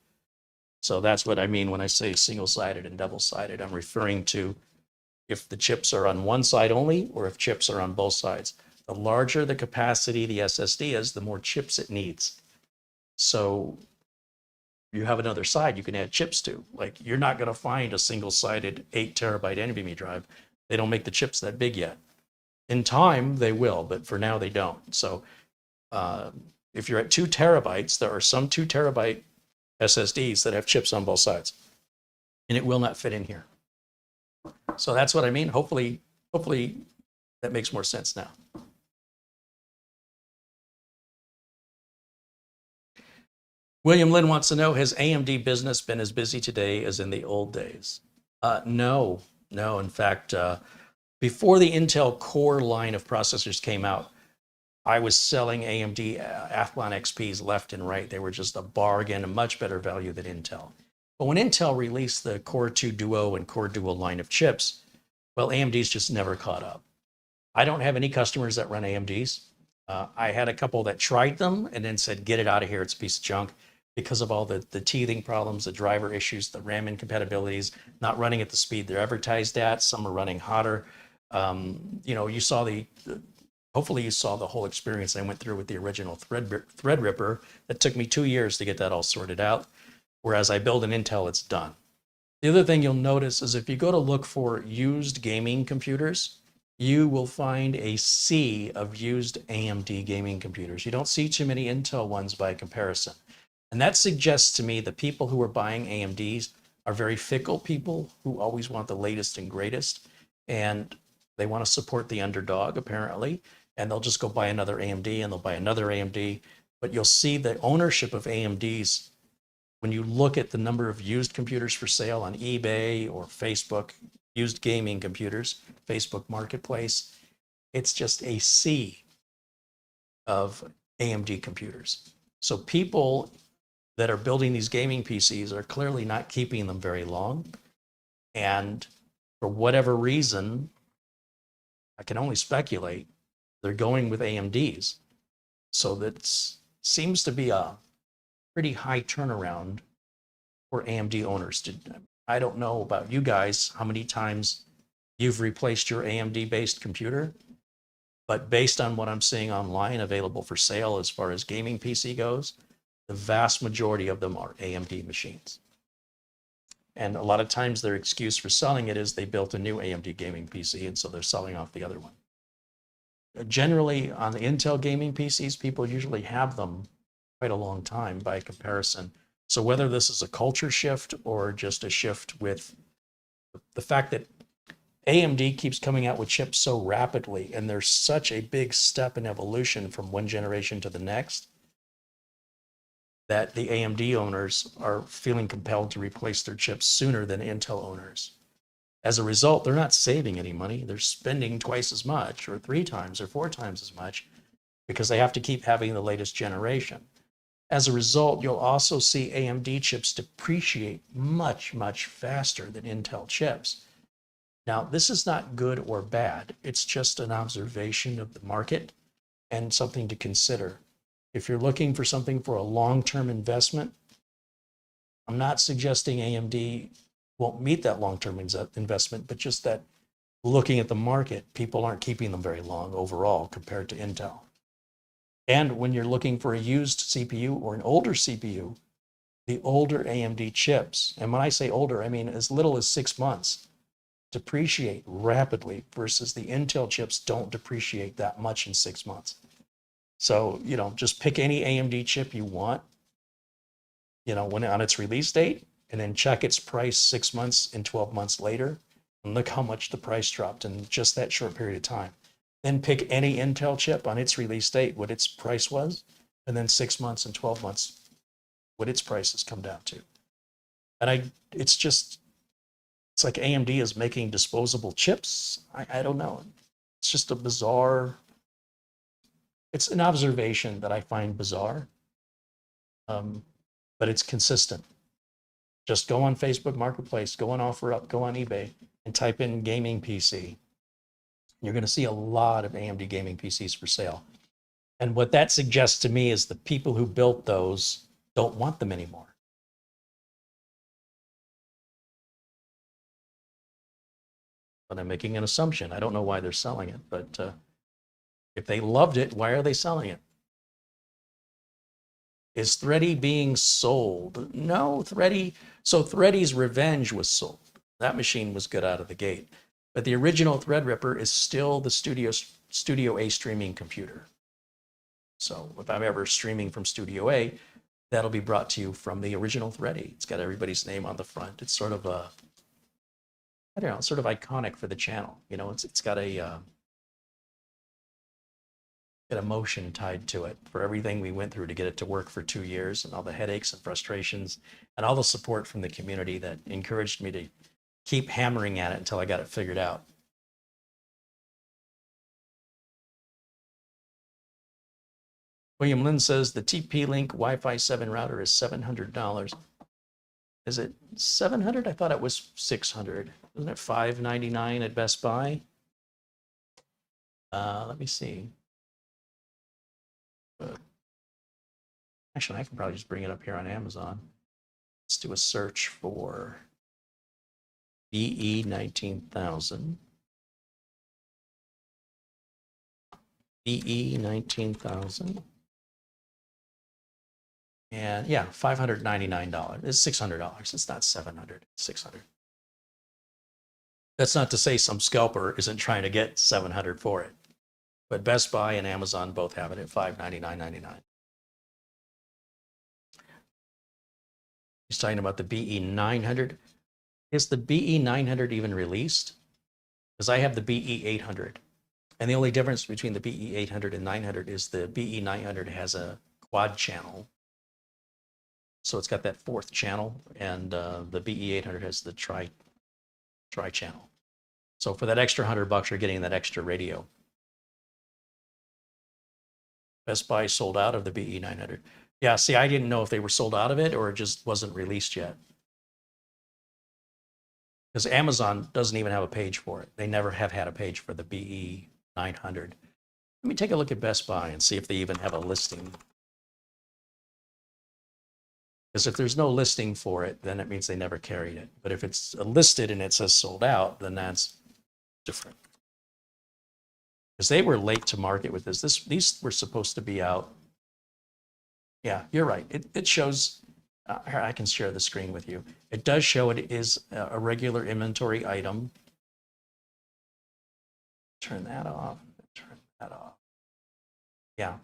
So that's what I mean when I say single-sided and double-sided. I'm referring to if the chips are on one side only or if chips are on both sides. The larger the capacity the SSD is, the more chips it needs. So you have another side you can add chips to. Like, you're not going to find a single-sided 8 terabyte NVMe drive. They don't make the chips that big yet. In time, they will, but for now, they don't. So if you're at 2 terabytes, there are some 2 terabyte SSDs that have chips on both sides, and it will not fit in here. So that's what I mean. Hopefully that makes more sense now. William Lynn wants to know, has AMD business been as busy today as in the old days? No. In fact, before the Intel Core line of processors came out, I was selling AMD Athlon XPs left and right. They were just a bargain, a much better value than Intel. But when Intel released the Core 2 Duo and Core Dual line of chips, well, AMD's just never caught up. I don't have any customers that run AMDs. I had a couple that tried them and then said, get it out of here, it's a piece of junk, because of all the teething problems, the driver issues, the RAM incompatibilities, not running at the speed they're advertised at. Some are running hotter. You saw hopefully you saw the whole experience I went through with the original Threadripper. That took me 2 years to get that all sorted out. Whereas I build an Intel, it's done. The other thing you'll notice is if you go to look for used gaming computers, you will find a sea of used AMD gaming computers. You don't see too many Intel ones by comparison. And that suggests to me the people who are buying AMDs are very fickle people who always want the latest and greatest. And they want to support the underdog, apparently. And they'll just go buy another AMD and they'll buy another AMD. But you'll see the ownership of AMDs when you look at the number of used computers for sale on eBay or Facebook, used gaming computers, Facebook Marketplace. It's just a sea of AMD computers. So people that are building these gaming PCs are clearly not keeping them very long. And for whatever reason, I can only speculate, they're going with AMDs. So that seems to be a pretty high turnaround for AMD owners. I don't know about you guys, how many times you've replaced your AMD-based computer, but based on what I'm seeing online available for sale as far as gaming PC goes, the vast majority of them are AMD machines. And a lot of times their excuse for selling it is they built a new AMD gaming PC, and so they're selling off the other one. Generally, on the Intel gaming PCs, people usually have them quite a long time by comparison. So whether this is a culture shift or just a shift with the fact that AMD keeps coming out with chips so rapidly, and there's such a big step in evolution from one generation to the next, that the AMD owners are feeling compelled to replace their chips sooner than Intel owners. As a result, they're not saving any money. They're spending twice as much or 3 times or 4 times as much because they have to keep having the latest generation. As a result, you'll also see AMD chips depreciate much, much faster than Intel chips. Now, this is not good or bad. It's just an observation of the market and something to consider. If you're looking for something for a long-term investment, I'm not suggesting AMD won't meet that long-term investment, but just that looking at the market, people aren't keeping them very long overall compared to Intel. And when you're looking for a used CPU or an older CPU, the older AMD chips, and when I say older, I mean as little as 6 months, depreciate rapidly versus the Intel chips don't depreciate that much in 6 months. So, just pick any AMD chip you want, when on its release date, and then check its price 6 months and 12 months later, and look how much the price dropped in just that short period of time. Then pick any Intel chip on its release date, what its price was, and then 6 months and 12 months, what its price has come down to. And it's like AMD is making disposable chips. I don't know. It's just it's an observation that I find bizarre, but it's consistent. Just go on Facebook Marketplace, go on OfferUp, go on eBay, and type in gaming PC. You're going to see a lot of AMD gaming PCs for sale. And what that suggests to me is the people who built those don't want them anymore. but I'm making an assumption. I don't know why they're selling it, but if they loved it, why are they selling it? Is Thready being sold? No, Thready. So Thready's Revenge was sold. That machine was good out of the gate. But the original Threadripper is still the Studio A streaming computer. So if I'm ever streaming from Studio A, that'll be brought to you from the original Thready. It's got everybody's name on the front. It's sort of a, I don't know, sort of iconic for the channel. You know, it's got a emotion tied to it for everything we went through to get it to work for 2 years, and all the headaches and frustrations and all the support from the community that encouraged me to keep hammering at it until I got it figured out. William Lynn says the TP-Link Wi-Fi 7 router is $700. Is it 700? I thought it was 600. Isn't it $599 at Best Buy? Let me see. Actually, I can probably just bring it up here on Amazon. Let's do a search for BE 19,000. BE 19,000. And yeah, $599. It's $600. It's not $700. It's $600. That's not to say some scalper isn't trying to get $700 for it. But Best Buy and Amazon both have it at $599.99. He's talking about the BE 900. Is the BE 900 even released? Because I have the BE 800. And the only difference between the BE 800 and 900 is the BE 900 has a quad channel. So it's got that fourth channel, and the BE 800 has the tri channel. So for that extra $100, you're getting that extra radio. Best Buy sold out of the BE 900. Yeah, see, I didn't know if they were sold out of it or it just wasn't released yet. Because Amazon doesn't even have a page for it. They never have had a page for the BE 900. Let me take a look at Best Buy and see if they even have a listing. Because if there's no listing for it, then it means they never carried it. But if it's listed and it says sold out, then that's different. Because they were late to market with this. These were supposed to be out. Yeah, you're right. It shows, I can share the screen with you. It does show it is a regular inventory item. Turn that off. Turn that off. Yeah.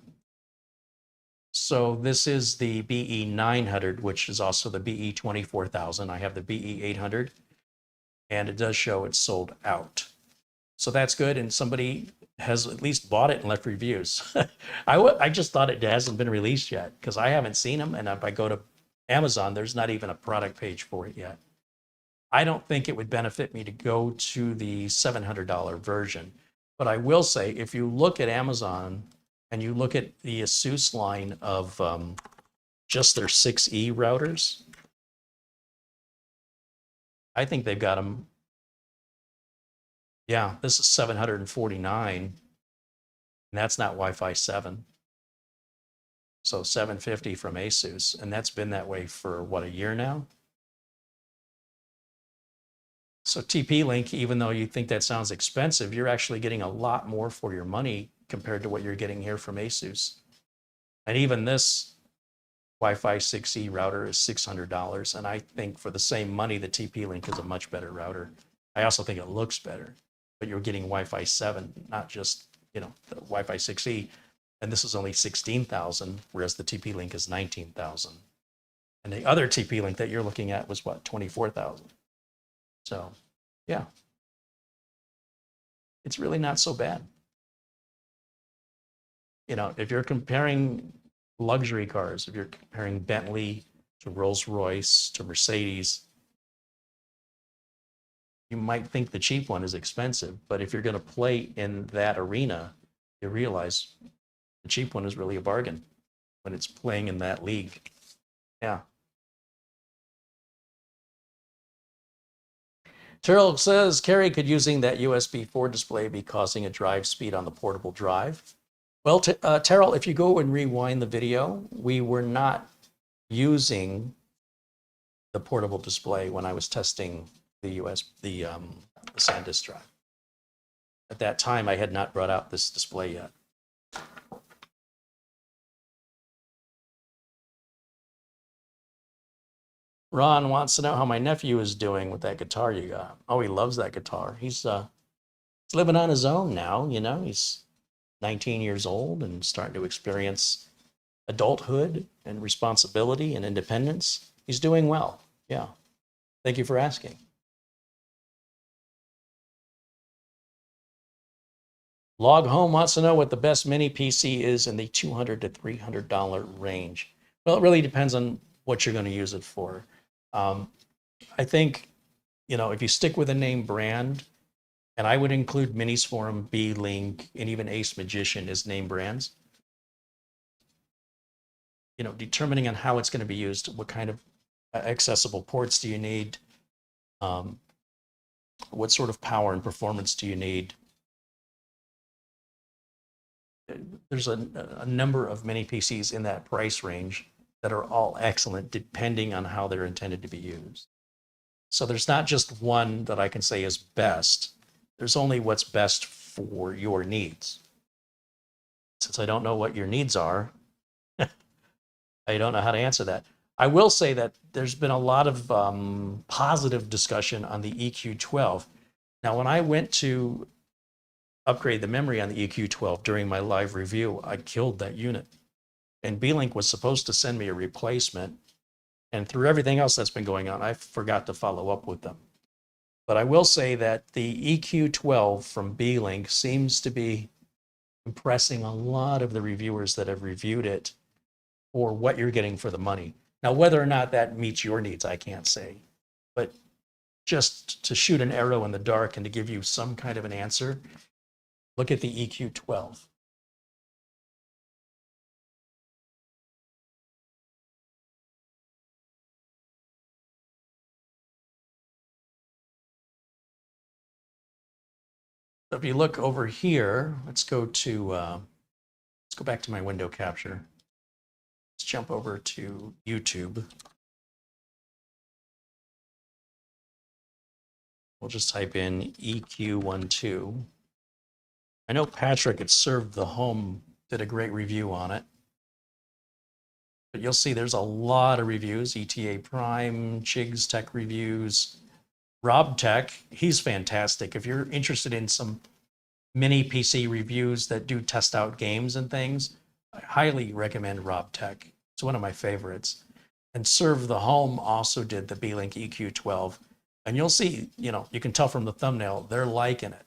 So this is the BE 900, which is also the BE 24,000. I have the BE 800, and it does show it's sold out. So that's good, and somebody has at least bought it and left reviews. I just thought it hasn't been released yet because I haven't seen them, and if I go to Amazon, there's not even a product page for it yet. I don't think it would benefit me to go to the $700 version, but I will say if you look at Amazon and you look at the ASUS line of just their 6E routers, I think they've got them. Yeah, this is $749, and that's not Wi-Fi 7. So $750 from ASUS, and that's been that way for, what, a year now? So TP-Link, even though you think that sounds expensive, you're actually getting a lot more for your money compared to what you're getting here from ASUS. And even this Wi-Fi 6E router is $600, and I think for the same money, the TP-Link is a much better router. I also think it looks better, but you're getting Wi-Fi 7, not just, you know, the Wi-Fi 6E. And this is only 16,000, whereas the TP-Link is 19,000. And the other TP-Link that you're looking at was what, 24,000. So, yeah, it's really not so bad. You know, if you're comparing luxury cars, if you're comparing Bentley to Rolls-Royce to Mercedes, you might think the cheap one is expensive, but if you're going to play in that arena, you realize the cheap one is really a bargain when it's playing in that league. Yeah. Terrell says, Carrie, could using that USB 4 display be causing a drive speed on the portable drive? Well, Terrell, if you go and rewind the video, we were not using the portable display when I was testing the SanDisk drive. At that time, I had not brought out this display yet. Ron wants to know how my nephew is doing with that guitar you got. Oh, he loves that guitar. He's living on his own now, you know. He's 19 years old and starting to experience adulthood and responsibility and independence. He's doing well. Yeah. Thank you for asking. Log Home wants to know what the best mini PC is in the $200 to $300 range. Well, it really depends on what you're going to use it for. I think, you know, if you stick with a name brand, and I would include Minis Forum, Beelink, and even Ace Magician as name brands, you know, determining on how it's going to be used, what kind of accessible ports do you need, what sort of power and performance do you need. There's a number of mini PCs in that price range that are all excellent depending on how they're intended to be used. So there's not just one that I can say is best. There's only what's best for your needs. Since I don't know what your needs are, I don't know how to answer that. I will say that there's been a lot of positive discussion on the EQ12. Now, when I went to upgrade the memory on the EQ12 during my live review, I killed that unit. And Beelink was supposed to send me a replacement. And through everything else that's been going on, I forgot to follow up with them. But I will say that the EQ12 from Beelink seems to be impressing a lot of the reviewers that have reviewed it for what you're getting for the money. Now, whether or not that meets your needs, I can't say. But just to shoot an arrow in the dark and to give you some kind of an answer, look at the EQ12. So if you look over here, let's go back to my window capture. Let's jump over to YouTube. We'll just type in EQ12. I know Patrick at Serve the Home did a great review on it. But you'll see there's a lot of reviews. ETA Prime, Chig's Tech Reviews, Rob Tech. He's fantastic. If you're interested in some mini PC reviews that do test out games and things, I highly recommend Rob Tech. It's one of my favorites. And Serve the Home also did the Beelink EQ12. And you'll see, you know, you can tell from the thumbnail, they're liking it.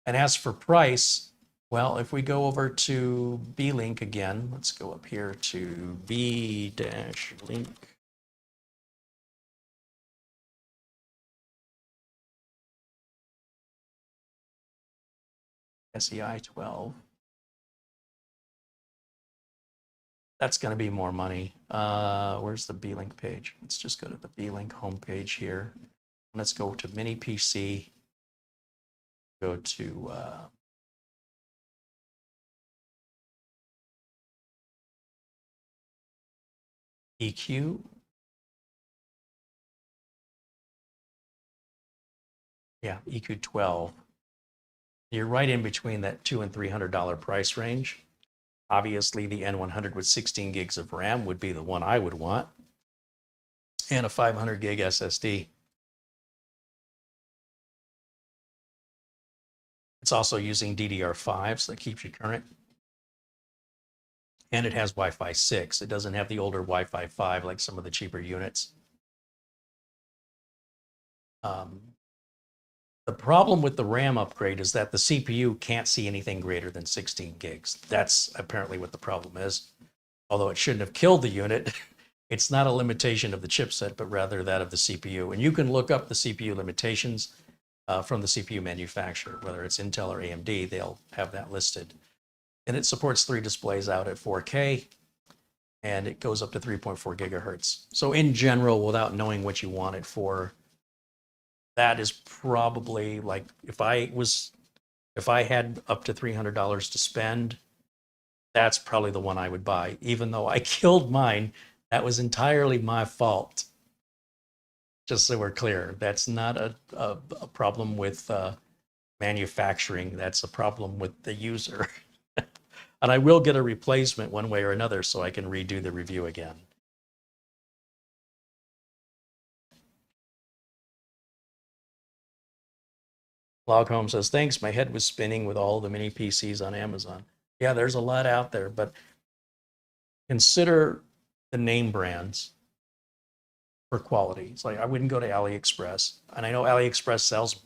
And as for price, well, if we go over to Beelink again, let's go up here to B-Link. SEI 12. That's going to be more money. Where's the Beelink page? Let's just go to the Beelink homepage here. Let's go to Mini PC. Go to EQ. Yeah, EQ12. You're right in between that $200 and $300 price range. Obviously, the N100 with 16 gigs of RAM would be the one I would want, and a 500 gig SSD. It's also using DDR5, so that keeps you current. And it has Wi-Fi 6. It doesn't have the older Wi-Fi 5 like some of the cheaper units. The problem with the RAM upgrade is that the CPU can't see anything greater than 16 gigs. That's apparently what the problem is. Although it shouldn't have killed the unit, it's not a limitation of the chipset, but rather that of the CPU. And you can look up the CPU limitations from the CPU manufacturer, whether it's Intel or AMD, they'll have that listed. And it supports 3 displays out at 4K, and it goes up to 3.4 gigahertz. So in general, without knowing what you want it for, that is probably like, if I had up to $300 to spend, that's probably the one I would buy. Even though I killed mine, that was entirely my fault. Just so we're clear, that's not a problem with manufacturing. That's a problem with the user. And I will get a replacement one way or another so I can redo the review again. Logholm says, thanks, my head was spinning with all the mini PCs on Amazon. Yeah, there's a lot out there, but consider the name brands for quality. It's like I wouldn't go to AliExpress, and I know AliExpress sells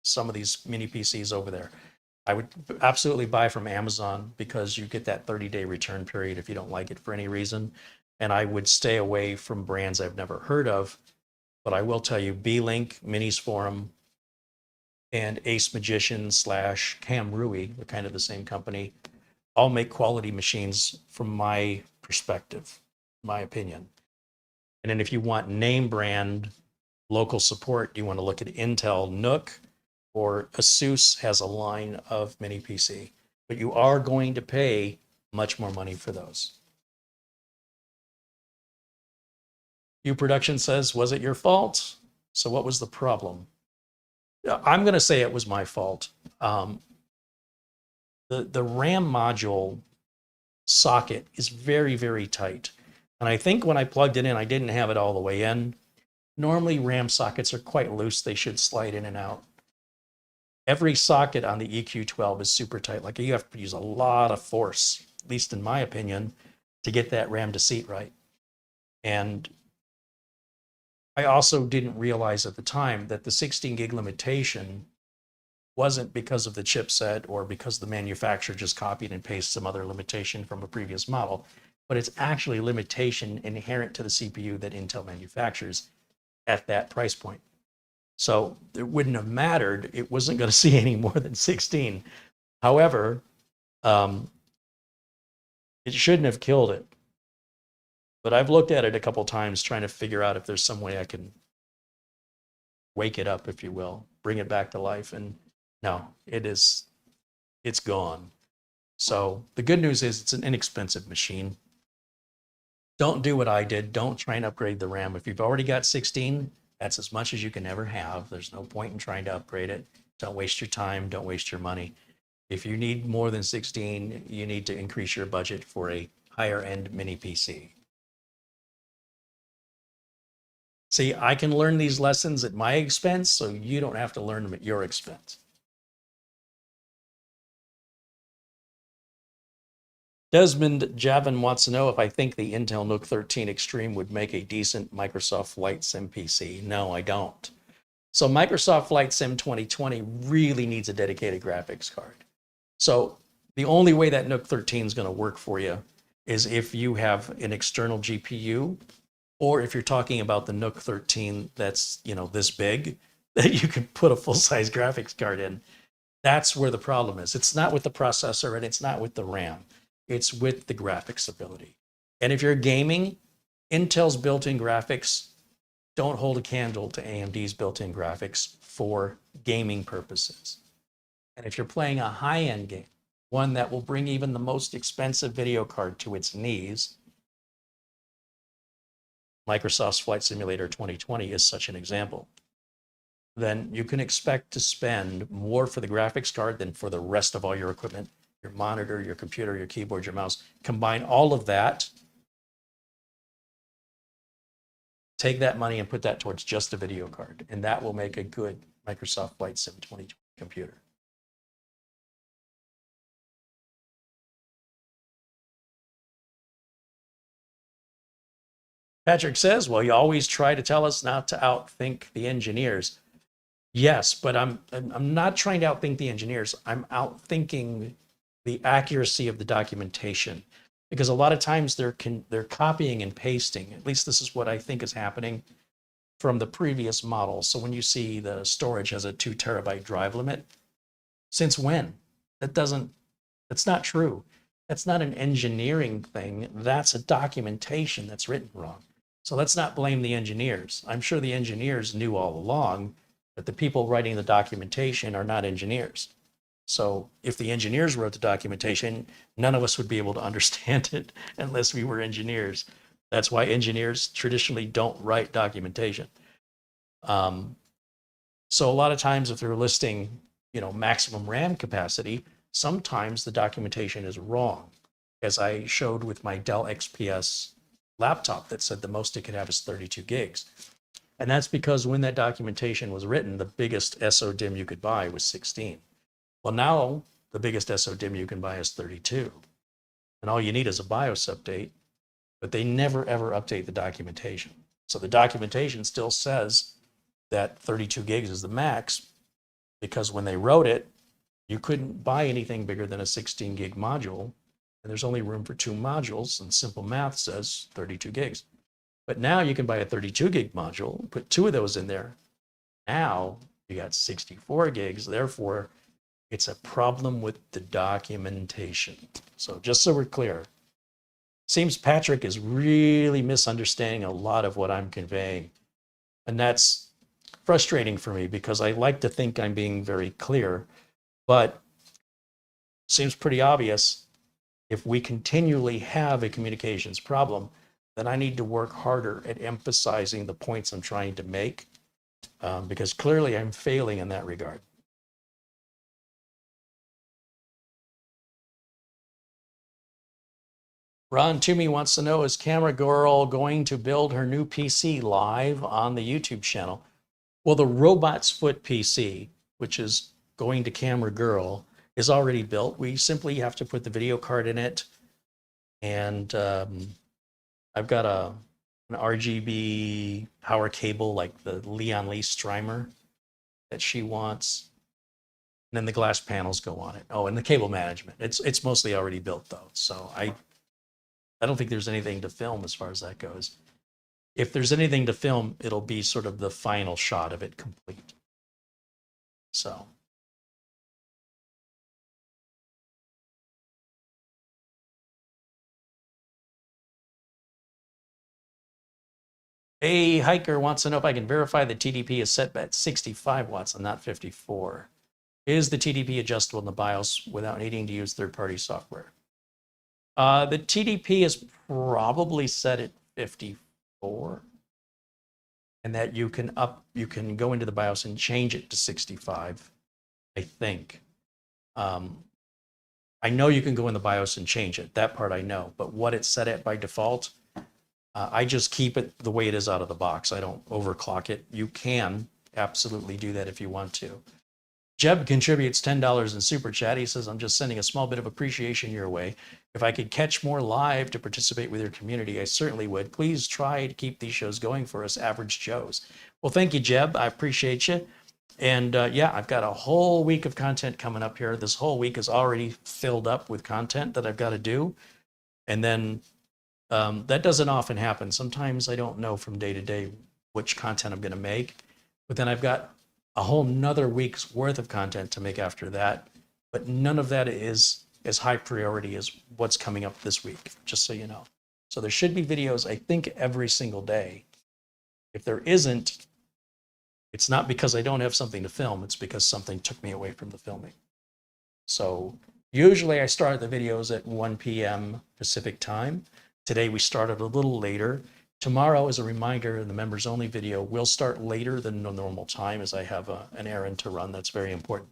some of these mini PCs over there. I would absolutely buy from Amazon because you get that 30-day return period if you don't like it for any reason. And I would stay away from brands I've never heard of. But I will tell you, Beelink, Minis Forum, and Ace Magician / Cam Rui, they're kind of the same company, all make quality machines from my perspective, my opinion. And then if you want name brand local support, you want to look at Intel Nook, or Asus has a line of mini PC, but you are going to pay much more money for those. U Production says, was it your fault? So what was the problem? I'm going to say it was my fault. The RAM module socket is very, very tight. And I think when I plugged it in, I didn't have it all the way in. Normally RAM sockets are quite loose. They should slide in and out. Every socket on the EQ12 is super tight. Like you have to use a lot of force, at least in my opinion, to get that RAM to seat right. And I also didn't realize at the time that the 16 gig limitation wasn't because of the chipset or because the manufacturer just copied and pasted some other limitation from a previous model, but it's actually a limitation inherent to the CPU that Intel manufactures at that price point. So it wouldn't have mattered. It wasn't going to see any more than 16. However, it shouldn't have killed it. But I've looked at it a couple times trying to figure out if there's some way I can wake it up, if you will, bring it back to life. And no, it's gone. So the good news is it's an inexpensive machine. Don't do what I did. Don't try and upgrade the RAM. If you've already got 16, that's as much as you can ever have. There's no point in trying to upgrade it. Don't waste your time. Don't waste your money. If you need more than 16, you need to increase your budget for a higher end mini PC. See, I can learn these lessons at my expense, so you don't have to learn them at your expense. Desmond Javin wants to know if I think the Intel NUC 13 Extreme would make a decent Microsoft Flight Sim PC. No, I don't. So Microsoft Flight Sim 2020 really needs a dedicated graphics card. So the only way that NUC 13 is going to work for you is if you have an external GPU, or if you're talking about the NUC 13 that's, you know, this big, that you can put a full-size graphics card in. That's where the problem is. It's not with the processor and it's not with the RAM. It's with the graphics ability. And if you're gaming, Intel's built-in graphics don't hold a candle to AMD's built-in graphics for gaming purposes. And if you're playing a high-end game, one that will bring even the most expensive video card to its knees, Microsoft's Flight Simulator 2020 is such an example, then you can expect to spend more for the graphics card than for the rest of all your equipment, your monitor, your computer, your keyboard, your mouse. Combine all of that, take that money and put that towards just a video card, and that will make a good Microsoft Flight Sim 2020 computer. Patrick says, well, you always try to tell us not to outthink the engineers. Yes, but I'm not trying to outthink the engineers. I'm outthinking the accuracy of the documentation, because a lot of times they're copying and pasting. At least this is what I think is happening from the previous model. So when you see the storage has a 2 terabyte drive limit, since when? That's not true. That's not an engineering thing. That's a documentation that's written wrong. So let's not blame the engineers. I'm sure the engineers knew all along, but the people writing the documentation are not engineers. So if the engineers wrote the documentation, none of us would be able to understand it unless we were engineers. That's why engineers traditionally don't write documentation. So a lot of times if they're listing maximum RAM capacity, sometimes the documentation is wrong. As I showed with my Dell XPS laptop that said the most it could have is 32 gigs. And that's because when that documentation was written, the biggest SODIMM you could buy was 16. Well, now the biggest SODIMM you can buy is 32. And all you need is a BIOS update, but they never ever update the documentation. So the documentation still says that 32 gigs is the max, because when they wrote it, you couldn't buy anything bigger than a 16 gig module, and there's only room for 2 modules, and simple math says 32 gigs. But now you can buy a 32 gig module, put 2 of those in there. Now you got 64 gigs, therefore it's a problem with the documentation. So just so we're clear, seems Patrick is really misunderstanding a lot of what I'm conveying. And that's frustrating for me because I like to think I'm being very clear, but seems pretty obvious. If we continually have a communications problem, then I need to work harder at emphasizing the points I'm trying to make, because clearly I'm failing in that regard. Ron Toomey wants to know, is Camera Girl going to build her new PC live on the YouTube channel? Well, the Robot's Foot PC, which is going to Camera Girl, is already built. We simply have to put the video card in it. And I've got an RGB power cable like the Leon Lee Strymer that she wants. And then the glass panels go on it. Oh, and the cable management. It's mostly already built though. So I don't think there's anything to film as far as that goes. If there's anything to film, it'll be sort of the final shot of it complete. So. A hiker wants to know if I can verify the TDP is set at 65 watts and not 54. Is the TDP adjustable in the BIOS without needing to use third-party software? The TDP is probably set at 54, and that you can go into the BIOS and change it to 65, I think. I know you can go in the BIOS and change it. That part I know, but what it's set at by default, I just keep it the way it is out of the box. I don't overclock it. You can absolutely do that if you want to. Jeb contributes $10 in Super Chat. He says, I'm just sending a small bit of appreciation your way. If I could catch more live to participate with your community, I certainly would. Please try to keep these shows going for us average Joes. Well, thank you, Jeb. I appreciate you. And yeah, I've got a whole week of content coming up here. This whole week is already filled up with content that I've got to do. And then that doesn't often happen. Sometimes I don't know from day to day which content I'm going to make. But then I've got a whole nother week's worth of content to make after that. But none of that is as high priority as what's coming up this week, just so you know. So there should be videos, I think, every single day. If there isn't, it's not because I don't have something to film. It's because something took me away from the filming. So usually I start the videos at 1 p.m. Pacific time. Today we started a little later. Tomorrow, as a reminder, the members only video will start later than the normal time, as I have an errand to run. That's very important.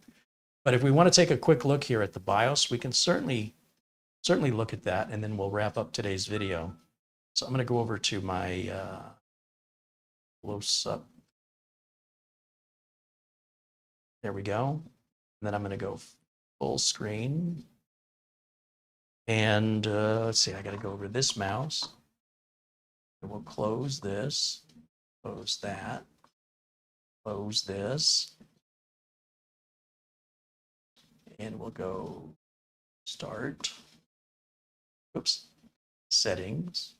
But if we want to take a quick look here at the BIOS, we can certainly look at that, and then we'll wrap up today's video. So I'm going to go over to my close-up. There we go. And then I'm going to go full screen. And let's see, I got to go over this mouse. And we'll close this, close that, close this. And we'll go start. Oops, settings.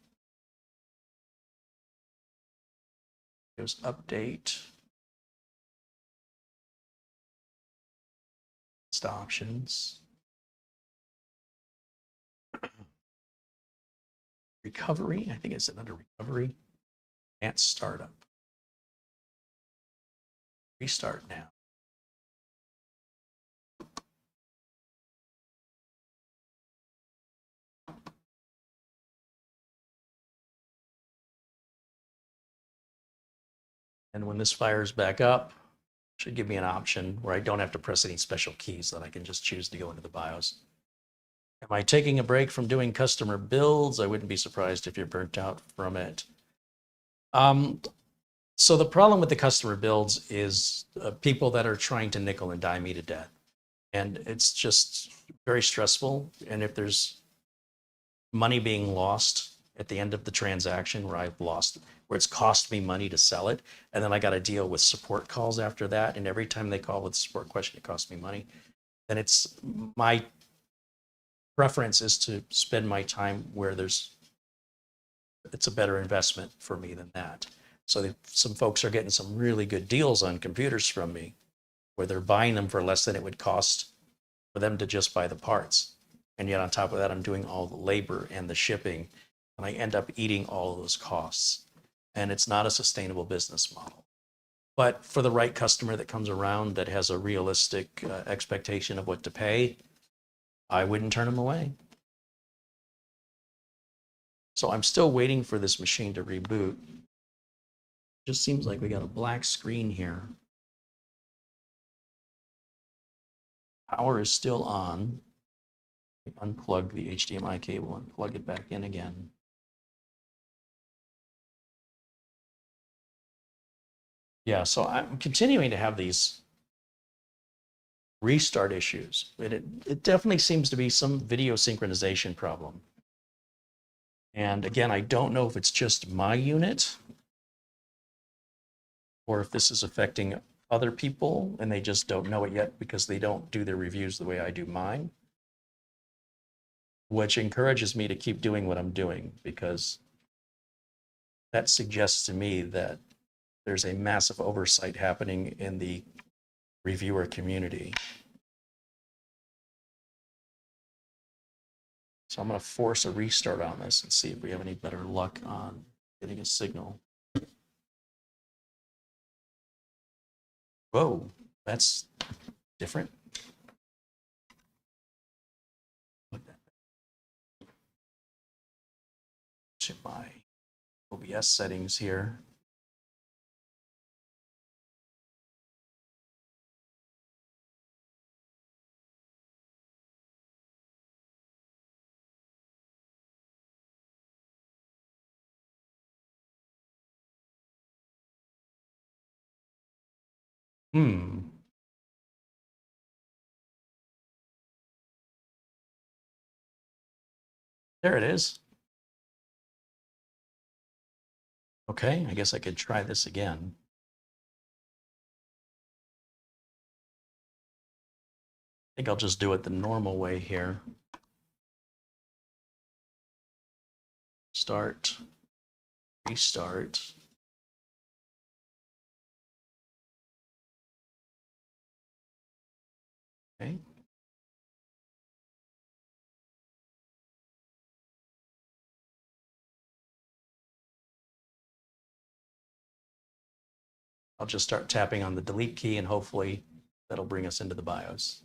Goes update. It's the options. Recovery, I think it's under recovery. Advanced startup. Restart now. And when this fires back up, Should give me an option where I don't have to press any special keys, that I can just choose to go into the BIOS. Am I taking a break from doing customer builds? I wouldn't be surprised if you're burnt out from it. So the problem with the customer builds is people that are trying to nickel and dime me to death. And it's just very stressful. And if there's money being lost at the end of the transaction where it's cost me money to sell it, and then I got to deal with support calls after that, and every time they call with a support question, it costs me money, then it's my preference is to spend my time where it's a better investment for me than that. So some folks are getting some really good deals on computers from me, where they're buying them for less than it would cost for them to just buy the parts. And yet on top of that, I'm doing all the labor and the shipping, and I end up eating all of those costs. And it's not a sustainable business model. But for the right customer that comes around that has a realistic expectation of what to pay, I wouldn't turn them away. So I'm still waiting for this machine to reboot. Just seems like we got a black screen here. Power is still on. Unplug the HDMI cable and plug it back in again. Yeah, so I'm continuing to have these restart issues. It definitely seems to be some video synchronization problem. And again, I don't know if it's just my unit or if this is affecting other people and they just don't know it yet because they don't do their reviews the way I do mine, which encourages me to keep doing what I'm doing, because that suggests to me that there's a massive oversight happening in the reviewer community. So I'm going to force a restart on this and see if we have any better luck on getting a signal. Whoa, that's different. To my OBS settings here. There it is. Okay, I guess I could try this again. I think I'll just do it the normal way here. Start, restart. Okay. I'll just start tapping on the delete key and hopefully that'll bring us into the BIOS.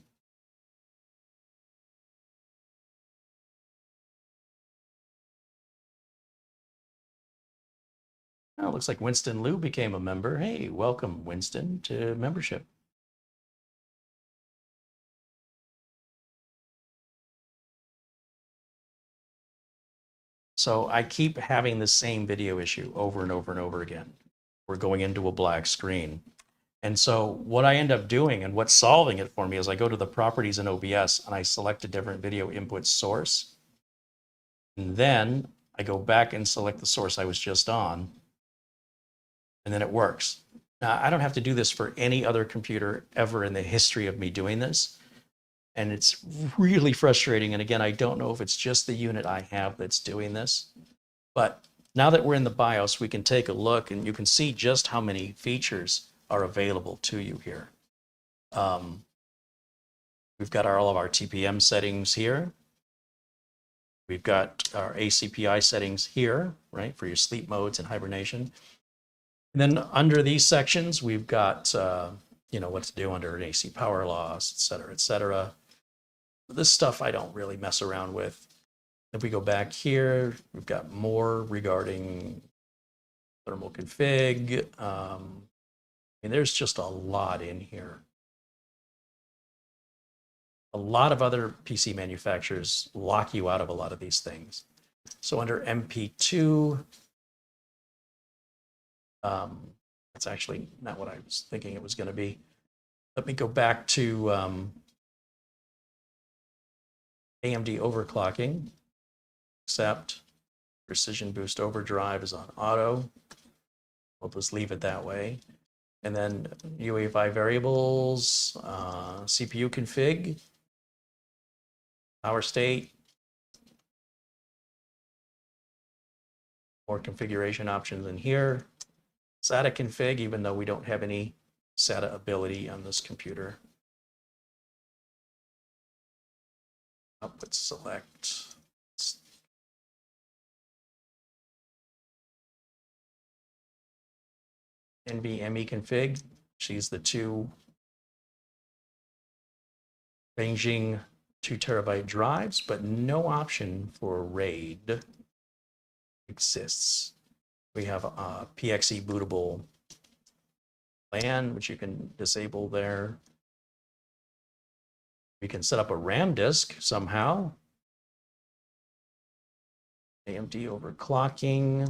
Oh, looks like Winston Liu became a member. Hey, welcome, Winston, to membership. So I keep having the same video issue over and over and over again. We're going into a black screen. And so what I end up doing and what's solving it for me is I go to the properties in OBS and I select a different video input source. And then I go back and select the source I was just on. And then it works. Now, I don't have to do this for any other computer ever in the history of me doing this. And it's really frustrating. And again, I don't know if it's just the unit I have that's doing this. But now that we're in the BIOS, we can take a look and you can see just how many features are available to you here. We've got all of our TPM settings here. We've got our ACPI settings here, right, for your sleep modes and hibernation. And then under these sections, we've got, what to do under an AC power loss, et cetera, et cetera. This stuff I don't really mess around with. If we go back here, we've got more regarding thermal config, mean, there's just a lot in here. A lot of other PC manufacturers lock you out of a lot of these things. So under MP2, that's actually not what I was thinking it was going to be. Let me go back to AMD overclocking, except Precision Boost Overdrive is on auto. We'll just leave it that way. And then UEFI variables, CPU config, power state, more configuration options in here. SATA config, even though we don't have any SATA ability on this computer. Output select. NVMe config. She's the two ranging 2 terabyte drives, but no option for RAID exists. We have a PXE bootable LAN, which you can disable there. We can set up a RAM disk somehow. AMD overclocking. I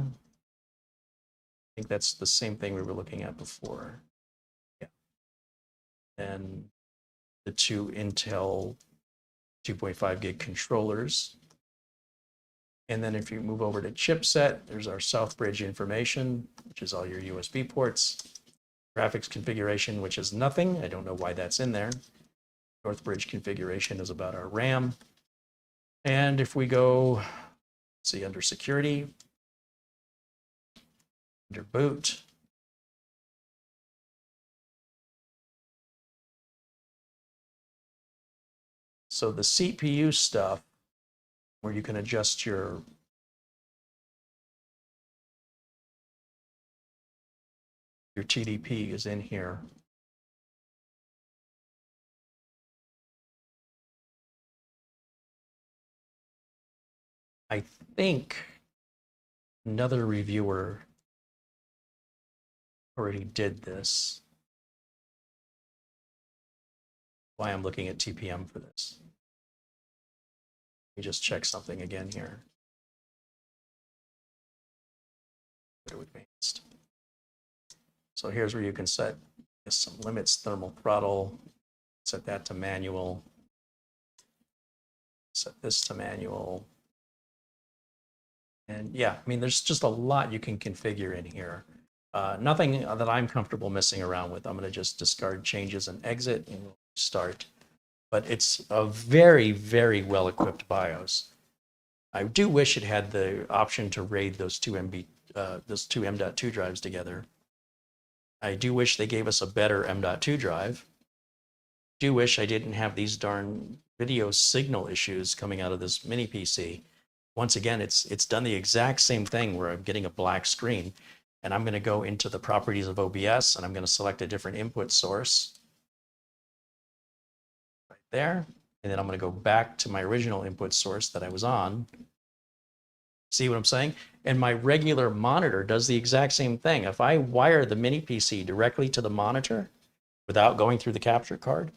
think that's the same thing we were looking at before. Yeah. And the two Intel 2.5 gig controllers. And then if you move over to chipset, there's our Southbridge information, which is all your USB ports. Graphics configuration, which is nothing. I don't know why that's in there. Northbridge configuration is about our RAM. And if we go, see, under security, under boot, so the CPU stuff, where you can adjust your TDP is in here. I think another reviewer already did this. Why I'm looking at TPM for this. Let me just check something again here. Go to advanced. So here's where you can set some limits, thermal throttle, set that to manual, set this to manual. And yeah, I mean, there's just a lot you can configure in here. Nothing that I'm comfortable messing around with. I'm going to just discard changes and exit and start. But it's a very, very well-equipped BIOS. I do wish it had the option to RAID those two M.2 drives together. I do wish they gave us a better M.2 drive. I do wish I didn't have these darn video signal issues coming out of this mini PC. Once again, it's done the exact same thing where I'm getting a black screen, and I'm going to go into the properties of OBS and I'm going to select a different input source right there, and then I'm going to go back to my original input source that I was on. See what I'm saying? And my regular monitor does the exact same thing. If I wire the mini PC directly to the monitor without going through the capture card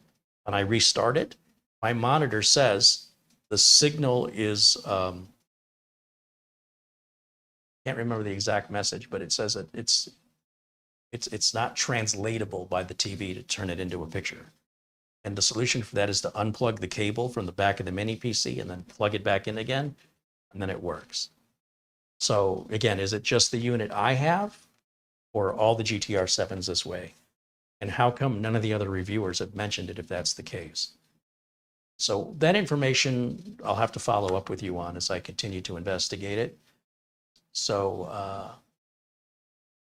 and I restart it, my monitor says the signal is can't remember the exact message, but it says that it's not translatable by the TV to turn it into a picture. And the solution for that is to unplug the cable from the back of the mini PC and then plug it back in again, and then it works. So again, is it just the unit I have, or all the GTR7s this way? And how come none of the other reviewers have mentioned it if that's the case? So that information I'll have to follow up with you on as I continue to investigate it. So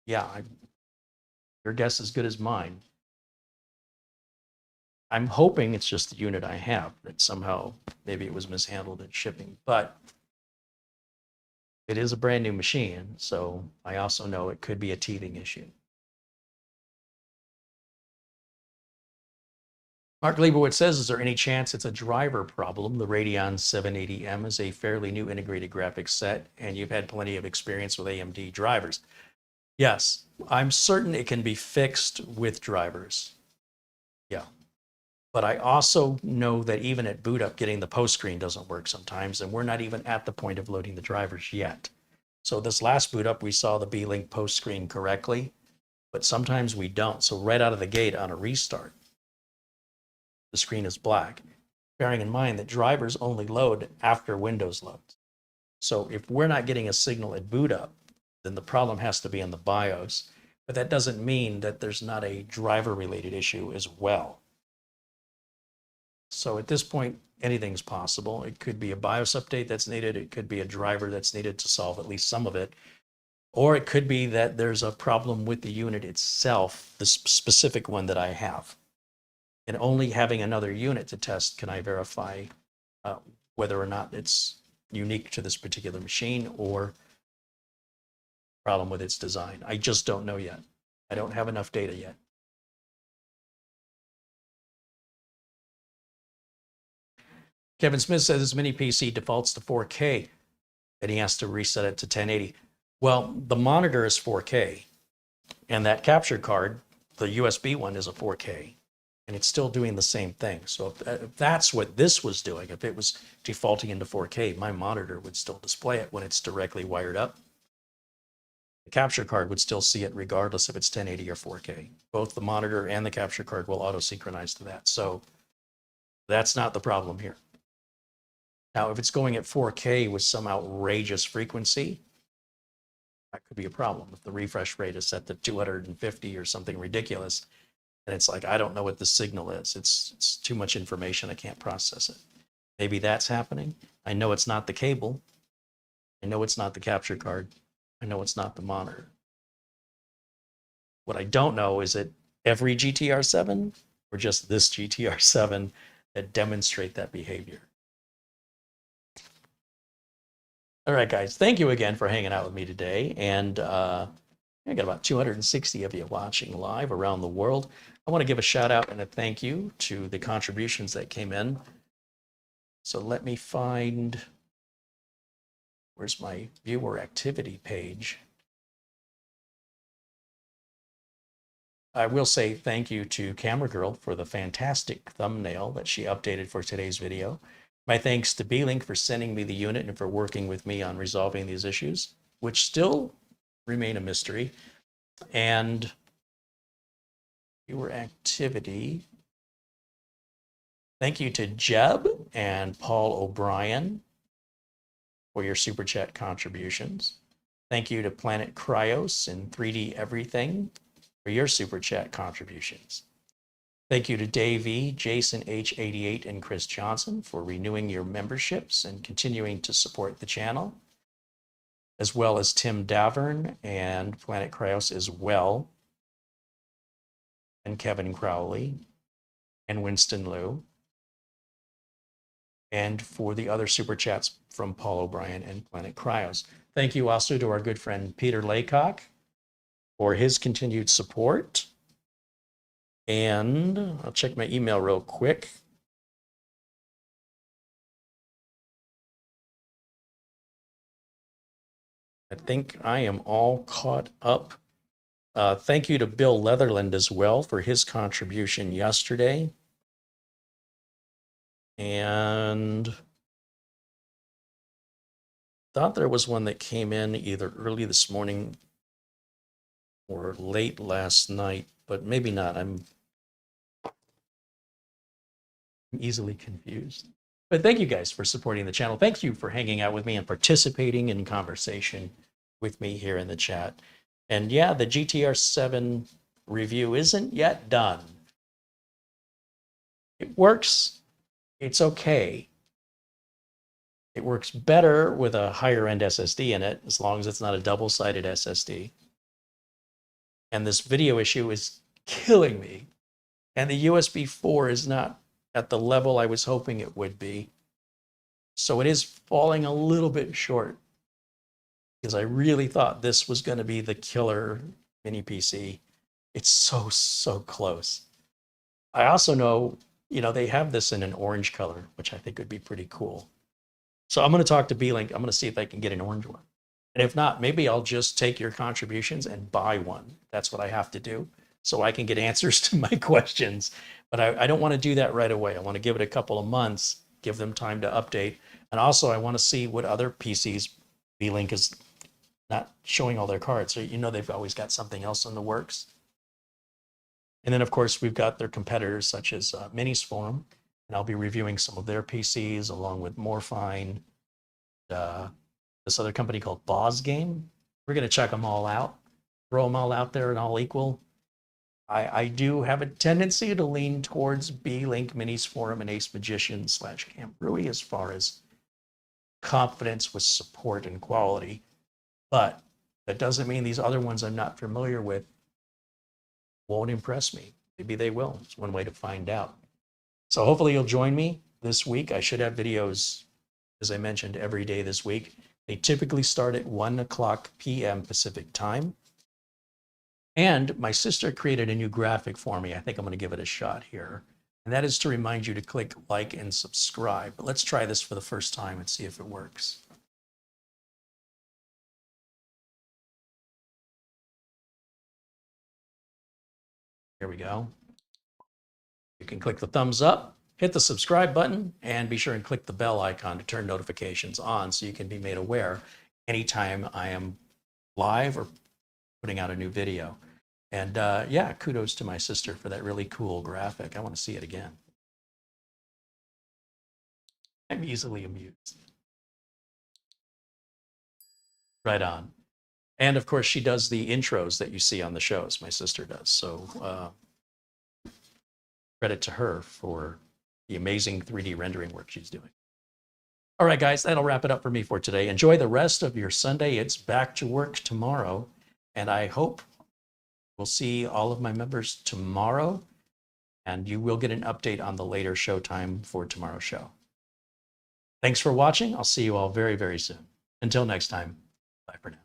yeah, your guess is as good as mine. I'm hoping it's just the unit I have, that somehow maybe it was mishandled in shipping, but it is a brand new machine, so I also know it could be a teething issue. Mark Leibowitz says, is there any chance it's a driver problem? The Radeon 780M is a fairly new integrated graphics set, and you've had plenty of experience with AMD drivers. Yes, I'm certain it can be fixed with drivers. Yeah. But I also know that even at boot up, getting the post screen doesn't work sometimes, and we're not even at the point of loading the drivers yet. So this last boot up, we saw the Beelink post screen correctly, but sometimes we don't. So right out of the gate on a restart, the screen is black, bearing in mind that drivers only load after Windows loads. So if we're not getting a signal at boot up, then the problem has to be in the BIOS. But that doesn't mean that there's not a driver related issue as well. So at this point, anything's possible. It could be a BIOS update that's needed. It could be a driver that's needed to solve at least some of it. Or it could be that there's a problem with the unit itself, the specific one that I have. And only having another unit to test can I verify whether or not it's unique to this particular machine or problem with its design. I just don't know yet. I don't have enough data yet. Kevin Smith says his mini PC defaults to 4K and he has to reset it to 1080. Well, the monitor is 4K and that capture card, the USB one, is a 4K and it's still doing the same thing. So if that's what this was doing, if it was defaulting into 4K, my monitor would still display it when it's directly wired up. The capture card would still see it regardless if it's 1080 or 4K. Both the monitor and the capture card will auto synchronize to that. So that's not the problem here. Now, if it's going at 4K with some outrageous frequency, that could be a problem. If the refresh rate is set to 250 or something ridiculous, and it's like, I don't know what the signal is. It's too much information. I can't process it. Maybe that's happening. I know it's not the cable. I know it's not the capture card. I know it's not the monitor. What I don't know is it every GTR7 or just this GTR7 that demonstrate that behavior. All right, guys, thank you again for hanging out with me today. And I got about 260 of you watching live around the world. I want to give a shout out and a thank you to the contributions that came in. So let me find, where's my viewer activity page? I will say thank you to Camera Girl for the fantastic thumbnail that she updated for today's video. My thanks to Beelink for sending me the unit and for working with me on resolving these issues, which still remain a mystery. And viewer activity. Thank you to Jeb and Paul O'Brien for your super chat contributions. Thank you to Planet Cryos and 3D Everything for your super chat contributions. Thank you to Dave E, Jason H88, and Chris Johnson for renewing your memberships and continuing to support the channel, as well as Tim Davern and Planet Cryos as well, and Kevin Crowley and Winston Liu, and for the other super chats from Paul O'Brien and Planet Cryos. Thank you also to our good friend Peter Laycock for his continued support. And I'll check my email real quick. I think I am all caught up. Thank you to Bill Leatherland as well for his contribution yesterday. And thought there was one that came in either early this morning or late last night, but maybe not. I'm easily confused. But thank you guys for supporting the channel. Thank you for hanging out with me and participating in conversation with me here in the chat. And yeah, the GTR7 review isn't yet done. It works. It's okay. It works better with a higher end SSD in it, as long as it's not a double-sided SSD. And this video issue is killing me. And the USB 4 is not at the level I was hoping it would be. So it is falling a little bit short because I really thought this was going to be the killer mini PC. It's so close. I also know, they have this in an orange color, which I think would be pretty cool. So I'm going to talk to Beelink. I'm going to see if I can get an orange one. And if not, maybe I'll just take your contributions and buy one. That's what I have to do so I can get answers to my questions. But I don't want to do that right away. I want to give it a couple of months, give them time to update. And also, I want to see what other PCs Beelink is not showing all their cards. So, you know, they've always got something else in the works. And then, of course, we've got their competitors such as Minis Forum. And I'll be reviewing some of their PCs along with Morfine, this other company called Boz Game. We're going to check them all out, throw them all out there and all equal. I do have a tendency to lean towards Beelink, Minis Forum, and Ace Magician / Camp Rui as far as confidence with support and quality. But that doesn't mean these other ones I'm not familiar with won't impress me. Maybe they will. It's one way to find out. So hopefully you'll join me this week. I should have videos, as I mentioned, every day this week. They typically start at 1:00 p.m. Pacific time. And my sister created a new graphic for me. I think I'm going to give it a shot here. And that is to remind you to click like and subscribe. But let's try this for the first time and see if it works. Here we go. You can click the thumbs up, hit the subscribe button, and be sure and click the bell icon to turn notifications on so you can be made aware anytime I am live or putting out a new video. And yeah, kudos to my sister for that really cool graphic. I want to see it again. I'm easily amused. Right on. And of course, she does the intros that you see on the shows. My sister does. So credit to her for the amazing 3D rendering work she's doing. All right, guys, that'll wrap it up for me for today. Enjoy the rest of your Sunday. It's back to work tomorrow. And I hope we'll see all of my members tomorrow. And you will get an update on the later show time for tomorrow's show. Thanks for watching. I'll see you all very, very soon. Until next time, bye for now.